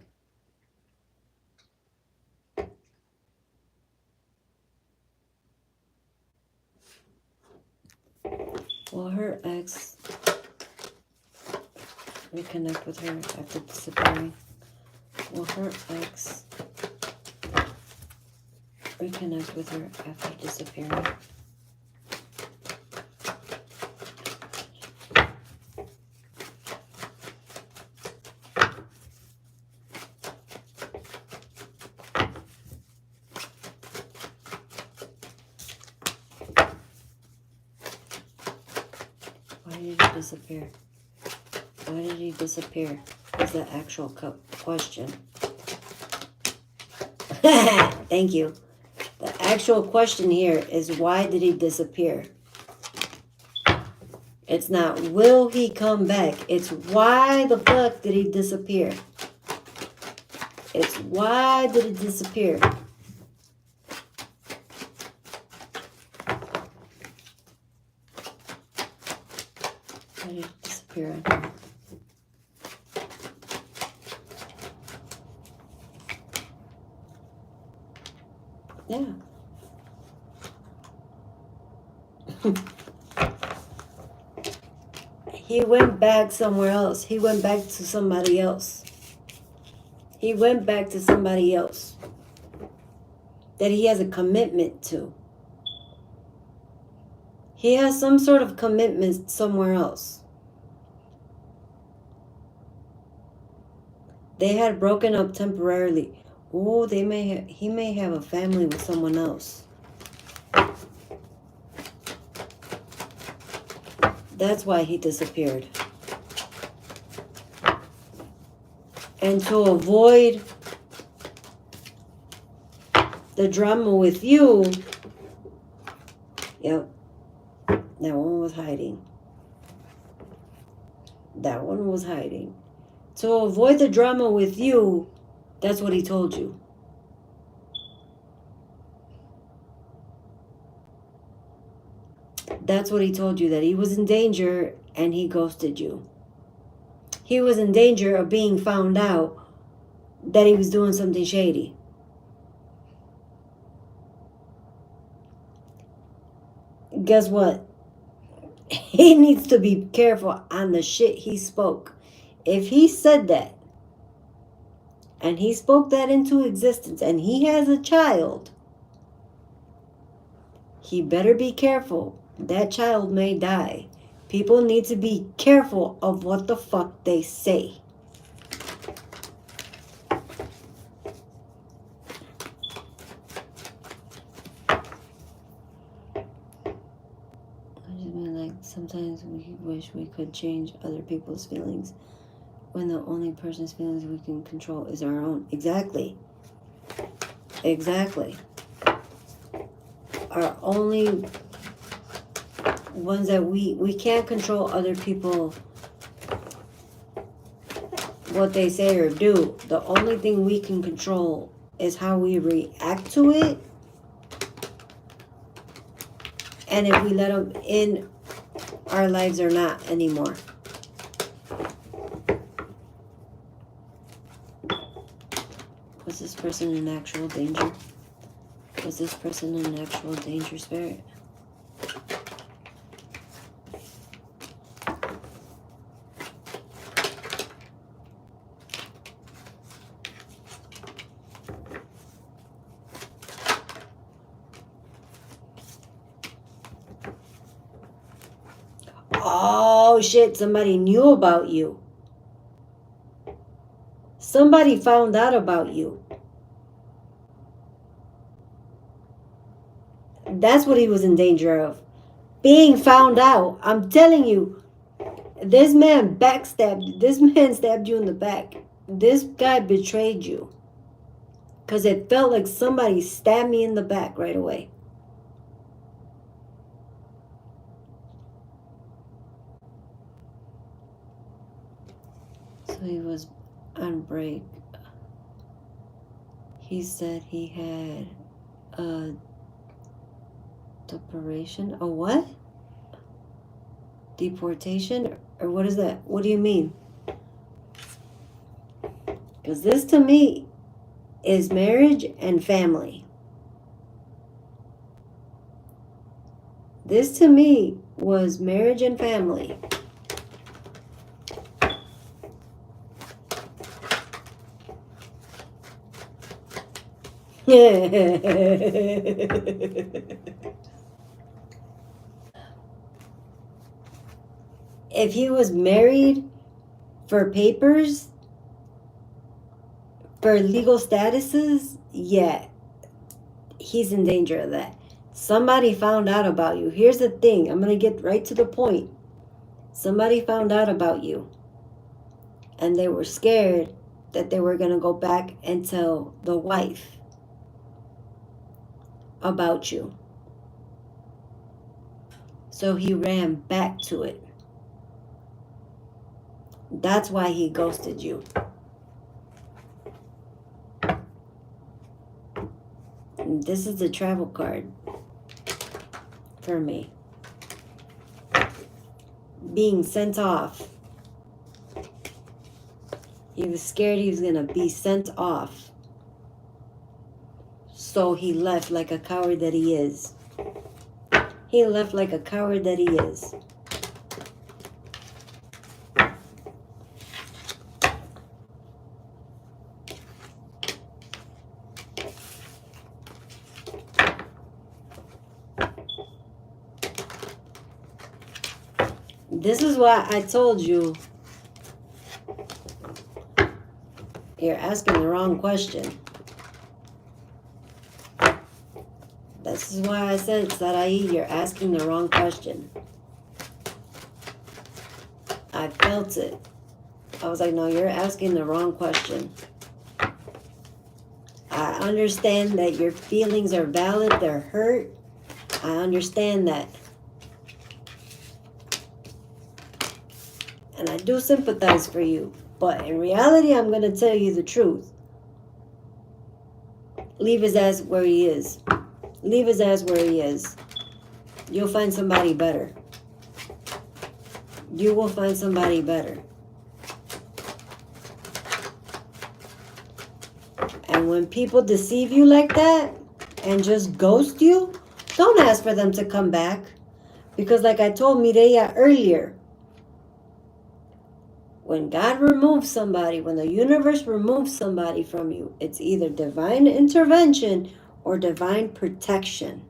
Well, her ex reconnect with her after disappearing. Will her ex reconnect with her after disappearing? Why did he disappear? Why did he disappear? Is the actual question. Thank you. The actual question here is, why did he disappear? It's not, will he come back? It's, why the fuck did he disappear? It's, why did he disappear? Why did he disappear on her? Yeah. He went back somewhere else. He went back to somebody else. He went back to somebody else that he has a commitment to. He has some sort of commitment somewhere else. They had broken up temporarily. Oh, he may have a family with someone else. That's why he disappeared. And to avoid the drama with you, yep, that one was hiding. That one was hiding. To avoid the drama with you, that's what he told you. That's what he told you, that he was in danger and he ghosted you. He was in danger of being found out that he was doing something shady. Guess what? He needs to be careful on the shit he spoke. If he said that, and he spoke that into existence, and he has a child, he better be careful. That child may die. People need to be careful of what the fuck they say. Sometimes we wish we could change other people's feelings when the only person's feelings we can control is our own. Exactly. Exactly. Our only ones that we can't control other people, what they say or do. The only thing we can control is how we react to it. And if we let them in our lives or not anymore. Was this person in actual danger? Was this person in actual danger, Spirit? Oh shit, somebody knew about you. Somebody found out about you. That's what he was in danger of. Being found out. I'm telling you, this man backstabbed you. This man stabbed you in the back. This guy betrayed you. Because it felt like somebody stabbed me in the back right away. So he was on break. He said he had a deportation. A what? Deportation? Or what is that? What do you mean? Because this to me is marriage and family. This to me was marriage and family. If he was married for papers, for legal statuses, yeah, he's in danger of that. Somebody found out about you. Here's the thing. I'm going to get right to the point. Somebody found out about you. And they were scared that they were going to go back and tell the wife about you. So he ran back to it. That's why he ghosted you. And this is the travel card for me. Being sent off. He was scared he was going to be sent off. So he left like a coward that he is. He left like a coward that he is. This is why I told you you're asking the wrong question. This is why I said, Sarai, you're asking the wrong question. I felt it. I was like, no, you're asking the wrong question. I understand that your feelings are valid, they're hurt. I understand that. And I do sympathize for you. But in reality, I'm going to tell you the truth. Leave his ass where he is. Leave his ass where he is. You'll find somebody better. You will find somebody better. And when people deceive you like that and just ghost you, don't ask for them to come back. Because like I told Mireya earlier, when God removes somebody, when the universe removes somebody from you, it's either divine intervention or divine protection.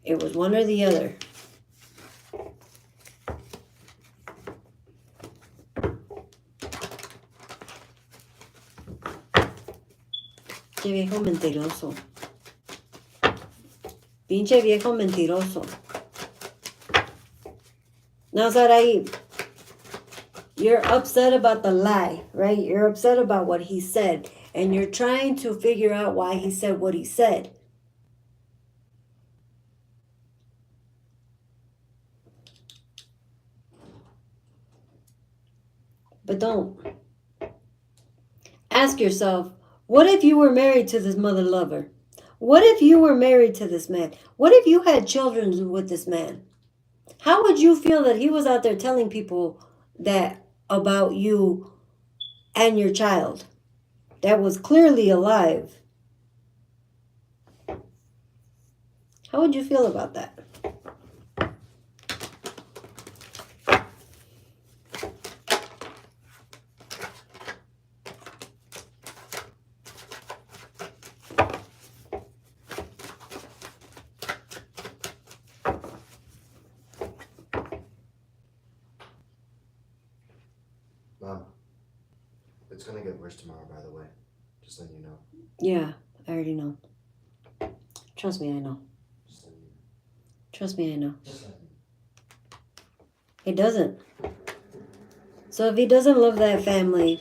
It was one or the other. Pinche viejo mentiroso. Pinche viejo mentiroso. Now, Sarai, you're upset about the lie, right? You're upset about what he said. And you're trying to figure out why he said what he said. But don't. Ask yourself, what if you were married to this mother lover? What if you were married to this man? What if you had children with this man? How would you feel that he was out there telling people that about you and your child that was clearly alive? How would you feel about that? Mom, it's gonna get worse tomorrow, by the way. Just letting you know. Yeah, I already know. Trust me, I know. Just letting you know. Trust me, I know. Just letting you know. He doesn't. So if he doesn't love that family,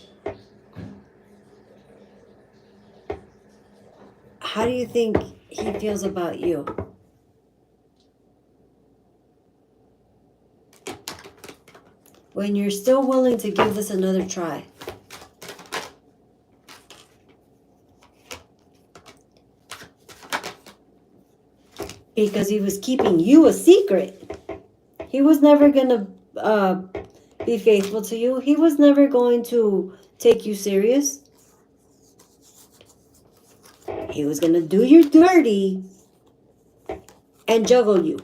how do you think he feels about you? When you're still willing to give this another try. Because he was keeping you a secret. He was never going to be faithful to you. He was never going to take you serious. He was going to do you dirty and juggle you.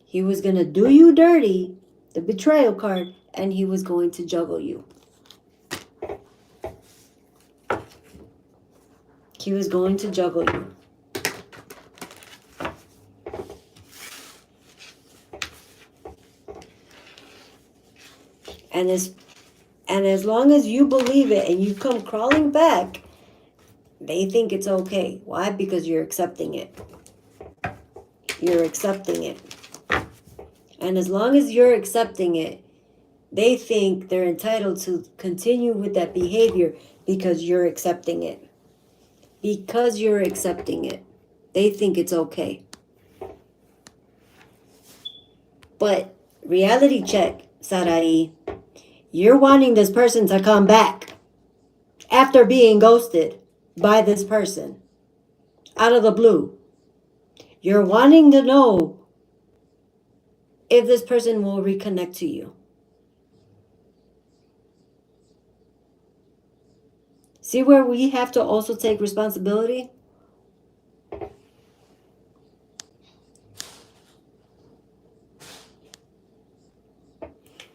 He was going to do you dirty, the betrayal card, and he was going to juggle you. He was going to juggle you. And as long as you believe it and you come crawling back, they think it's okay. Why? Because you're accepting it. You're accepting it. And as long as you're accepting it, they think they're entitled to continue with that behavior because you're accepting it. Because you're accepting it. They think it's okay. But reality check, Sarai. You're wanting this person to come back after being ghosted by this person out of the blue. You're wanting to know if this person will reconnect to you. See where we have to also take responsibility?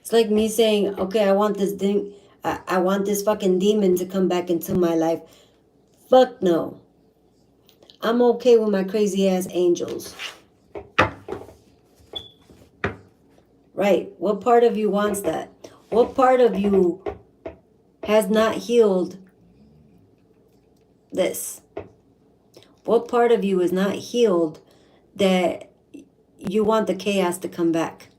It's like me saying, okay, I want this fucking demon to come back into my life. Fuck no. I'm okay with my crazy ass angels. Right. What part of you wants that? What part of you has not healed this? What part of you is not healed that you want the chaos to come back?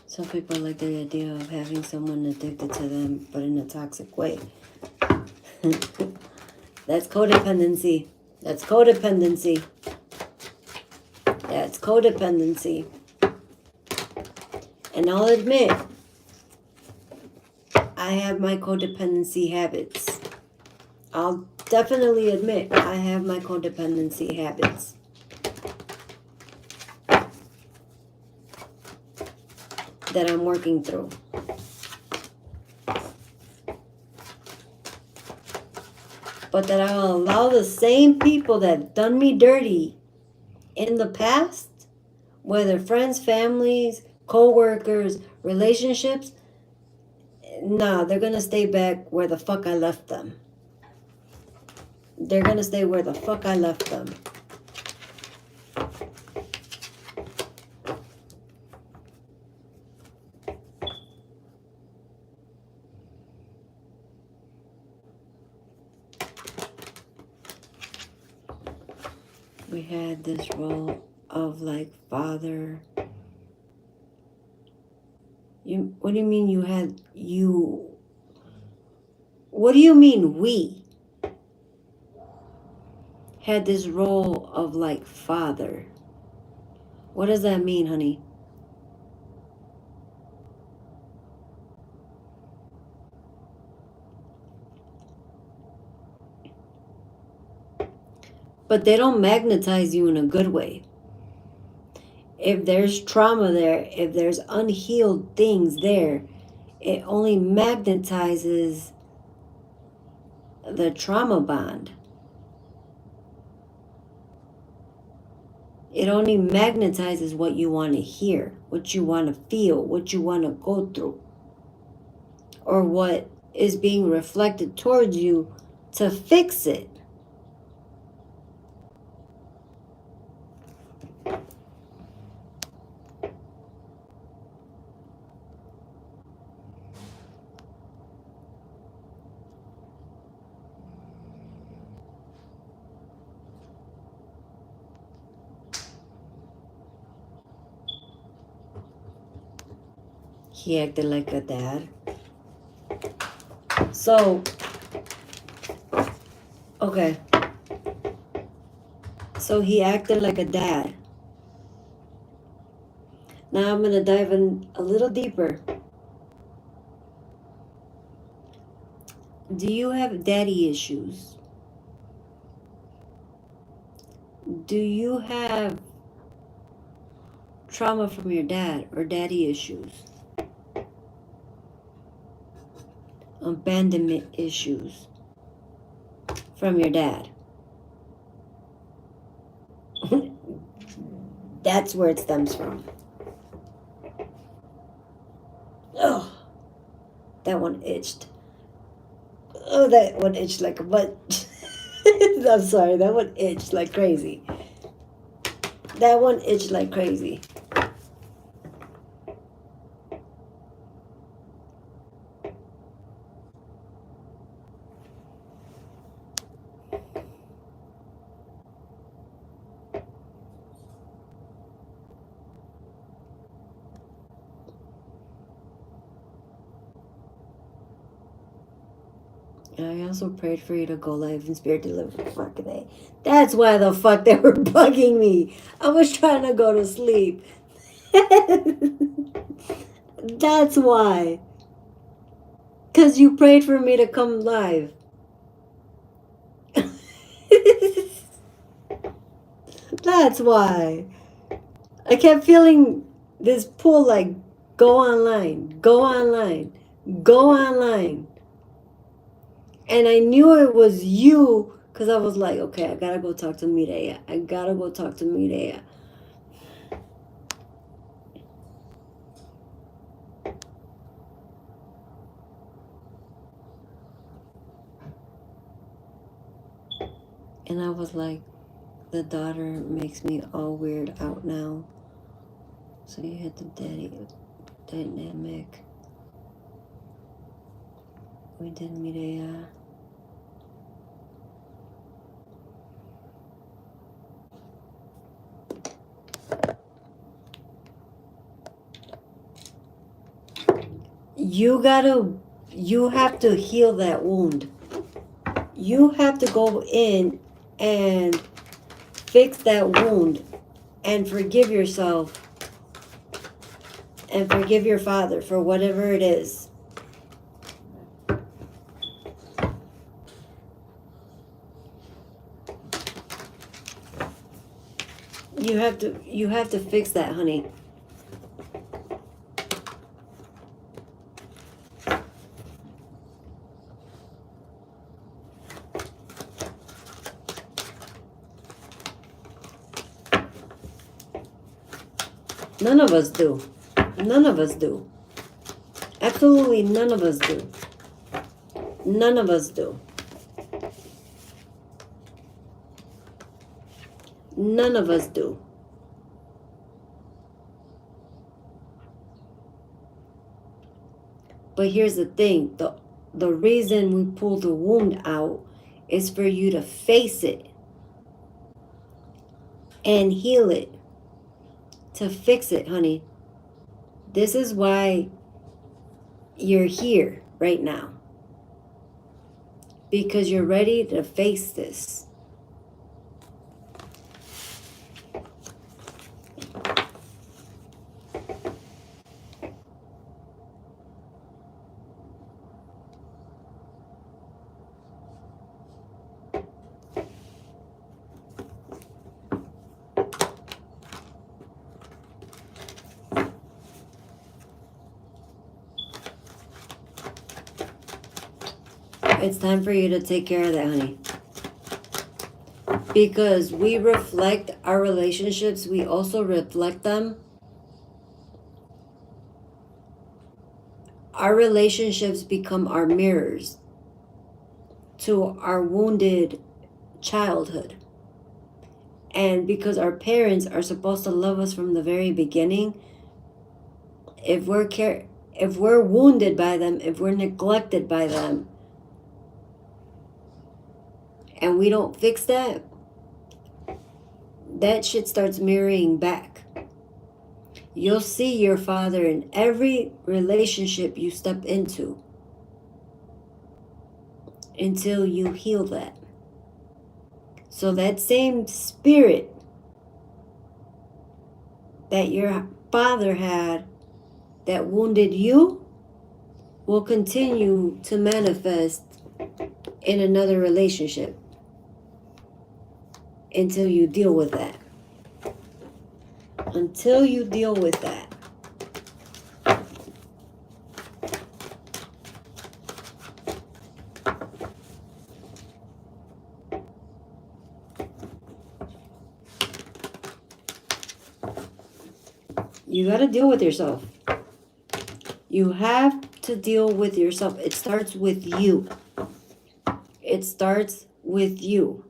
Some people like the idea of having someone addicted to them, but in a toxic way. That's codependency. That's codependency. That's codependency. And I'll admit, I have my codependency habits. I'll definitely admit I have my codependency habits. That I'm working through. But that I'll allow the same people that done me dirty in the past, whether friends, families, co-workers, relationships, nah, they're gonna stay back where the fuck I left them. They're gonna stay where the fuck I left them. We had this role of like father. What do you mean you had you? What do you mean we had this role of like father? What does that mean, honey? But they don't magnetize you in a good way. If there's trauma there, if there's unhealed things there, it only magnetizes the trauma bond. It only magnetizes what you want to hear, what you want to feel, what you want to go through, or what is being reflected towards you to fix it. He acted like a dad. So, okay. So he acted like a dad. Now I'm going to dive in a little deeper. Do you have daddy issues? Do you have trauma from your dad or daddy issues? Abandonment issues from your dad? That's where it stems from. Oh, that one itched. Oh, that one itched like a butt. I'm sorry, that one itched like crazy. That one itched like crazy. I also prayed for you to go live in spirit delivery fucking day. That's why the fuck they were bugging me. I was trying to go to sleep. That's why. Because you prayed for me to come live. That's why. I kept feeling this pull like, go online, go online, go online. And I knew it was you because I was like, okay, I gotta go talk to Mireya. I gotta go talk to Mireya. And I was like, the daughter makes me all weird out now. So you had the daddy dynamic. We did meet a you have to heal that wound. You have to go in and fix that wound and forgive yourself and forgive your father for whatever it is. You have to fix that, honey. None of us do. None of us do. Absolutely none of us do. None of us do. None of us do. But here's the thing. The reason we pull the wound out is for you to face it and heal it. To fix it, honey. This is why you're here right now. Because you're ready to face this. It's time for you to take care of that, honey. Because we reflect our relationships, we also reflect them. Our relationships become our mirrors to our wounded childhood. And because our parents are supposed to love us from the very beginning, if we're wounded by them, if we're neglected by them, and we don't fix that, that shit starts mirroring back. You'll see your father in every relationship you step into until you heal that. So that same spirit that your father had that wounded you will continue to manifest in another relationship until you deal with that. Until you deal with that. You got to deal with yourself. You have to deal with yourself. It starts with you. It starts with you.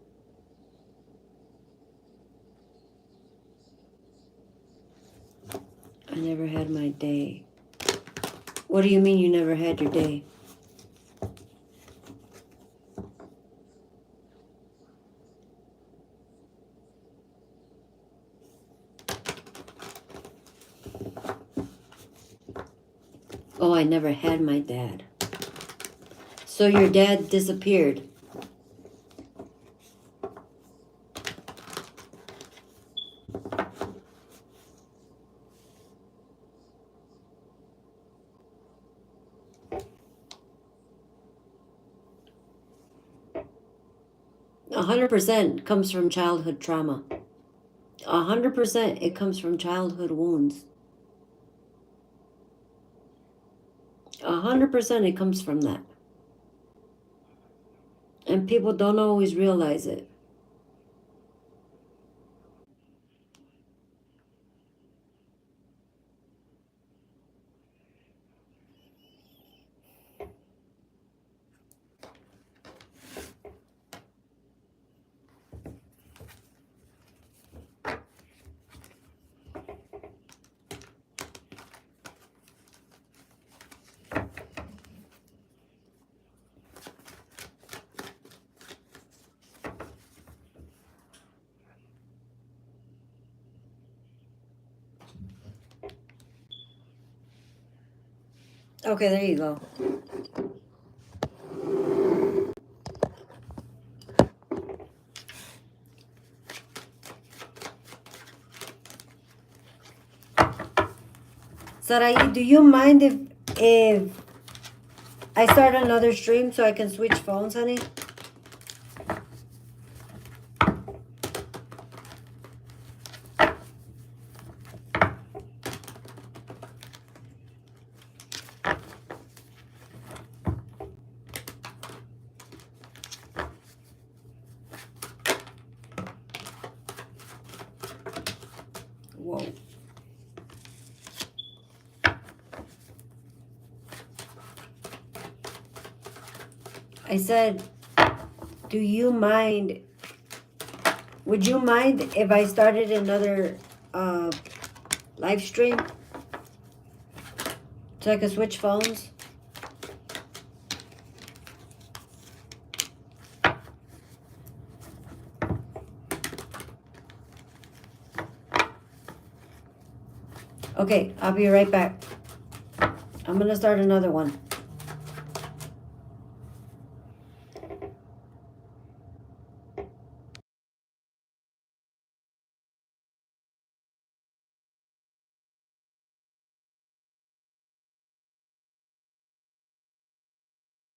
I never had my day. What do you mean you never had your day? Oh, I never had my dad. So your dad disappeared. A 100% comes from childhood trauma. 100% it comes from childhood wounds. 100% it comes from that. And people don't always realize it. Okay, there you go. Sarai, do you mind if I start another stream so I can switch phones, honey? Whoa. I said, do you mind, would you mind if I started another live stream so I can switch phones? Okay, I'll be right back. I'm gonna start another one.